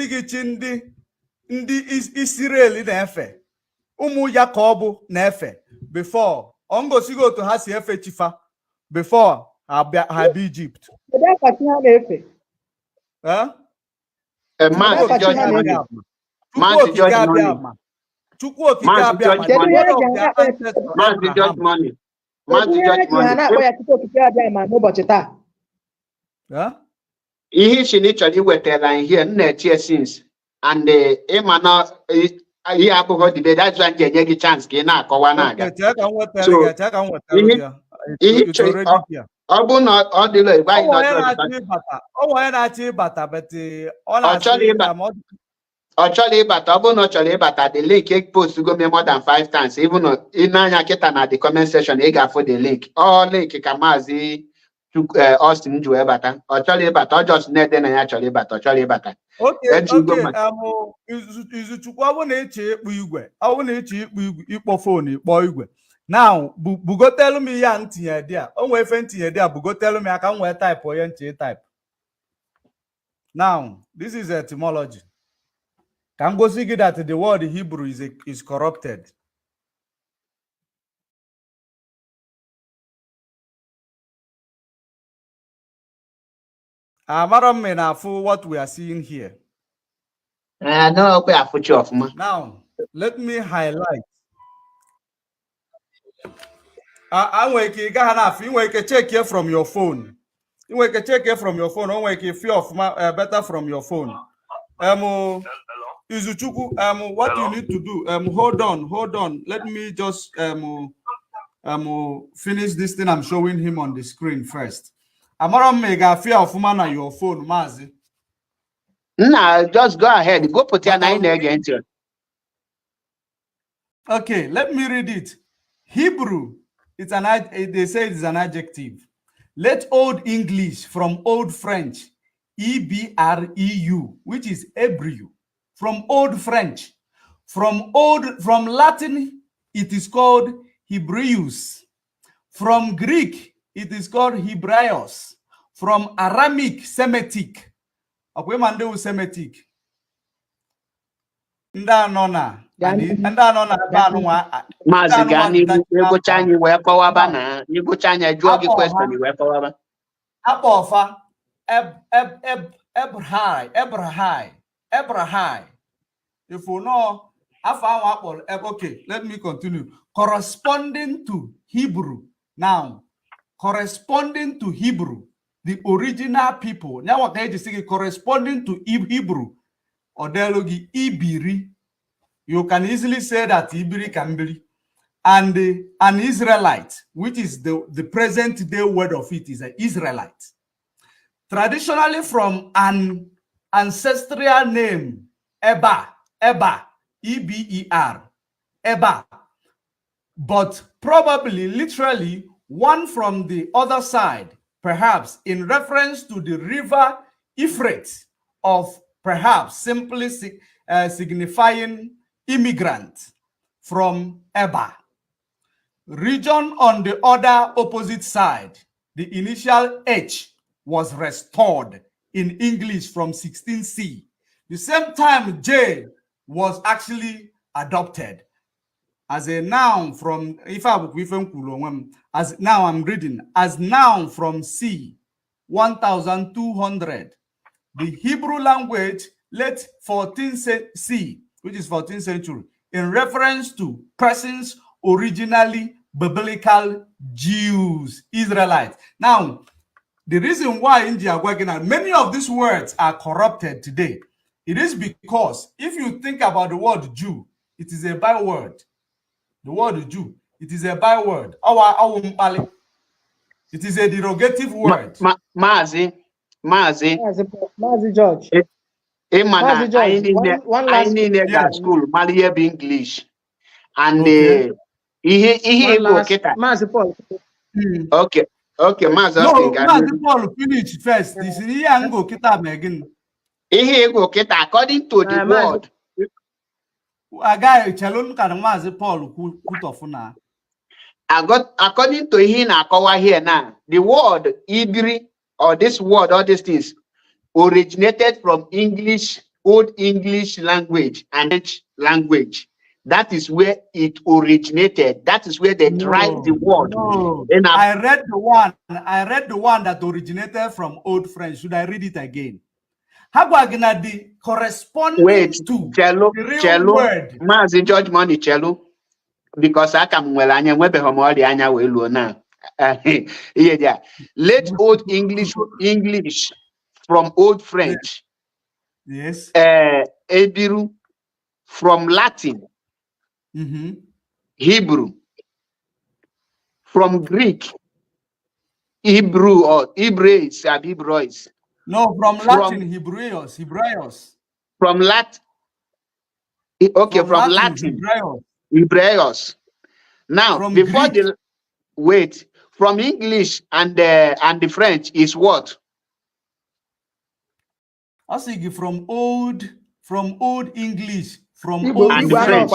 again. Ndị Israel na-efe ụmụ Jacob na-efe before ongosigo otu ha si efe chifa before ha bịa Egypt. Chukwu okike abịa ihe si na ịchọrọ iwetara ihe nna-etie since and ịmana ihe abụghị dịbe that's why enye gị chance ka ị na-akọwa na-aga ọ bụ na ọ dịla igbe anyị onye na-achọ ịbata ọ chọrọ ịbata ọ bụ na ọ chọrọ ịbata the link post go me more than 5 times even ị na-anya kịta na the comment section ị ga-afụ the link ọ link ka Mazi Austin ji wee bata ọ chọrọ ịbata ọ just na-ede na ya chọrọ ịbata ọ chọrọ ịbata. Izuchukwu ọ bụ na ịchọ ịkpọ igwe ọ bụ na ịchọ ịkpọ fonu ịkpọ igwe now bugotelu m ihe a ntinye dị a o nwee efe ntinye dị a bugotelu m ya ka m wee type onye nche type. Now this is etymology. Can go see that the word Hebrew is corrupted. What we are seeing here. No, now, let me highlight. I can check here from your phone. You can check here from your phone. I can feel better from your phone. Izuchukwu, what you need to do? Hold on. Let me just finish this thing I'm showing him on the screen first. Amaram mega fear of man on your phone, Mazi. Nah, just go ahead. Go put your name again. Okay, let me read it. Hebrew, they say it's an adjective. Let Old English from Old French, Ebreu, which is Hebrew. From Old French, from Latin, it is called Hebreus. From Greek, it is called Hebraeus. From Aramic, Semitic. Semitic. Ndanona. Mazi gani niguchanye we kwa bana niguchanye jua gi question we kwa ba. Apofa Abraham. If you know, okay, let me continue. Corresponding to Hebrew. Now, corresponding to Hebrew, the original people. Now, what I say corresponding to Hebrew, or dialogue Ibiri. You can easily say that Ibiri can be. And an Israelite, which is the present day word of it, is an Israelite. Traditionally from an ancestral name, Eba, E-B-E-R, Eba, but probably literally one from the other side, perhaps in reference to the river Euphrates, of perhaps simply signifying immigrant from Eba. Region on the other opposite side, the initial H was restored in English from 16C. The same time J was actually adopted as a noun from, as now I'm reading, as noun from C, 1200. The Hebrew language late 14th C, which is 14th century, in reference to persons originally biblical Jews, Israelites. Now, the reason why India many of these words are corrupted today, it is because if you think about the word Jew, it is a byword. The word Jew, it is a byword. It is a derogative word. Mazi George. Mazi George. One last school, Malia be English. And okay. Mazi Paul. Okay, Mazi No, Austin. Mazi Paul finish first. This is here go kita again. According to the word. According to Hina here now, the word Ibri or this word, all these things originated from English, Old English language and French language. That is where it originated. That is where they derived the word. No. I read the one that originated from Old French. Should I read it again? How about the corresponding to the real word? Mazi George Money Chelo. Because I can well anya nwebe homori anya we luo now. Yeah. Late Old English from Old French. Yes. Ebiru from Latin. Hebrew. From Greek. Hebrew or Hebrews. No, from Latin, Hebrews. From Latin. Okay, from Latin. Hebrews. Now, from before Greek. from English and the French is what? I say from old English, from Igbo, old and the French.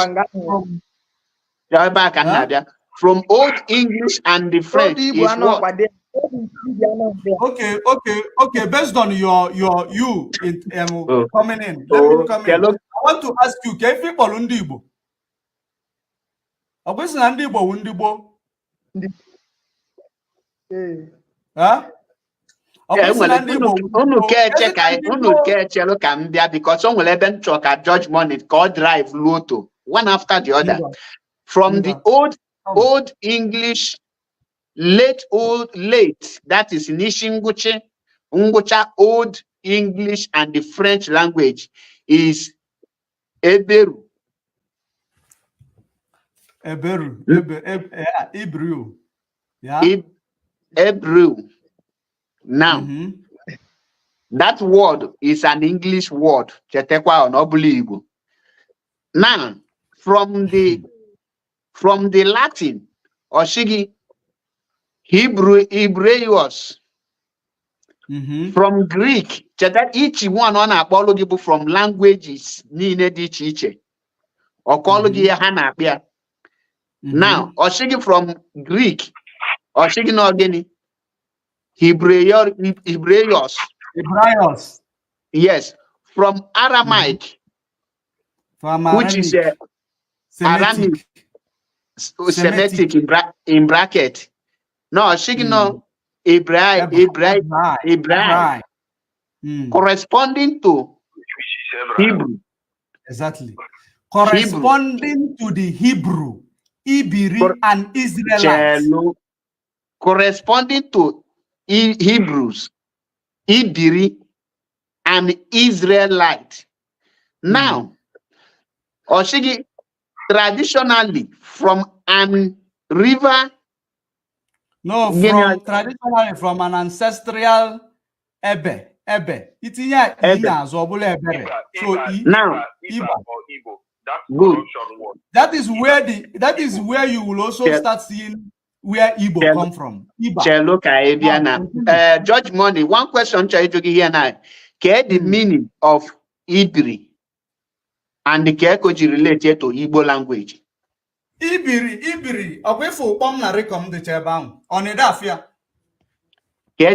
From Old English and the French is what? Okay. Based on you coming in, let me come in. I want to ask you, can people Igbo? Huh? Because George Money called drive Lotto one after the other. From the old English, late, that is Nishinguchi, Ngucha, Old English and the French language is Eberu. Hebrew. Yeah. Hebrew. Now, that word is an English word. Now, from the Latin or Shigi, Hebrews. From Greek, each one on apology from languages needed each. Or cology Hanapia. Now, or Shigi from Greek, or Shigi no again. Hebrews. Yes, from Aramaic, which is Semitic in bracket. No, signal Hebraic, corresponding to Hebrew. Exactly. Corresponding to the Hebrew, Ibiri and Israelites. Corresponding to Hebrews, Ibiri and Israelite. Now, Oshigi, traditionally from an river. No, traditionally from an ancestral Ebe. It's here so now good. That is where you will also start seeing where Igbo come from. Judge Money, one question here now. The meaning of Ibri and the Kekoji related to Igbo language? Ibiri,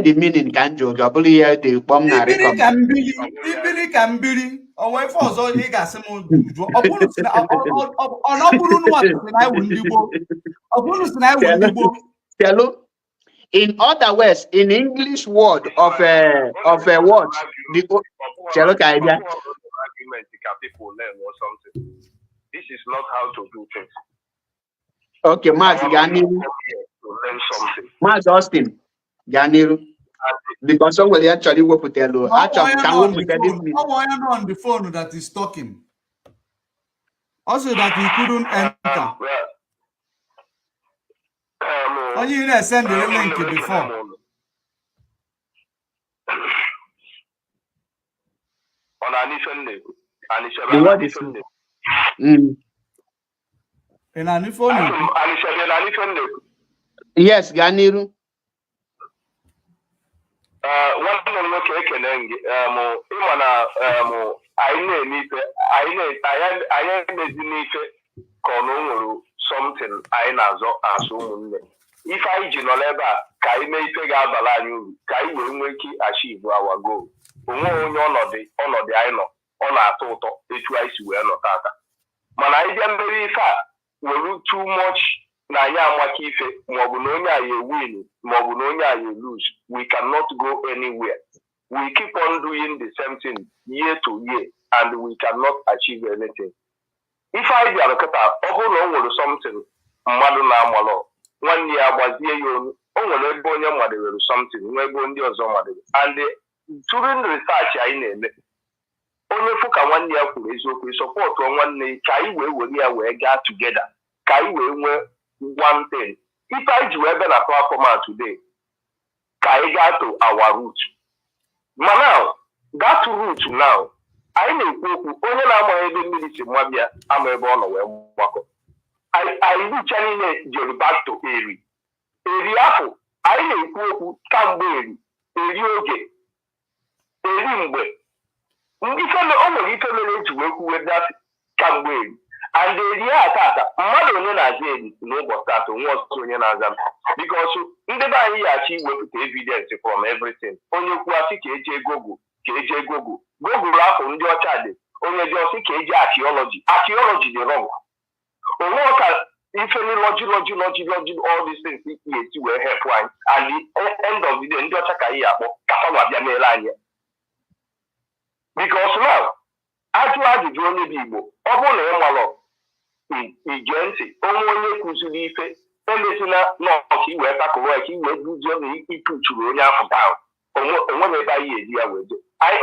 the meaning can joke, the Ibiri Kambiri, or why for so he got some in other words, in English word of a word, argument people learn or something. This is not how to do things. Okay, Mazi Ganiru. Mazi Austin Ganiru. Because somebody actually work with hello. Actually, can work with this. On the phone that is talking. Also, that he couldn't enter. Only you send the link before. On Sunday. Yes, Ganiru. One thing look ekeneng ịmana anyị na-emife anyị emezi n'ife ka ọ nwere something anyị na-azọ asụ ụmụnne ife anyị ji nọ n'ebe a ka anyị mee ife ga-abala anyị uru ka anyị wee nwee ike achieve our goal onwe onye ọnọdụ anyị nọ ọ na-atọ ụtọ etu anyị si wee nọ tata mana anyị bịa mmeri ife a were too much na anyị amaka ife maọbụ na onye anyị win maọbụ na onye anyị lose, we cannot go anywhere. We keep on doing the same thing year to year and we cannot achieve anything. If I bịara kịta ọ bụrụ na o nwere something mmadụ na-amalụ nwanne ya gbazie ya onu o nwere ebe onye madewere something nwe ebe ndị ọzọ madewere and during research anyị na-eme onye fụ ka nwanne ya kwuru eziokwu sọpọtụ nwanne ka anyị wee were ya wee gaa together ka anyị wee nwee one thing. If I do ever a platform today, I got to our root. But now, that root now, I know only I'm able to Mabia, I'm a born away. I reach any back to Eri. Eriapo, I know Cambodia, Erioge, Erimbe. If I'm only to work with that Cambodia. And the area tata mmadụ onye na-aza edi n'ụbọchị tata onwe ọtụtụ onye na-aza because ndị be anyị yachi iwepụta evidence from everything onye kwuasị ka eje Google afọ ndị ọcha dị onye dị ọsị ka eje archaeology dị wrong onwe ọka ife logi all these things esi wee help anyị and the end of the day ndị ọcha ka anyị akpọ kafa bịa meere anyị because now ajụjụ onye dị Igbo ọ bụrụ na ị malụ ige ntị onye kụziri ife emesina n'ọka iwee takụrụ ka iwee duzie na ipuchuru onye ahụ down onwe ebe anyị eji ya wee do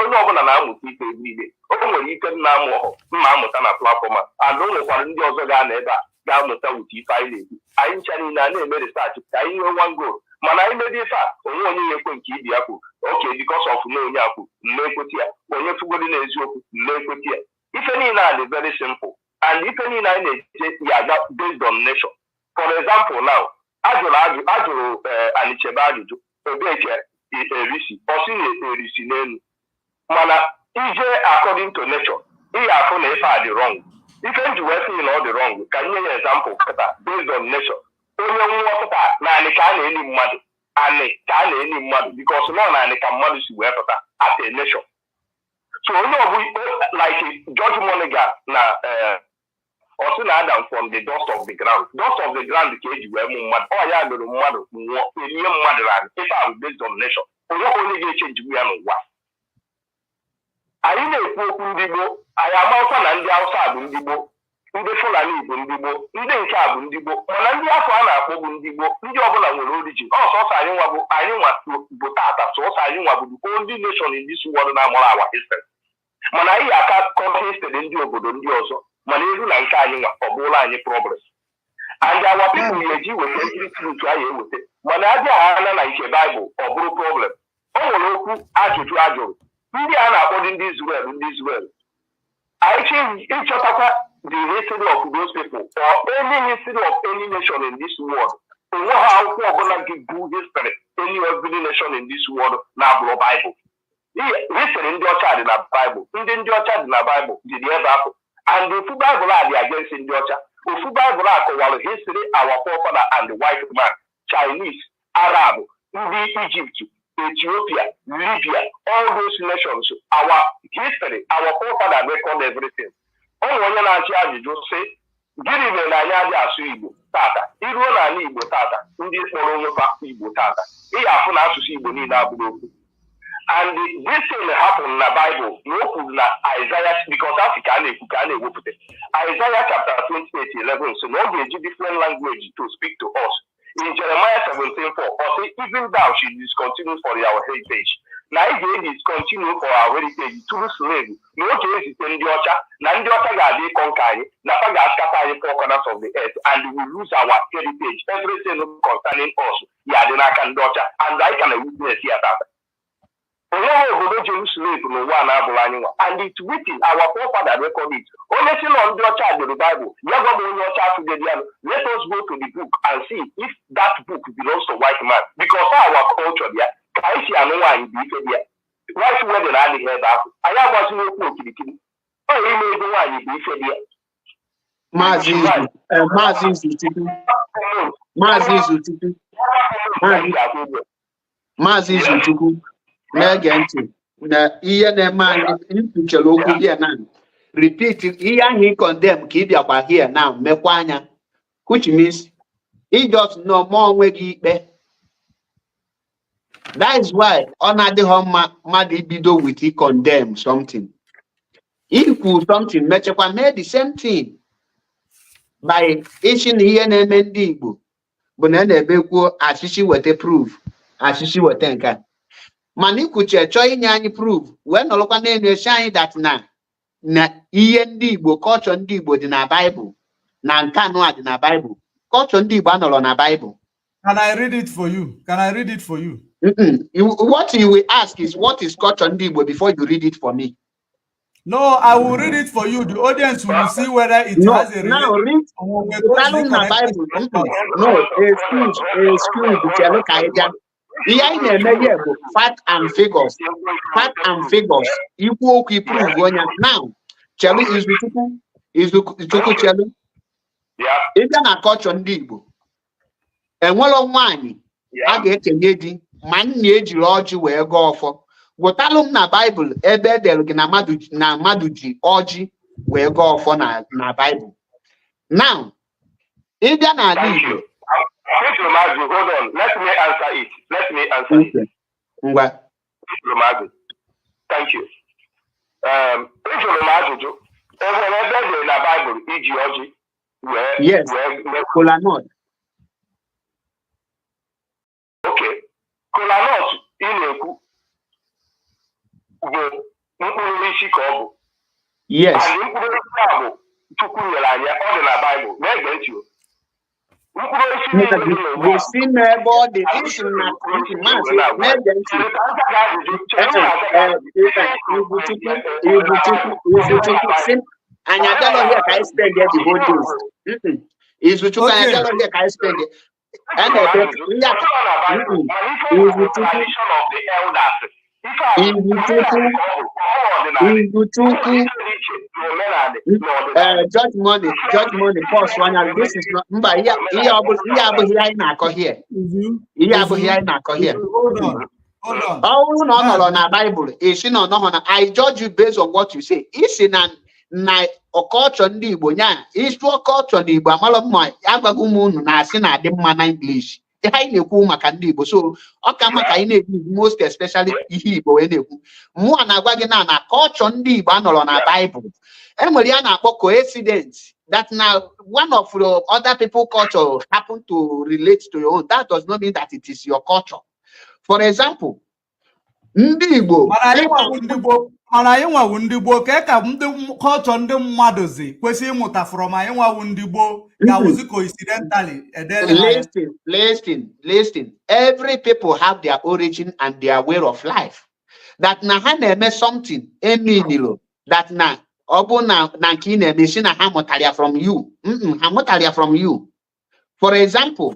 onye ọbụla na-amụta ife niile o nwere ike mma amụta na platform and o nwekwara ndị ọzọ ga-anọ ebe a ga-amụta wute ife anyị na-ekwu anyị ncha niile a na-eme research ka anyị nwee one goal mana anyị mebe ife a onwe onye na-ekwe nke ibi ya kwụ oke because of na onye akwụ mmekweti ya onye fugodi na eziokwu mmekweti ya ife niile a dị very simple and ife niile anyị na-eje ya aga based on nation. For example now ajụrụ Achebe ajụjụ ebeke erisi ọsị na-erisi n'elu mana ije according to nature ihe afụ na ife a dị wrong ife nji wee sị na ọ dị wrong ka nye ya example kịta based on nation onye nwa pụta naanị ka a na-eni mmadụ because nọ naanị ka mmadụ si wee pụta at a nation. So onye ọbụ like George Monaghan na ọsị na Adam from the dust of the ground ka eji wee mụ mmadụ ọ ya lụrụ mmadụ nwụọ elie mmadụ naanị ife ahụ based on nation onye onye ga-echenji ya n'ụwa. Anyị na-ekwu okwu ndị Igbo anyị amakwa na ndị Hausa bụ ndị Igbo ndị Fulani bụ ndị Igbo ndị nke a bụ ndị Igbo mana ndị afọ a na-akpọ bụ ndị Igbo ndị ọbụla nwere origin ọsọsọ anyị nwa bụ tata sọsọ anyị nwa bụ the only nation in this world na-amụrụ our history mana anyị aka kọta history ndị obodo ndị ọzọ mana eru na nke anyị nwa ọ bụla anyị progress and our people ga-eji weta ejiri truth anyị eweta mana adị agha na nke Bible ọ bụrụ problem. O nwere okwu ajụjụ ajụrụ ndị a na-akpọ ndị Israel anyị ịchọtakwa the history of those people or any history of any nation in this world onwe ha akwụkwọ ọbụla gị bụ history any nation in this world na-abụrụ Bible. History ndị ọcha dị na Bible ndị ọcha dị na Bible dị ebe ahụ and ofu Bible a dị against ndị ọcha ofu Bible a kọwara history our forefather and the white man Chinese Arab ndị Egypt Ethiopia, Libya, all those nations, our history, our forefather record everything. Onye na-achị ajụjụ sị gịnị mere na anyị adị asụ Igbo tata iruo n'ala Igbo tata ndị kpọrọ onwe ha Igbo tata ihe afụ na asụsụ Igbo niile abụrụ okwu And this thing happened in the Bible. No, Isaiah, because Isaiah chapter 28:11. So now they use different language to speak to us. In Jeremiah 17:4, or say, even thou should discontinue for our heritage. Now again is continue for our heritage through slave. No case is in the Ocha, Nandiota Gadi Konkani, Napaga scatter 4 corners of the earth, and we lose our heritage, everything concerning us, Yadina can daughter, and I can witness here that. And it's written, our forefather record it. Only thing on your child in the Bible, let us go to the book and see if that book belongs to white man. Because our culture there, I see no one be there. White wedding I heard that. I was no book in the king. Oh, he made the one be there. Mazi Meganti, the Ian man in future local here now. Repeat it, he condemn Kibia here now, Mequanya, which means he just no more wegi. That is why on the home Madi Bido with he condemn something. Equal something, Mechepa made the same thing by Asian here and Mendigo. Bonene Beku, as she would approve, as she would think. Manikuche choi nyani prove when oloka nene shine that na iye ndi Igbo culture ndi Igbo dị na Bible na nkanu dị na Bible culture ndi Igbo anọrọ na Bible. Can I read it for you? Can I read it for you? What you will ask is what is culture ndi Igbo before you read it for me. No, I will read it for you. The audience will see whether it has a now read na Bible. No, excuse. Fact and figures. Equal prove now. Chelu is the chelu. Yeah. If you're not culture ndi Igbo. And well one, I get a lady, man need you orgy where go for. What alum na Bible, ebe del na maduji orgy where go for na Bible. Now, if you're not Igbo. Hold on. Let me answer it. Thank you. Yes. Okay. Kolanot in yes. We see about the issue and I tell you I spend the whole days. Is which you can tell you I spend it. And judge money, pause one. This is not here. Hold on. Oh, no, na Bible. I judge you based on what you say. It's in an culture ndi Igbo nya. It's to culture ndi Igbo. Amalo mo agbagumu na asi na ade mma na English. I na-ekwu maka ndị Igbo. So ọka maka ị na-ekwu most especially ihe Igbo wee na-ekwu. Mụ na-agwa gị na culture ndị Igbo anọrọ na Bible. Enwere ya na-akpọ coincidence that now one of the other people culture happen to relate to your own. That does not mean that it is your culture. For example, ndị Igbo mana anyị nwawu ndị Igbo ka ndị culture ndị mmadụ zi kwesị ịmụta from anyị nwawu ndị Igbo ga-awụzi coincidentally. Listen. Every people have their origin and their way of life. That na ha na-eme something eminilo that na ọ bụ na nke ị na-eme si na ha mụtara from you. Ha mụtara from you. For example,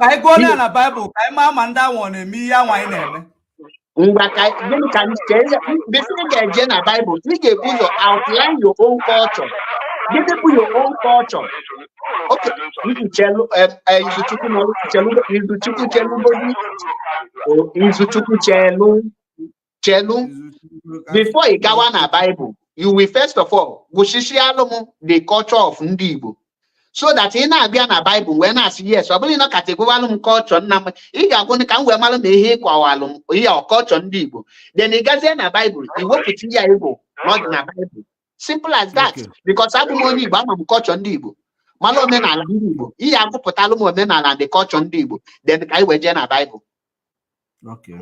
ka anyị gụọ na Bible ka anyị ma ndị anwụ na-eme ihe anwa anyị na-eme. Before you get na Bible, you get to outline your own culture. Give people your own culture. Okay, you can tell before you go na Bible, you will first of all the culture of ndị Igbo. so that ị na-abịa na Bible wee na-asị yes ọ bụrụ na kategorialụ m culture nna m ị ga-agwụ ka m wee malụ ma ihe ịkwawalụ m ihe culture ndị Igbo then ị gazie na Bible iwepụta ya Igbo not na Bible simple as that because abụ m onye Igbo ama m culture ndị Igbo malụ omenala ndị Igbo ihe agụpụtalụ m omenala ndị culture ndị Igbo then ka anyị wee jee na Bible. Okay.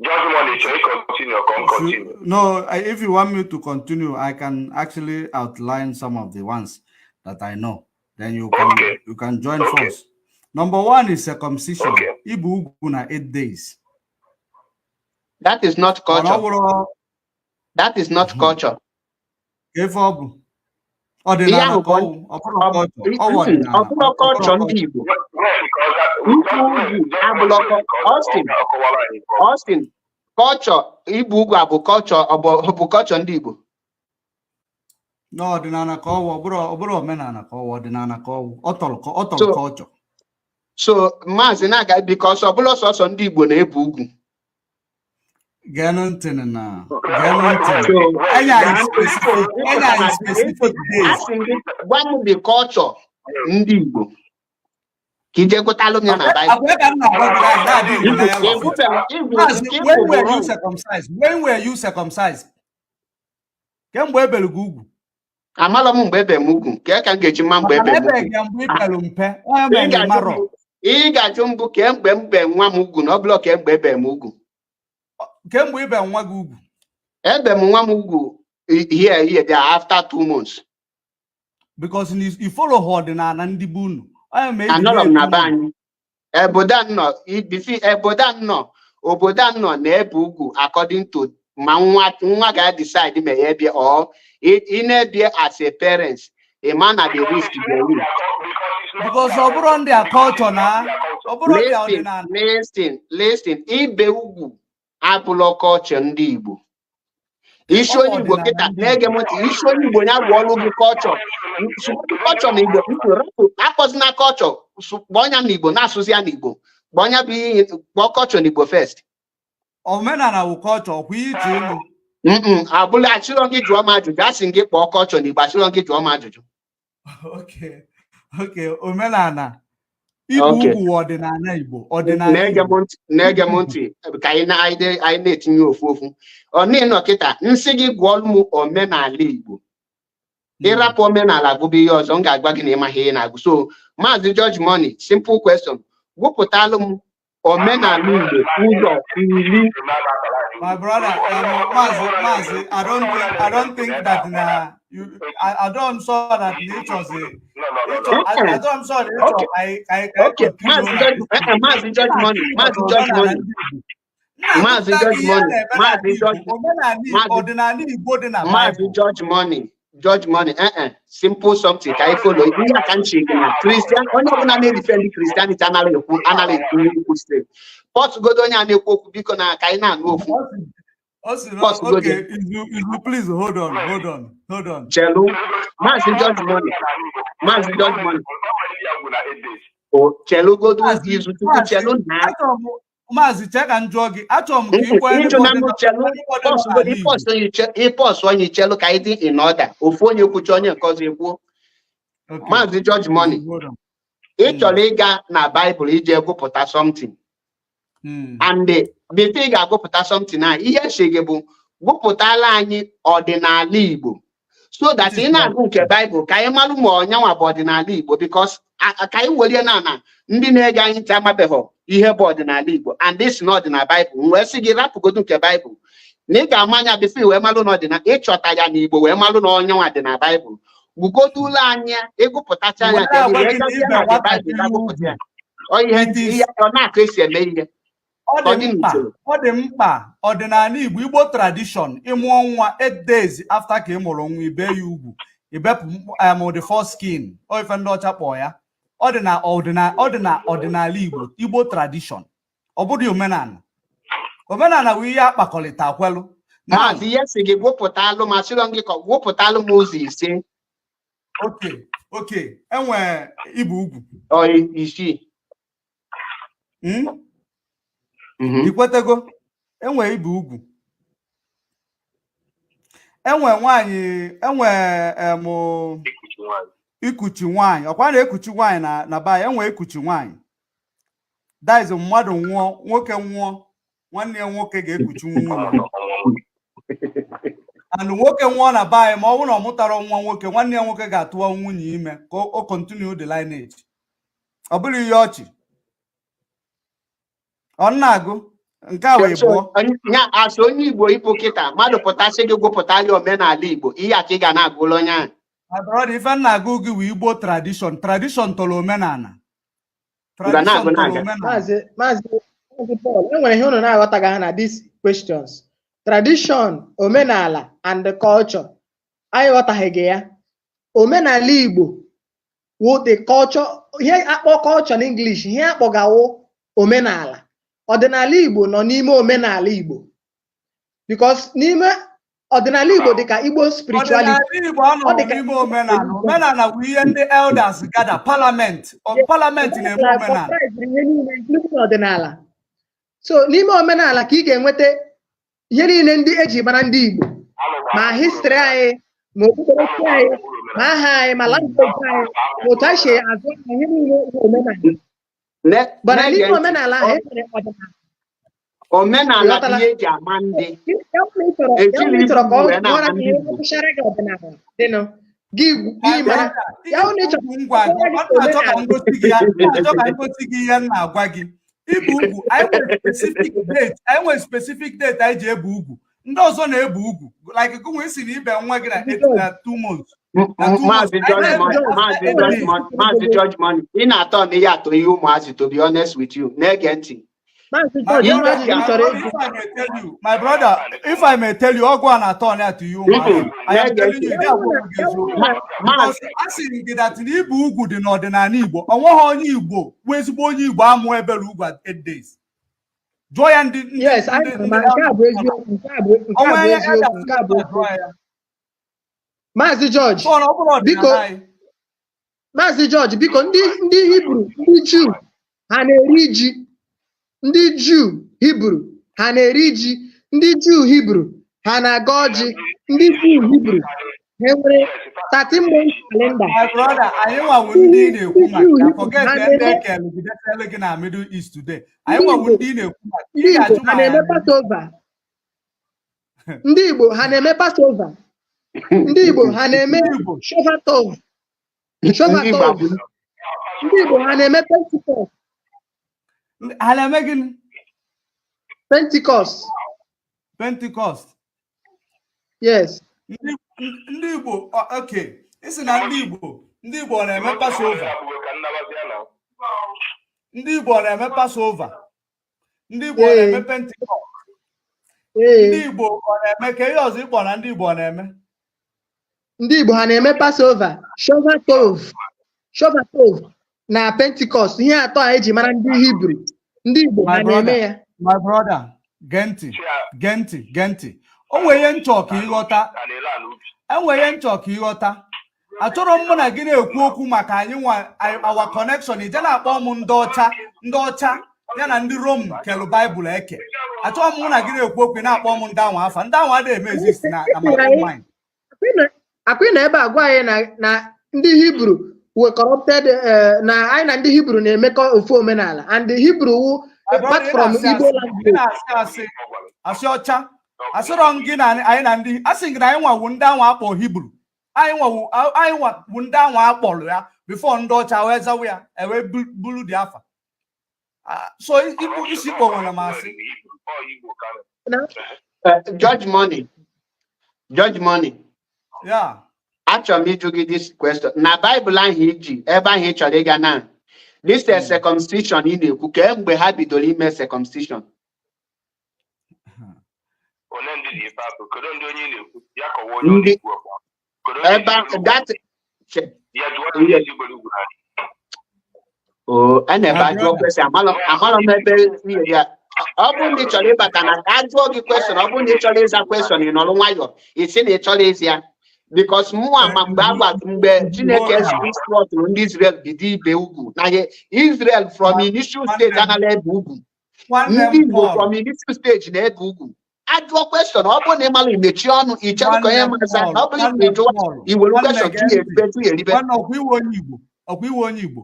Just want to continue. No, if you want me to continue, I can actually outline some of the ones that I know. Then you can join force. Number 1 is circumcision. Ibu na 8 days. That is not culture. That is not culture. If Austin, culture Igbo ugwu abụ culture ndị Igbo. No, ọdịnala ka ọ bụrụ omenala ka ọ ọdịnala ka ọ tọrọ culture. So Mazi na-aga because ọ bụrụ sọsọ ndị Igbo na-ebu ugwu. Gwa m the culture ndị Igbo ka ije gụtalụ ya na when were you circumcised? Kemgbe ebelu gị ugwu? Amalọ m mgbe ebe m ugwu ka m ga-eji mma mgbe ebe ị ga-ajụ mbụ kemgbe mbe nwa m ugwu na ọ bụla kemgbe ebe m ugwu. Kemgbe ibe nwa gị ugwu? Ebe m nwa m ugwu here there after 2 months. Because you follow ọdịnala ndị bụ unu. Anọrọ m na be anyị. Obodo anọ na-ebe ugwu according to ma nwa ga-decide ma ya ebie or ị na-ebie as a parents a man at the risk because ọ bụrụ ndị culture na ọ bụrụ ndị ọdịnala. Listen, ibe ugwu abụlọ culture ndị Igbo. Isi onye Igbo kịta na-ege m ntị isi onye Igbo ya bụ ọrụ gị culture na Igbo akpọzi na culture gbọnya na Igbo na-asụzi ya na Igbo gbọnya bụ ihe kpọọ culture na Igbo first. Omenala wụ culture kwa iji elu. Abụla achịrọ gị jụọ m ajụjụ asị gị kpọọ culture na Igbo achịrọ gị jụọ m ajụjụ. Okay, omenala Igbo ugwu ọdịnala Igbo na-ege m ntị ka anyị na-etinye ofu ọ na-enọ kịta nsị gị gụọ m omenala Igbo ịrapụ omenala gụbụ ihe ọzọ m ga-agba gị na ịmaghị ihe na-agụ. So Mazi George Money, simple question, gụpụtalụ m omenala Igbo ụzọ iri. My brother, Mazi, I don't think that I don't saw that nature. I don't saw nature. Okay, Mazi George Money. Simple something ka I follow. Ihe aka nchi na Christian onye ọbụla na-edefend Christianity anaghị ekwu straight. Pọt godo onye a na-ekwu okwu biko na ka anyị na-anụ okwu. Okay, please hold on. Chelu, Mazi George Money. Oh, Chelu godo izu tupu Chelu na. Mazi check and jog. Achọrọ m ka ịpọs onye Chelu ka ịdị in order. Ofu onye kwuchi onye nke ọzọ ekwuo. Mazi George Money. Ị chọrọ ịga na Bible ije gụpụta something. And before ị ga-agụpụta something na ihe shege bụ gụpụtala anyị ọdịnala Igbo so that ị na-agụ nke Bible ka anyị malụ ma ọnyanwa bụ ọdịnala Igbo because ka anyị welie na ndị na-ege anyị ntị amabeghị ihe bụ ọdịnala Igbo and this na ọdịnala Bible wee sị gị rapụgodu nke Bible na ị ga-amanya before wee malụ na ọdịnala ịchọta ya na Igbo wee malụ na ọnyanwa dị na Bible gụgodu ụlọ anya ịgụpụtacha ya nke gị wee gazie na Bible ga-agụpụta ya ọ na-akụ esi eme ihe. Ọ dị mkpa ọdịnala Igbo tradition ịmụọ nwa 8 days after ka ị mụrụ nwa ibe ya ugwu ibepụ the first skin ife ndị ọcha kpọọ ya ọdịnala Igbo tradition ọ bụghị omenala bụ ihe akpakọlịta akwelu. Maazị ihe si gị gwụpụtalụ ma sịrọ gị ka gwụpụtalụ m ụzọ ise. Okay, enwe ibe ugwu isii. Ikwetego enwe ibe ugwu enwe nwanyị enwe ikuchi nwanyị ọkwa na-ekuchi nwanyị na baa enwe ikuchi nwanyị that is mmadụ nwụọ nwoke nwụọ nwanne ya nwoke ga-ekuchi nwunye and nwoke nwụọ na baa ma ọ bụrụ na ọ mụtara nwa nwoke nwanne ya nwoke ga-atụwa nwunye ime ka o continue the lineage ọ bụrụ ihe ọchị ọ na-agụ nke a wee bụọ nya asụ onye Igbo Igbo kịta mmadụ pụtasị gị gwụpụtali omenala Igbo ihe a ka ị ga na-agụlụ onye ahụ brother ife na-agụ gị wee Igbo tradition tọrọ omenala tradition tọrọ omenala Mazi Paul enwere ihe unu na-aghọtaghị ha na these questions tradition omenala and the culture anyị ghọtaghị gị ya omenala Igbo wo the culture ihe akpọ culture in English ihe akpọgawo omenala ọdịnala Igbo nọ n'ime omenala Igbo because n'ime ọdịnala Igbo dịka Igbo spirituality ọ dịka n'ime omenala bụ ihe ndị elders gather parliament na-eme omenala ọdịnala so n'ime omenala ka ị ga-enweta ihe niile ndị eji mara ndị Igbo ma history anyị ma okpukperechi anyị ma aha anyị ma language anyị ma otu anyị si azụ ihe niile omenala mana n'ime omenala ahụ enwere ọdịnala omenala bụ ihe eji ama ndị chọrọ ka ọ gwara gị ihe gbasara gị ọdịnala dịnụ gị mara ya achọ ka ngosi gị ihe m na-agwa gị ibu ugwu anyị nwere specific date anyị ji ebu ugwu ndị ọzọ na-ebu ugwu like gụnwe si na ibe nwa gị na 2 months Mazi George Money ị na-atọ na ihe atọ ihe ụmụazị to be honest with you na-ege ntị my brother, if I may tell you, I'll go and turn that to you. I am telling you that asking that Igbo good in ordinary Igbo. I want Igbo. Where's Bonnie Igbo? I'm where Beluga at 8 days. Joy and yes, I Mazi George. Mazi George, because ndị Hebrew, ndị Jew, ha na-eri ji. Ndị Jew Hebrew ha na-eri ji, ndị Jew Hebrew ha na-aga ọjị, ndị Jew Hebrew ha nwere 13 months calendar. My brother, anyị nwawu ndị na-ekwu maka forget the ekele gị na Middle East today. Anyị nwawu ndị na-ekwu maka ndị Igbo ha na-eme Passover. Ndị Igbo ha na-eme Passover. Ndị Igbo ha na-eme Shabbat. Ndị Igbo ha na-eme Pentecost. Pentecost. Yes. Ndị Igbo okay. Isi na ndị Igbo na-eme Passover. Ndị Igbo na-eme Passover. Ndị Igbo na-eme Pentecost. Ndị Igbo na-eme ka ihe ọzọ ịkpọ na ndị Igbo na-eme. Ndị Igbo ha na-eme Passover, Shabbat na Pentecost ihe atọ a eji mara ndị Hebrew. Ndị Igbo ha na-eme ya. My brother, genti. O nwere ihe nchọ ka ịghọta. Achọrọ m na gị na-ekwu okwu maka anyị nwa our connection ije na-akpọ m ndị ọcha ya na ndị Rome kelu Bible eke. Achọrọ m na gị na-ekwu okwu na-akpọ m ndị anwa afa. Ndị anwa adịghị eme exist na my mind. Akwị na ebe agwa anyị na ndị Hebrew were corrupted na anyị na ndị Hebrew na-emekọ ofu omenala and the Hebrew apart from Igbo language. Asị ọcha asịrọ gị na anyị na ndị asị gị na anyị nwawu ndị anwa akpọ Hebrew anyị nwawu ndị anwa akpọrọ ya before ndị ọcha wee zawa ya ewe buru dị afa so ibu isi kpọnwere masị George Money yeah. Achọrọ m ịjụ gị this question na Bible ahụ iji ebe ahụ ị chọrọ ịga na this circumcision ị na-ekwu kemgbe ha bidoro ime circumcision ebe ajụọ kwesị amalọ m ebe ya ọ bụ ndị chọrọ ịbata na ajụọ gị kwesịrị ọ bụ ndị chọrọ ịza kwesịrị ị nọrọ nwayọọ isi na ị chọrọ ịza ya because mgbe Chineke instructụrụ ndị Israel bido ibe ugwu na Israel from initial stage anaghị ebe ugwu ndị Igbo from initial stage na-ebe ugwu ajụọ question ọ bụrụ na ị mara imechi ọnụ ichere ka onye maza na ọ bụrụ ịjụọ iwere question tụnyeribe ọkwa iwe onye Igbo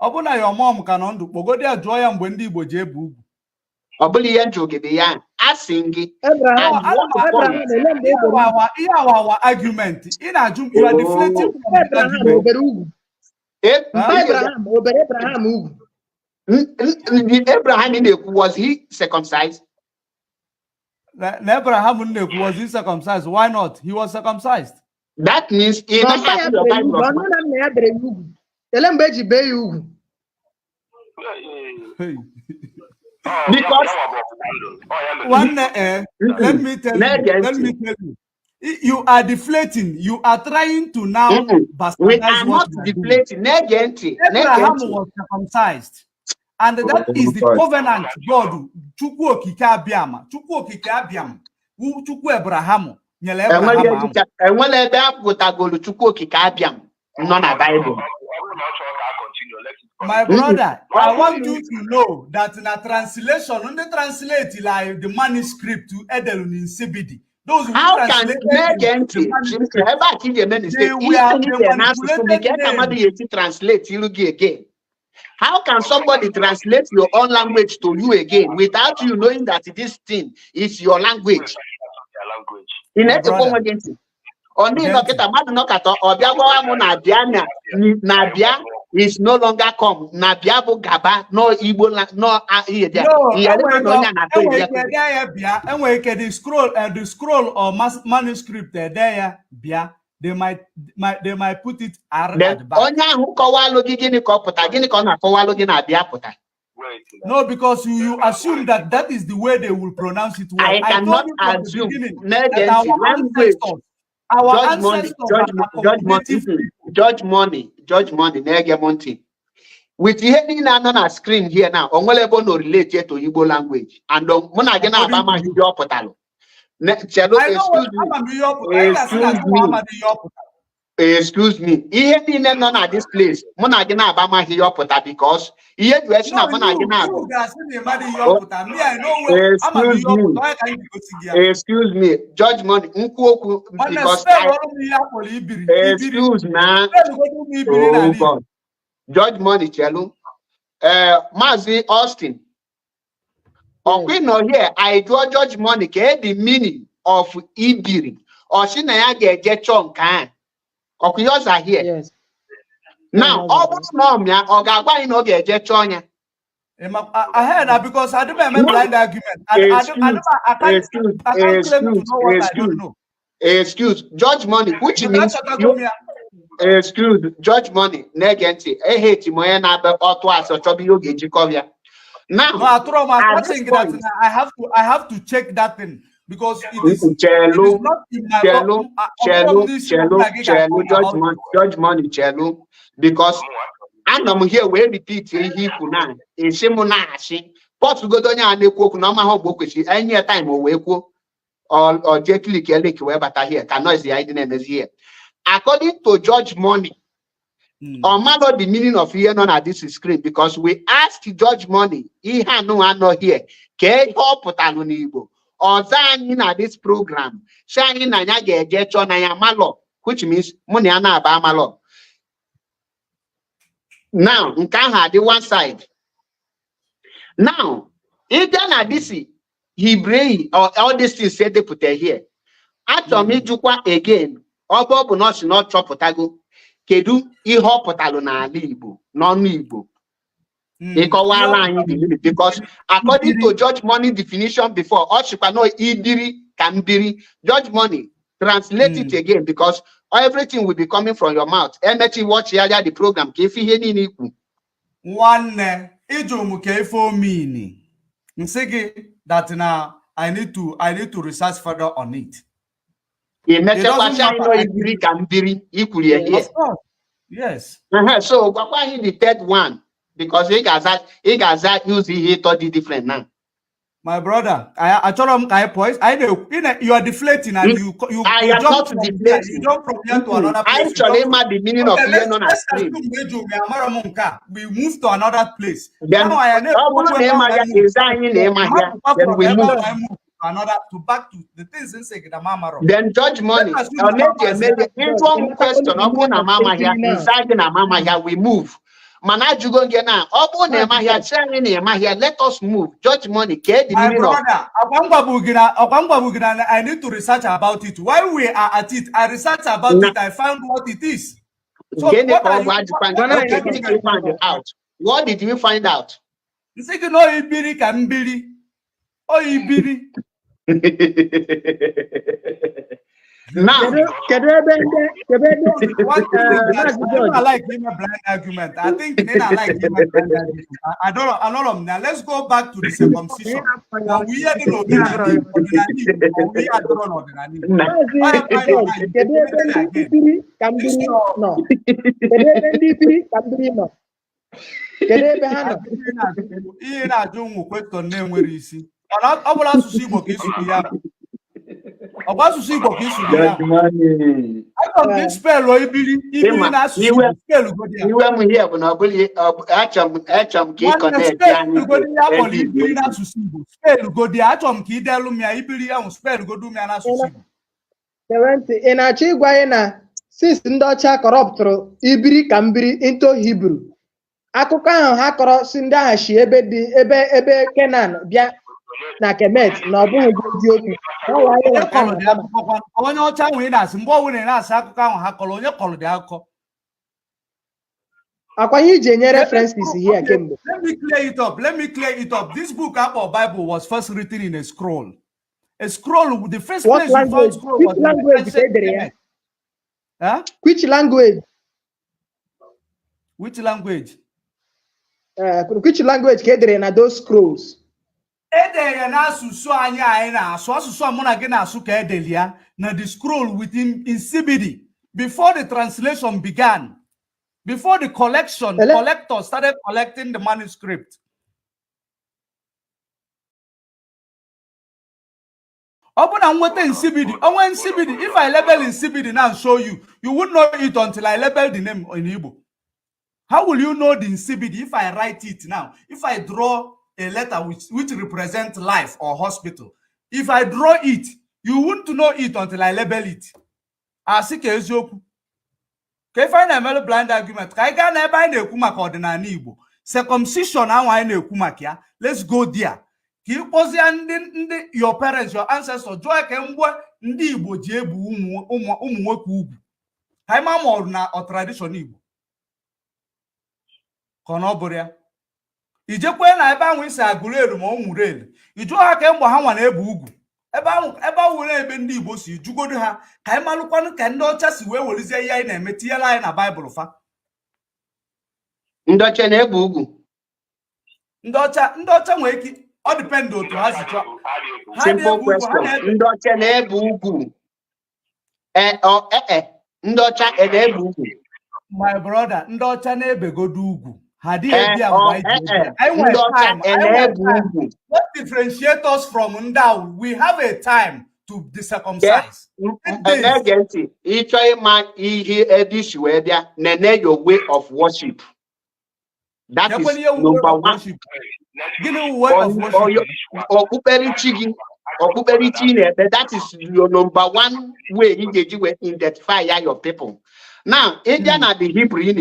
ọ bụ na ya ọmụm ka nọ ndụ kpọgodi ya jụọ ya mgbe ndị Igbo ji ebu ugwu ọ bụrụ ihe njụgide ya asị gị ihe awawa argument ị na-ajụ you are deflating Abraham ugwu. Abraham na-ekwu was he circumcised? Abraham was he circumcised? Why not? He was circumcised. That means in because let me tell you, you are deflating. You are trying to now we are not deflating. Abraham was circumcised. And that is the covenant God. Chukwu okike abịam. Chukwu Abraham. Enwere ebe apụtagolu Chukwu okike abịam nọ na Bible. My brother, I want you to know that in a translation, when they translate like the manuscript to Edelun in CBD, those who translate again. How can somebody translate your own language to you again without you knowing that this thing is your language? In only is no longer come. Nabiabo Gaba, no Igbo, no the scroll or manuscript there, Bia. They might put it at the back. No, because you assume that is the way they will pronounce it well. I cannot assume. Judge money. With hearing on screen here now, on no relate to Igbo language. And Monagena Abama Hidopotalo. Excuse me. Here none at this place. Monagena Abama Hidopota because here you excuse me. Judge money. Because excuse me. Oh God. Judge money, Chelu. Mazi Austin. We know here, I draw judge money, the meaning of Ibiri. Or Shinaya get chunk can. Okay, yours are here. Yes. Now, all mom ya or Gaba no get chonya. I heard that because I don't remember blind argument. Excuse, judge money, which means excuse, judge money, negenti. I hate you, Moyana, or twice or Toby Yogi. Now, no, I'm saying that I have to check that thing because it is not in my judge money, because I'm here where repeat he kuna a shimunashi. But we go down and they cook no matter book any time or directly but here cannot the idea here. According to judge money. Or matter the meaning of here none at this screen because we asked Judge Money, he had no one not here. Can help Potanibo or Zan at this program, shining Nanya get on Ayamalo, which means Muniana Bamalo. Now, Nkaha the one side. Now, if then at this Hebrew or all these things said they put here. After me, Jukwa again, or Bob not Chopotago. Kedu ihe ọpụtalụ n'ala Igbo n'ọnụ Igbo because according to Judge Money definition before ọchịkwa no idiri ka mbiri Judge Money translate it again because everything will be coming from your mouth emechi watch ya the program ka ife ihe niile ikwu nwanne ịjụ m ka ife omini nsị gị that na I need to research further on it. Yes. So why he the third one? Because he got that use he thought it different now. My brother, I told him I know you are deflating and you I am not deflating. You jump from here to another place. Actually, the meaning of here non as we move to another place. Then we move. another, back to the things in say the mama. Then judge money. Inform question. Na mama here. Inside na mama here. We move. Manaju go get now. Let us move. Judge money. My brother, I need to research about it. While we are at it, I researched about it. I found what it is. So what did you find out? What did you find out? You say you know ibiri kambiri. Oh ibiri. Now, I like him a blind argument. I think then I like him a blind argument. I don't know. Now let's go back to the circumcision. Now we are the since ndị ọcha kọrọptụrụ ibiri ka mbiri into Hebrew, akụkọ ahụ ha kọrọ si ndị agha shi ebe Kenan bịa na Kemet na ọ bụghị eziokwu. Onye ọcha nwere na-asị mgbe ọwụna na-asị akụkọ ahụ ha kọrọ, onye kọrọ dị akụkọ. Akwanye iji enye references here kemgbe. Let me clear it up. This book about Bible was first written in a scroll. A scroll, the first What place language? we found scroll Which was language? Huh? Which language? Which language? Which language ka edere na those scrolls? Edere na asụsụ anyị na-asụ asụsụ amụna gị na-asụ ka edeli ya na the scroll within insibidi before the translation began, before the collectors started collecting the manuscript. Open and what insibidi. If I label insibidi now and show you, you wouldn't know it until I label the name in Igbo. How will you know the insibidi if I write it now? If I draw a letter which represents life or hospital, if I draw it, you wouldn't know it until I label it. Asike eziokwu. Ka if I na blind argument, ka I ga na ebe anyị na-ekwu maka ọdịnala Igbo. Circumcision ahụ anyị na-ekwu maka ya. Let's go there. Ka ịkpọzie ndị your parents, your ancestors, jụọ ka mgbe ndị Igbo ji ebu ụmụ nwoke ugwu. Ha ịma ma ọ na tradition Igbo. Ka ọ bụrụ ya. Ijekwe na ebe ahụ isi agụrụ elu ma ọ mụrụ elu. Ijụọ ha ka mgbe ha nwa na-ebu ugwu. Ebe ahụ ebe ndị Igbo si jugodo ha ka anyị malụkwanụ ka ndị ọcha si wee werizie ihe anyị na-eme tinyela anyị na Baịbụl fa. Ndị ọcha na-ebu ugwu. Ndị ọcha nwere ike ọ depend otu ha si chọọ. Simple question. Ndị ọcha na-ebu ugwu. Ndị ọcha na-ebu ugwu. My brother, ndị ọcha na-ebegodo ugwu. Had he I what differentiates us from Ndau? We have a time to decircumcise. Emergency. Each man nene your way of worship. That is number one. Give me way of worship. That is your number one way in identify your people. Now, na the Hebrew in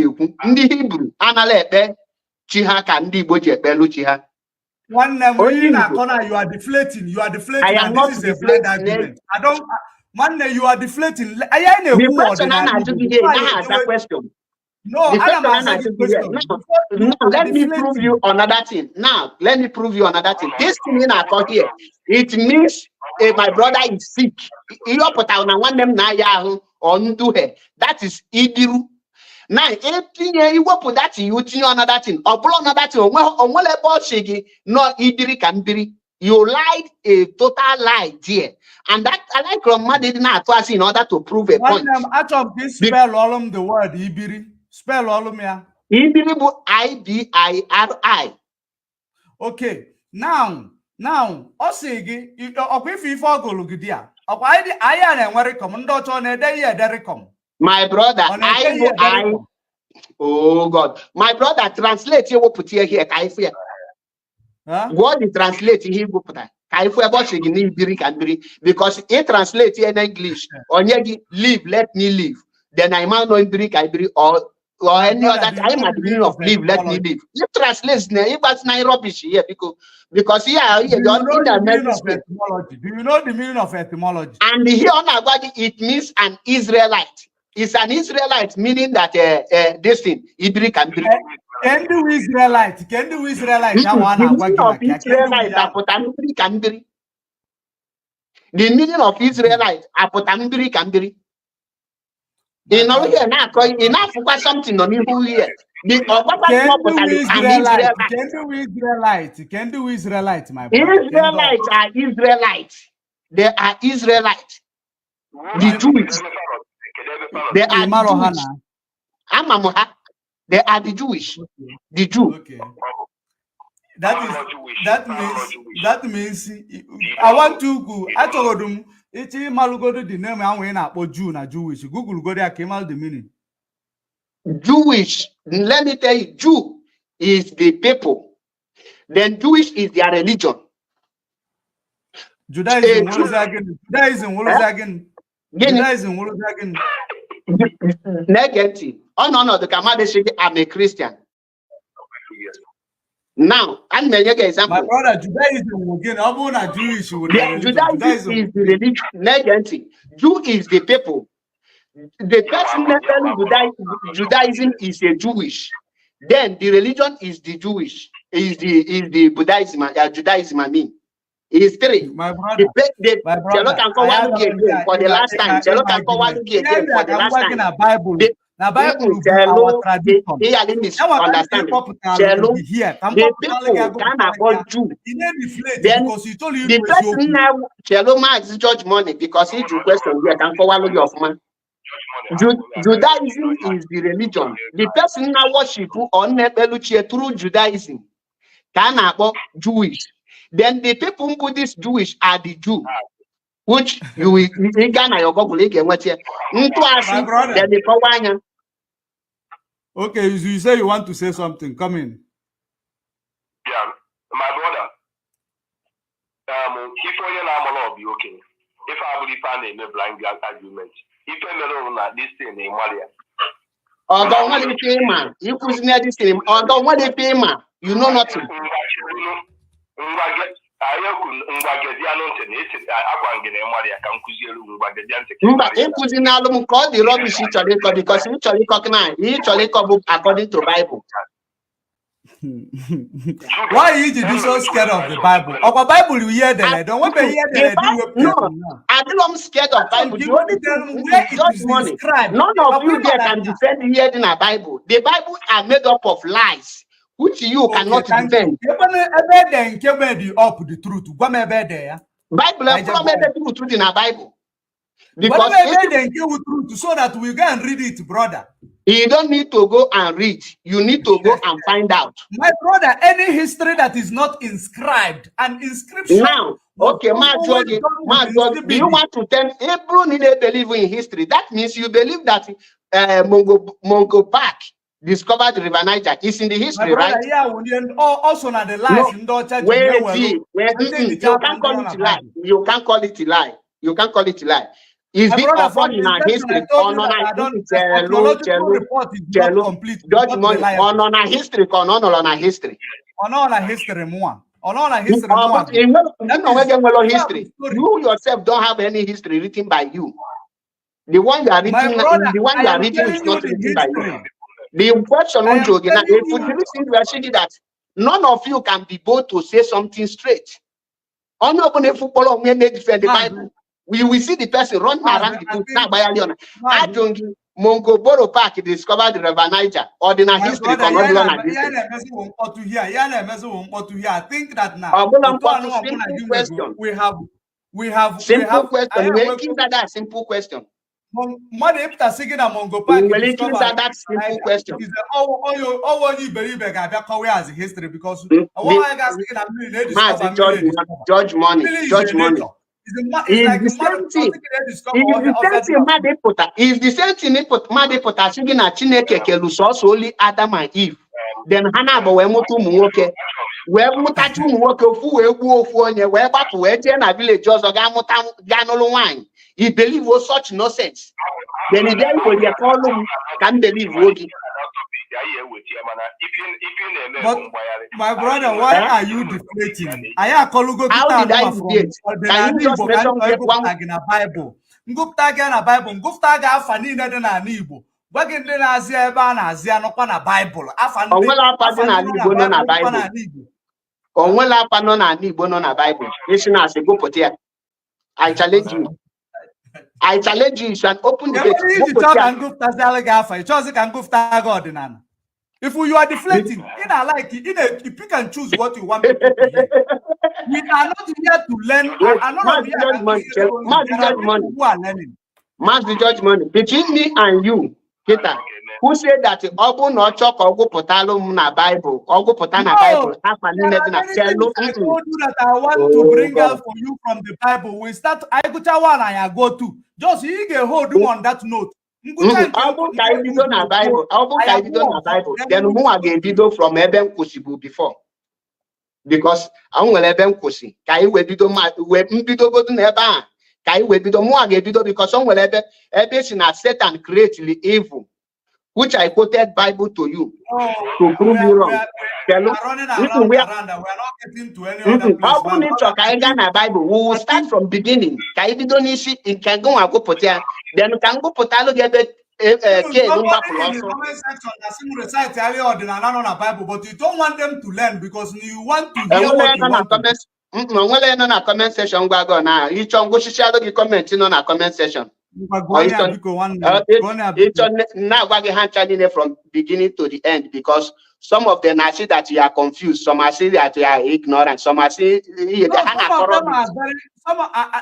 the Hebrew, analete chiha ka ndi Igbo ji ekpelu chiha. One corner, you are deflating. I am not deflating. You are deflating. The person that question. No, let me prove you another thing. Now, let me prove you another thing. This thing in our here, it means my brother is sick. That is idiru. Now, you put that you another thing. Or another thing. No idiri can be. You lied a total lie there. And that I like Roma did not twice in order to prove a point. Spell all the word ibiri. Spell all of me. Ibiri I-B-I-R-I. Okay. Now, Osigi, if I go look there. I am very common daughter on a day. My brother, oh God, my brother, translate you put here. I fear. What is translate he go put that? Because it translates in English. Onyegi, live, let me live. Then I might not break, I break, or any other. I'm at the meaning of live, let me live. It translates, it was not rubbish here because here, do you know the meaning of etymology? Do you know the meaning of etymology? And here on Agwadi, it means an Israelite. It's an Israelite, meaning that this thing, Ibri can be. Can do Israelite? Can do Israelite? The meaning of Israelite, Apotambiri can be. The meaning of Israelite, Apotambiri can be. In all here now, enough for something on you here. Can do Israelite, my brother. Israelites are Israelites. They are Israelites. The Jewish. They are the Jewish. They are the Jewish. The Jew. Okay. That means I want to go. I told them it's Malugodo the name I went up or Jew na Jewish. Google go there came out the meaning. Jewish. Let me tell you, Jew is the people. Then Jewish is their religion. Judaism, what is that again? Judaism, what is that again? Judaism, what is that again? Negative. Oh no, the Kamade said I'm a Christian. Now, I'm an example. My brother, Judaism again. I'm not Jewish. Judaism is the religion. Negative. Jew is the people. The person that Judaism is a Jewish. Then the religion is the Jewish. Is the Buddhism, Judaism. I mean, it is three. My brother, for the last time. For the last time. Now, Bible is our tradition. Understand? The people can afford Jew. Then the person now, Cheloma is judge money because he do question here can forward your man. Judaism is the religion. The person now worship on Nebeluchia through Judaism can afford Jewish. Then the people who put this Jewish are the Jew. Which you Ghana your Google again what here. Okay, you say you want to say something. Come in. Yeah, my brother. If you're not be okay. If I believe I name a blind argument, if I'm not this thing in Malia. Or don't want to pay man. You could near this thing. Or don't want to pay man. You know nothing. Call the rubbish because according to Bible. Why is you so scared of the Bible? Our Bible, you hear that. I don't want to hear that. No, I don't scared of Bible. The only thing is money. None of you there can defend hearing a Bible. The Bible are made up of lies, which you cannot defend. Up the truth. Bible made the truth in a Bible. Because so that we go and read it, brother. You don't need to go and read. You need to go and find out. My brother, any history that is not inscribed, an inscription. Now, okay, do you want to tell Hebrew needed believe in history? That means you believe that Mongo Park discovered the River Niger is in the history, right? Yeah, also not the lies. You can't call it a lie. You can't call it a lie. You can't call it a lie. Is it upon in our history or on our history? On our history. You yourself don't have any history written by you. The one you are reading, is not written by you. The question if you that none of you can be bold to say something straight. Honorable footballer may defend the Bible. We will see the person running around the book. I don't give Mongoboro Park discovered the River Niger or the history. I think that now we have simple question. Making that simple question. That simple question. As history because judge money. Is the same thing Madepota singing at Chineke Kelusos only Adam and Eve. then hana bo we mutu ụmụ nwoke we mutachi ụmụ nwoke ofu we gbuo ofu onye we gbapụ we jee na village ọzọ ga muta ga nụlụ nwanyị. He believe was such nonsense. Then he then will be call can believe wogi. But my brother, why are you deflating? How did I deflate? Can you just mention one in a Bible? Ngupta ga na Bible, ngupta ga afani na de na Igbo. Bagin de na Azia ebe a na Azia no kwa na Bible. Afani onwela apa dị na Igbo no na Bible. Onwela apa no na Igbo no na Bible. Isi na asị gụpụta ya. I challenge you. I challenge you and open the gate. If you are deflecting, if you can choose what you want people to hear. We are not here to learn. Mazi judgment between me and you, Peter. Who said that Obu no chok Ogu Potalo na Bible, Ogu Potana Bible? I told you that I want to bring out for you from the Bible. We start I go to one I go to. Just you get hold on that note. Obu kai video na Bible. Obu kai video na Bible. Then who again video from Eben Kusibu before? Because I won't Eben Kusi. Kai we video ma we video go to neba. Kai we video mo again video because some will Eben sin as Satan creatively evil. Which I quoted Bible to you to prove you wrong. We are running around. We are not getting to any other place. Bible. We will start from beginning. Then you can go put here. Then you can go put all get Bible, but you don't want them to learn because you want to hear what you want. Comment section go now. Each on go share the comment in on a comment section. Now from beginning to the end because some of them I see that you are confused, some I see that you are ignorant, some I see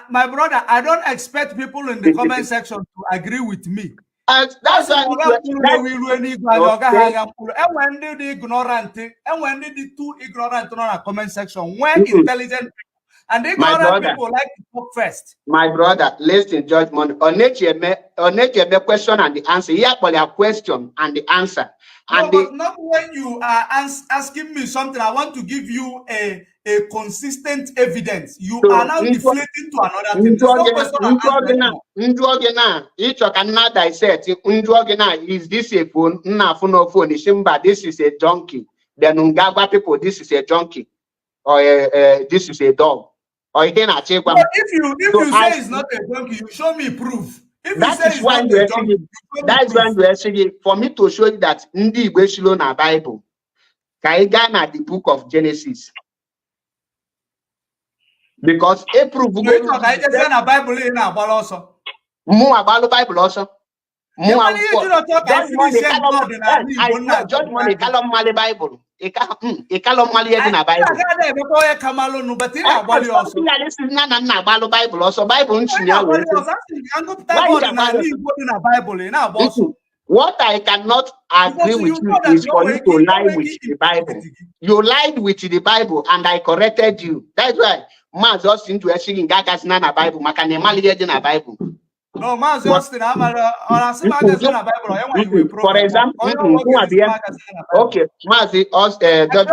my brother, I don't expect people in the comment section to agree with me. That's why when did the ignorant and when did the two ignorant on a comment section when intelligent and they people like to talk first. My brother, listen, judgment. On the question and the answer. Yeah, but a question and the answer. And no, but not when you are asking me something. I want to give you a consistent evidence. You are now deflating to another thing. Each cannot dissect. Is this a phone? No phone. This is a donkey. Then Ungagwa people, this is a donkey. Or this is a dog. Or if you say it's not a donkey, you show me proof. That's why you actually for me to show you that Ndi Igbo na Bible. Kaiga na the book of Genesis. Because a proof I just say na Bible in a also. Mo about Bible also. Mo judge money column Mali Bible. E column Mali na Bible. Bible also Bible what I cannot agree with you is for you to lie with the Bible. You lied with the Bible and I corrected you. That's why Mazi just into a singing gagas na Bible. Makane mali na Bible. No, Mazi Austin, for example, okay, Mazi judge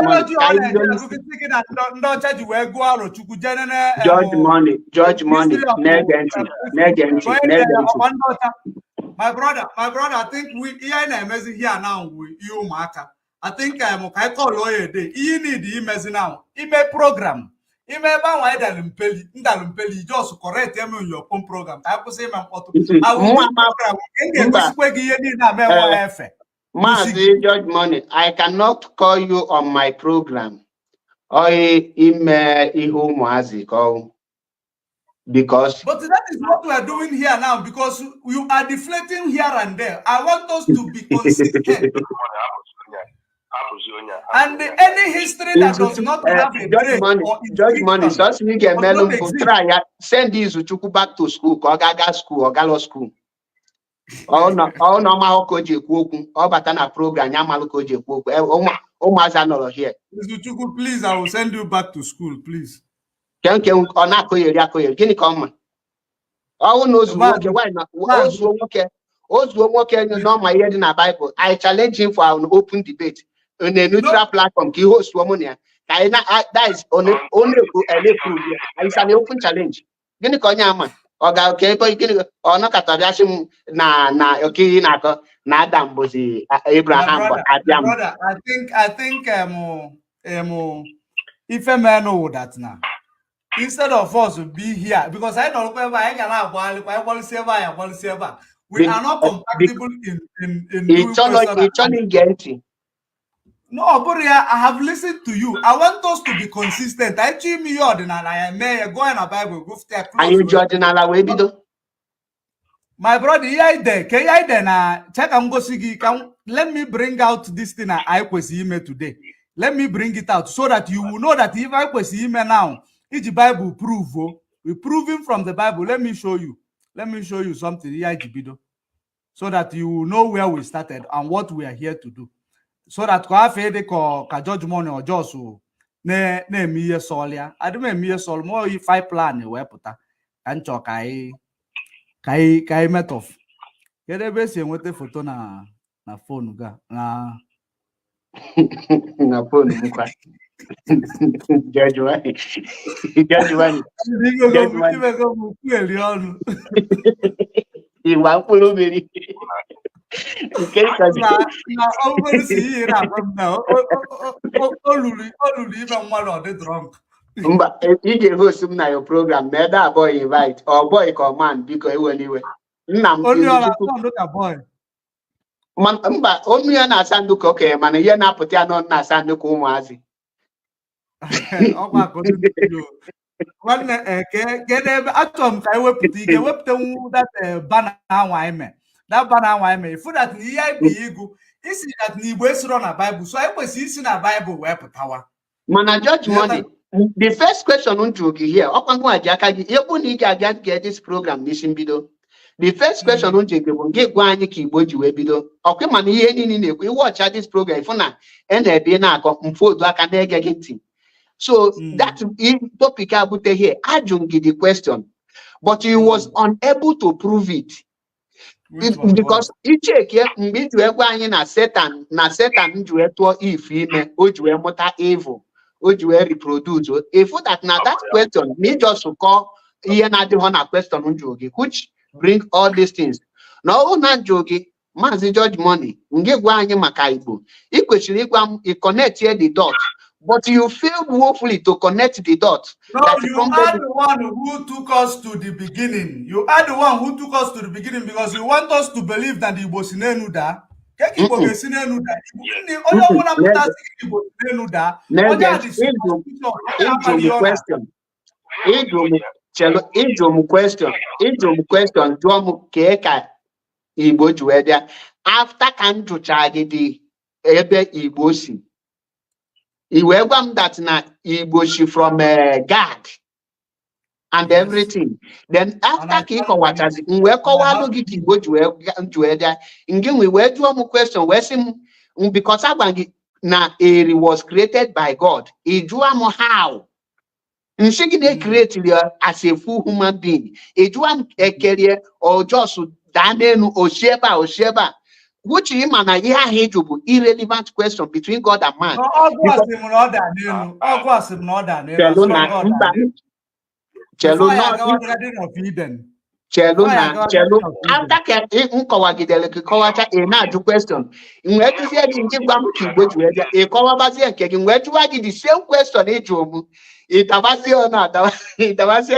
money, My brother, I think we here na Mazi here now with you, Maka. I think I call lawyer day. You need the Mazi now. Email program. Email why Dalumpeli just correct them on your own program. I will say my photo. I will Mazi judge money. I cannot call you on my program. Or email Ihu Mazi call. Because but that is what we are doing here now because you are deflating here and there. I want us to be consistent. And any history that does not have a judge money, so we get melon for try send these Uchuku back to school, or Gaga school, or Gallo school. Oh no, my Koji Kuku, or Batana program, Yamalu Koji Kuku, oh Mazano here. Uchuku, please, I will send you back to school, please. Can't you on Akoya, Guinea Common? Oh, knows why not? Okay, also, no, my head in a Bible. I challenge him for an open debate. on a neutral platform. Ki host woman ya. That is only proof. It's an open challenge. Gini konya man. Oga okay ko gini ono katabiashi na okay na Adam bozi Abraham but Adam. Brother, I think if a man know that now. Instead of us to be here, because I don't remember I want to say we are not compatible in doing question. No, but I have listened to you. I want us to be consistent. I treat me ordinary. I may go in a Bible, go close. Are you judging our way, Bido? My brother, check and go see. Let me bring out this thing I was email today. Let me bring it out so that you will know that if I was email now, it's the Bible prove. We're proving from the Bible. Let me show you. Let me show you something here, so that you will know where we started and what we are here to do. So that ka judge money or just ne me solia. I don't me sol more if I plan we puta and chok kai met off. Get a base with the photo na phone ga na phone. Judge one. You want follow me. Okay, But if you host your program, neither boy invite or boy command because anyway. Only look a boy. Mba, only an asanduko okay, man, you're not putting on Nasanduko Mazi. One get atom I whip that banner that banner for that ego is that ni waste run a Bible. So I was using a Bible web power. Man, judge money. The first question on Jogi here, get this program, Mission Bido. The first question on Jogi will get one keyboard you bido. Okay, man, we watch this program for now, and there be now unfold like an egg again. So that topic I put here, I don't get the question, but he was unable to prove it. Because each year, we do na Satan do if he mota evil. Reproduce. If that now that question, me just to call a question which bring all these things. Now, jogi, Mazi judge money, makaibo. He connect here the dot, but you failed woefully to connect the dot. No, you are the one who took us to the beginning. You are the one who took us to the beginning because you want us to believe that the Bosinenuda. After can to charge the Ebe Ibosi. He welcome that na Iboshi from God and everything. Then after Kiko Waters, we welcome to go to Eda. Again, we were to question where because Abangi na Eri was created by God. Ijuamo how? Nshigide created as a full human being. Ijuam a career or just Danenu or Sheba. Which him and I hear to irrelevant question between God and man. Question. In where to say the same question it was not it was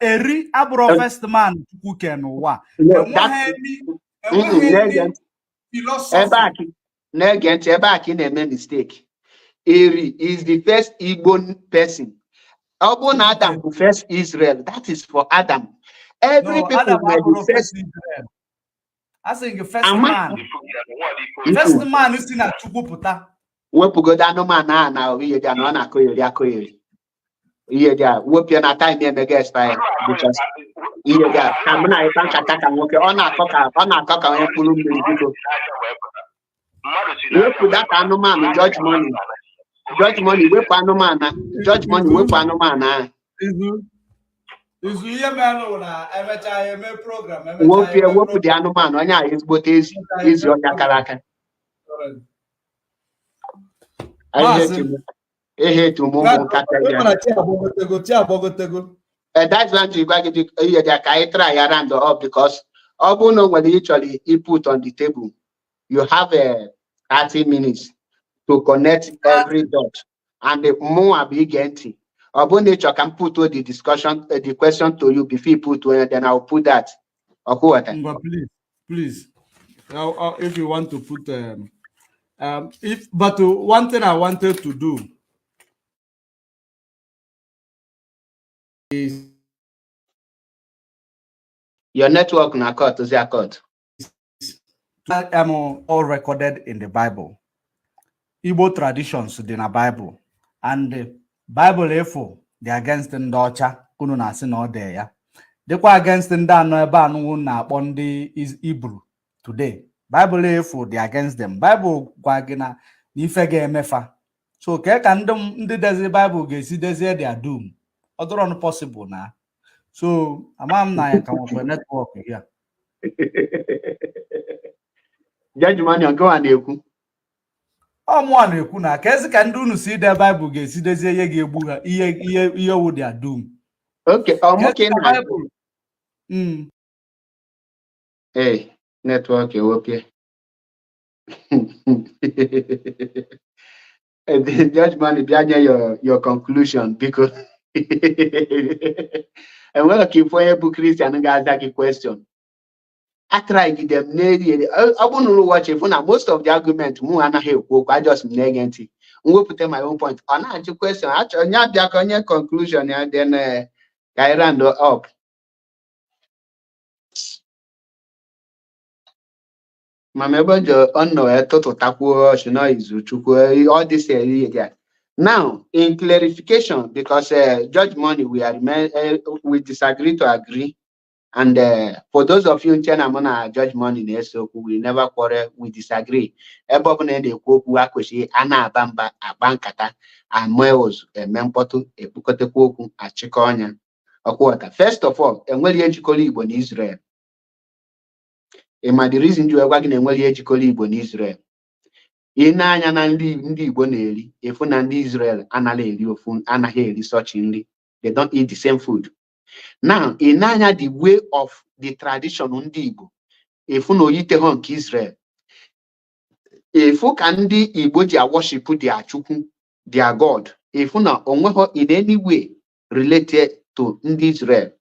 Eri abro first man wa. Philosophy. Mistake. Eri is the first Igbo person. Adam who first Israel. That is for Adam. Every people Adam were the first Israel. I think the first man. First man is in a Chukuputa. No man now we are not koyeri. Yeah, whoop your time in the guest by because I'm not attack and work on a cocker and pull you that anoman judge money. Judge money, whip anoman, judge money, whip anoman. Whoop the animal on your is what is your yakaraka. I hate you. I hate you more. That's when you got to try around up because Obuno when usually you put on the table, you have a 30 minutes to connect every dot, and the more big empty. Obuno can put all the discussion, the question to you before you put one, then I'll put that. Okay. Please, if you want to put but one thing I wanted to do is your network na cut to the cut. All recorded in the Bible. Igbo traditions in the Bible, and the Bible efo the against ndị ọcha kunu na asị na ọ dị ya dịkwa against ndị anọ ebe anụnwụ na-akpọ ndị Hebrew today. Bible efo the against them. Bible gwa gị na ife ga-emefa. So ka ndị dezi Bible ga-esi dezie their doom. Ọ dịrọ possible na. So ama m na ya ka nwekwe network here. Judgment go and ekwu. Ọmụa na-ekwu na ka ezi ka ndị unu si ide Bible ga-esi dezie ihe ga-egbu ha ihe wu their doom. Okay, okay na Bible. Hey, network okay. Judgment be your conclusion because and when keep for a Christian guys that question. I try to give them I wouldn't watch it for now. Most of the argument I just negative. We put my own point. On your question, actually not their conclusion and then I ran up. Mamebojo ono to taku shino izu all this area. Now in clarification, because Judge Money we disagree to agree. And for those of you in China, Mona Judge Money, so we never quarrel, we disagree. Ebobne de Koku Akweshi, Anna Bamba, a Bankata, a Moos, a Mempoto, a Pukote Koku, a Chikonya, a quarter. First of all, and well, Yechikoli in Israel. And the reason you are working and well, Yechikoli in Israel. Inanya Nandi Bonelli, if Nandi Israel, Anna Anna such in they don't eat the same food. Now, in the way of the tradition ndị Igbo, if no yite honk Israel, if you can the Igbo dia worship their chukwu, their God, if no onweho in any way related to ndị Israel.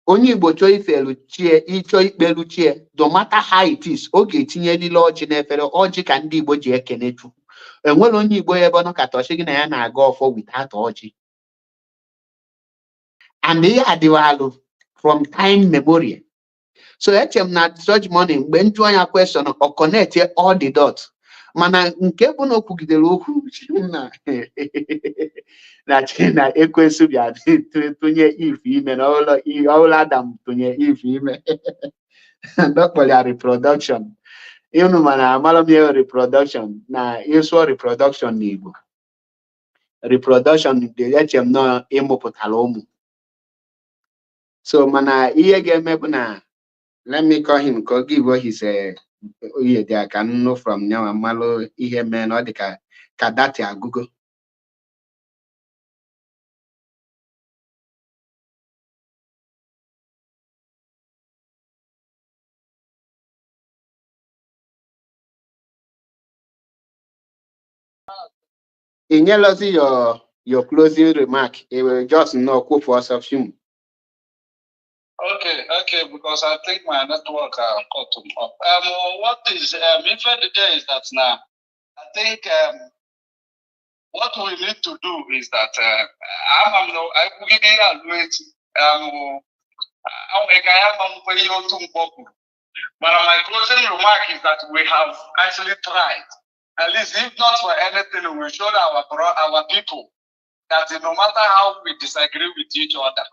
Onye Igbo chọọ ifelu chie, ịchọ ikpelu chie, no matter how it is, oge etinye lile ọjị n'efere, ọjị ka ndị Igbo ji ekene chukwu. Enwere onye Igbo ebe ọ kata ọchị gị na ya na-aga ọfọ without ọjị. And they are the from time memorial. So HM not Judge Money when join a question or connect all the dots. Mana nke bụ na okwugidere okwu na China ekwensu bịa tụnye if ime na ọlụ Adam tụnye if ime ndọkpọrọ reproduction. Ịnụ mana amala m reproduction na ịsụọ reproduction n'Igbo. Reproduction dị HM nọ ịmụpụtara ụmụ. So mana ihe ga-eme bụ na let me call him because give what he said. I can know from now and malo ihe man or the kadati a Google. In your closing remark, it will just no quote for us of him. Okay, because I think my network cut them up. What is even the day is that now I think what we need to do is that but my closing remark is that we have actually tried. At least if not for anything, we showed our people that no matter how we disagree with each other,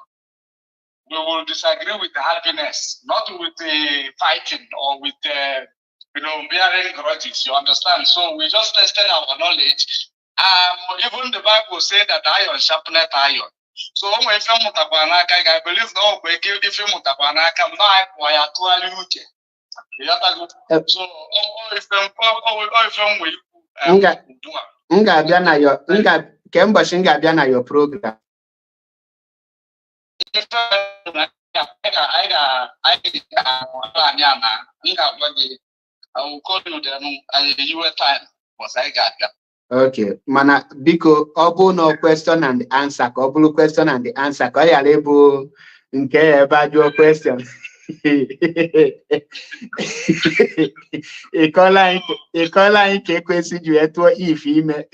we will disagree with the happiness, not with the fighting or with the, bearing grudges. You understand? So we just tested our knowledge. Even the Bible said that iron sharpeneth iron. So when film mutapanaka, I believe no we give if film mutapanaka, no I actually uche. So all film we nga bia na your nga kemba shinga bia na your program. Okay, mana biko obu no question and answer ka obulu question and answer ka ya lebu nke ebe ajo question. Ikola nke kwesi ju eto if ime.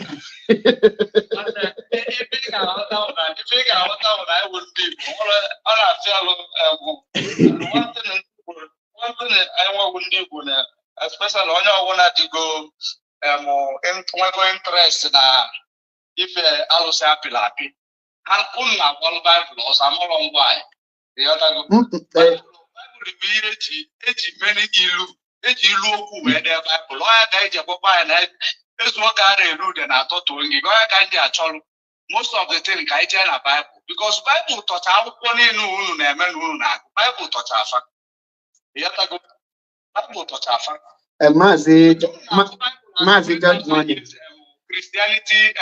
Especially on your one to go interest na if alusa pilapi and unna one Bible or some long why the other many ilu where the Bible lawyer guy and this what I read and I thought to go most of the thing I tell a Bible because Bible taught how Bible taught our fact. The other Bible taught our fact. Mazi Judge Money. Christianity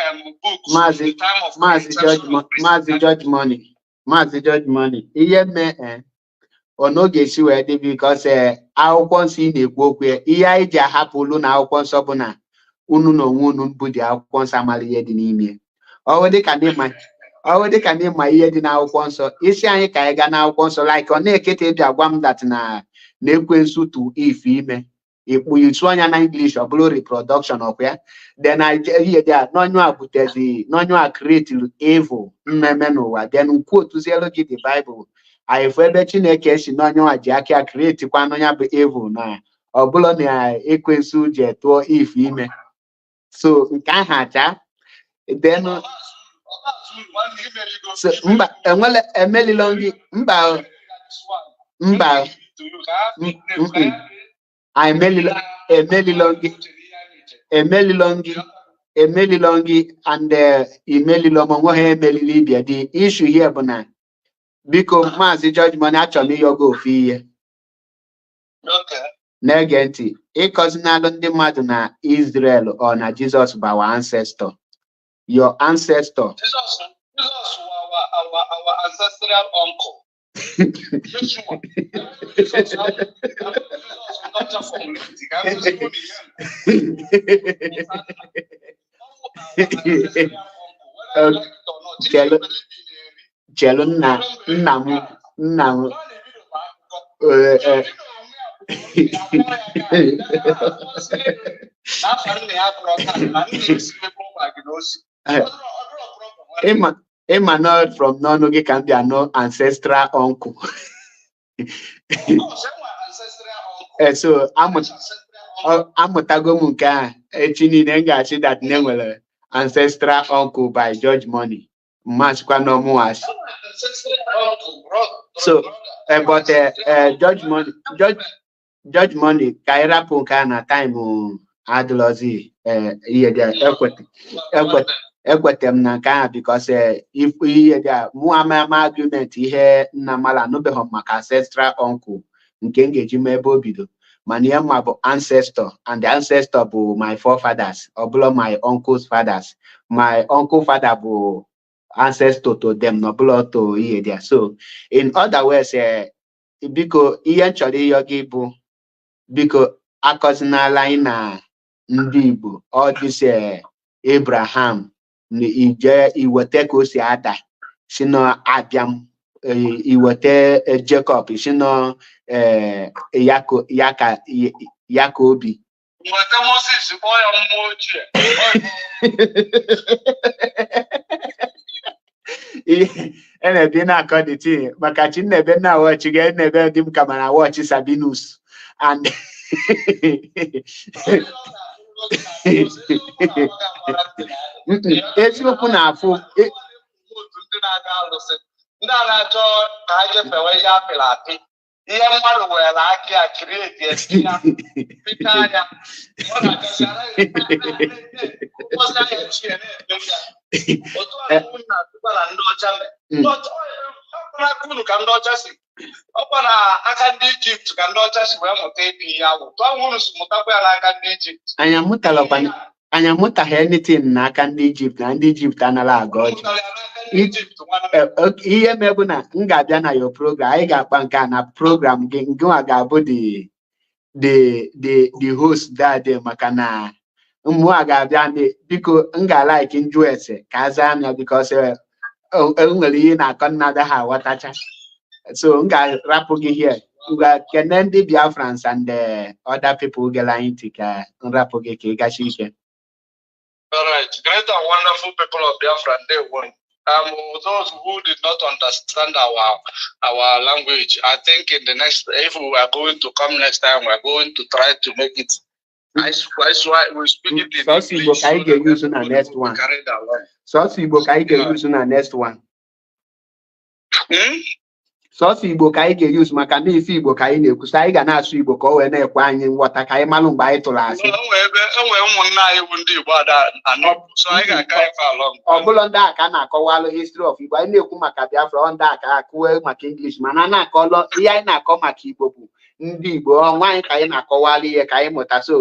books. Mazi Judge Money. Iye me onoge si we dey because akwụkwọ nsọ na-ekwu okwu ihe anyị ji ahapụ ulu na akwụkwọ nsọ bụ na unu na onwe unu bụ dị akwụkwọ nsọ amala ihe dị n'ime. Ọ dị ka n'ịma ihe dị n'akwụkwọ nsọ isi anyị ka anyị gaa n'akwụkwọ nsọ like ọ na-ekete bịa gwa m that na ekwensu to if ime ikpu isu anya na English ọ bụrụ reproduction of ya then I hear that n'onyu a create evil mmeme n'ụwa then quote zielo gị the Bible I ebe Chineke si n'onyu a ji aka create kwa n'onya bụ evil na ọ bụrụ na ekwensu je tụọ if ime so nke ahụ acha then so mba enwele emelilongi mba emelilongi and imelilomo he emelili bia the issue here bụ na biko Mazi Judge Money achọrọ m ịyọgo ofu ihe na-ege ntị ịkọzinalụ ndị mmadụ na Israel ọ na Jesus bụ our ancestor your ancestor Jesus our ancestral uncle. Chelu nna m Emma not from no can be no ancestral uncle. So I'm Tagomuka Chini Nenga that name ancestral uncle by Judge Money. Masqua no more. So but Judge Money Kaira Punkana time Adlozi ekwetem na nka because if we muama argument ihe na mala no be maka ancestral uncle nke ngeji mebe obido mana ihe ma bụ ancestor and the ancestor bụ my forefathers obulo my uncle's fathers my uncle father bụ ancestor to them no bulo to ihe there so in other words biko ihe nchọrọ ịyọ gị bụ biko akọzinala anyị na ndị Igbo all this Abraham ije iwete ka o si ada si na Abiam iwete Jacob si na Yakobi Nweta Moses kpọọ ya mmụọ ochie ebe na akọditi maka Chinebe na watch ga ebe dị m kamera watch Sabinus and eziokwu na-afụ ndị na-achọ ka ha jefewe ihe apịrị apị ihe mmadụ were aka ya create ya pita anya ọ na-akasị ụbọchị anya chie na-eme ya otu ọrụ na-atụkwa na ndị ọcha unu ka ndị ọcha si ọkwa na aka ndị Ijipt ka ndị ọcha si wee mụta ịpị ihe ahụ tụọ unu si mụtakwa ya n'aka ndị Ijipt anyị amụtaghị anything n'aka ndị Ijipt na ndị Ijipt anaghị aga ọjị ihe mebu na m ga-abịa na your program anyị ga-akpa nke a na program gị ngịnwa ga-abụ the host dade maka na mmụọ ga-abịa biko m ga-like njụ ese ka aza anya because enwere ihe na-akọ nnada ha aghọtacha so m ga-rapụ gị here kene ndị Biafrans and other people gere anyị ntị ka m rapụ gị ka ị gachi ike. All right, great and wonderful people of Biafra, they won. Those who did not understand our language, I think in the next, if we are going to come next time, we are going to try to make it. I swear we speak it in English. So I get used on the next one. So I get used on the next one. Sọsọ Igbo ka anyị ga-use maka na ife Igbo ka anyị na-ekwu so anyị ga na-asụ Igbo ka o wee na-ekwe anyị nghọta ka anyị malụ mgbe anyị tụrụ asị. Enwere ụmụnna anyị bụ ndị Igbo anọ so anyị ga-aka ife along. Ọ bụla ndị a ka na-akọwalụ history of Igbo anyị na-ekwu maka Biafra ndị a ka akụwe maka English mana na-akọlọ ihe anyị na-akọ maka Igbo bụ ndị Igbo ọnwa anyị ka anyị na-akọwalụ ihe ka anyị mụta so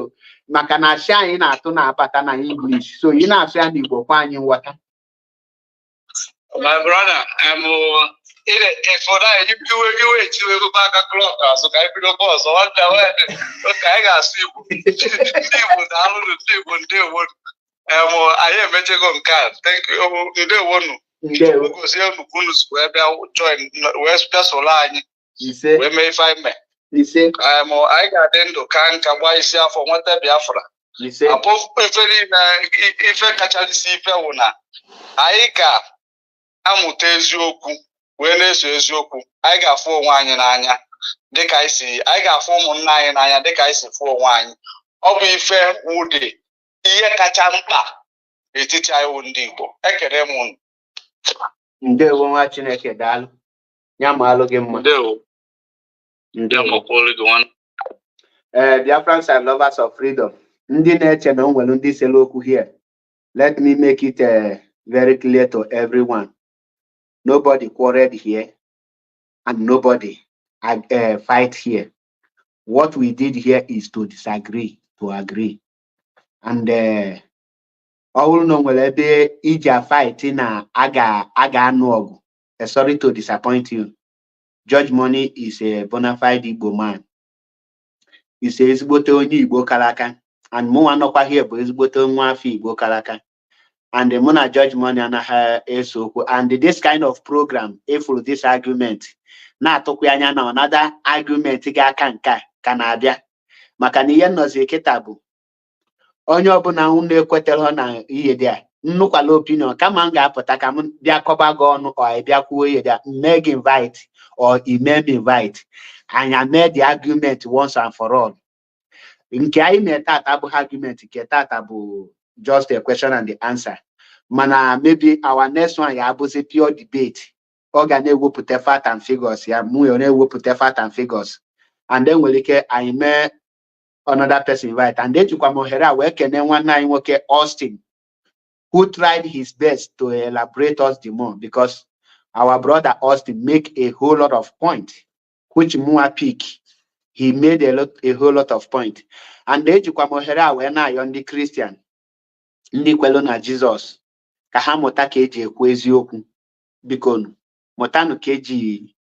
maka na asị anyị na-atụ na-abata na English so ị na-asụ ya n'Igbo kwa anyị nghọta. My brother, for that, you wait till we go back a clock, so I feel the boss. So what I got see I am a card. Thank you. You don't want to go see where they join West Pessoline. We may find me. I got them to can't come by for what they Biafra. Above if I catch a see Fauna, I got amụta eziokwu wee na-eso eziokwu anyị ga-afụ onwe anyị n'anya dịka anyị si anyị ga-afụ ụmụnna anyị n'anya dịka anyị si fụ onwe anyị ọ bụ ife wude ihe kacha mkpa etiti anyị wụ ndị Igbo ekele m unu ndewo nwa Chineke daalụ ya ma alụ gị mma ndewo Biafrans and lovers of freedom ndị na-eche na o nwere ndị sere okwu here let me make it very clear to everyone. Nobody quarreled here and nobody fight here. What we did here is to disagree, to agree. And all no will be ija fighting aga no. Sorry to disappoint you. Judge Money is a bona fide Igbo man. He says Boto only Igbo Kalaka and more no here but is Boto Mwafi Igbo Kalaka. And the Mona Judge Money and her and this kind of program, if for this argument, na tokwanya na another argument ga kanka Canada. Makaniya no zeketabu. Onye ọbụla unu ekwetere na ihe dia. Nnukwala opinion kama nga apụta ka m bịa kọba gị ọnụ or bịa kwuo ihe dia. Meg invite or email invite. And I made the argument once and for all. Nke anyị metata bụ argument nke tata bụ just a question and the answer. Mana maybe our next one ya bụ pure debate. Organ will put fat and figures. Ya will put fat and figures. And then we'll get I may another person right. And then to come here, we can one night okay Austin, who tried his best to elaborate us the more because our brother Austin make a whole lot of point, which more pick. He made a whole lot of point. And then to come here, we now on the Christian. Ndị kwelu na Jesus ka ha mụta ka eji ekwu eziokwu biko mụtanụ ka eji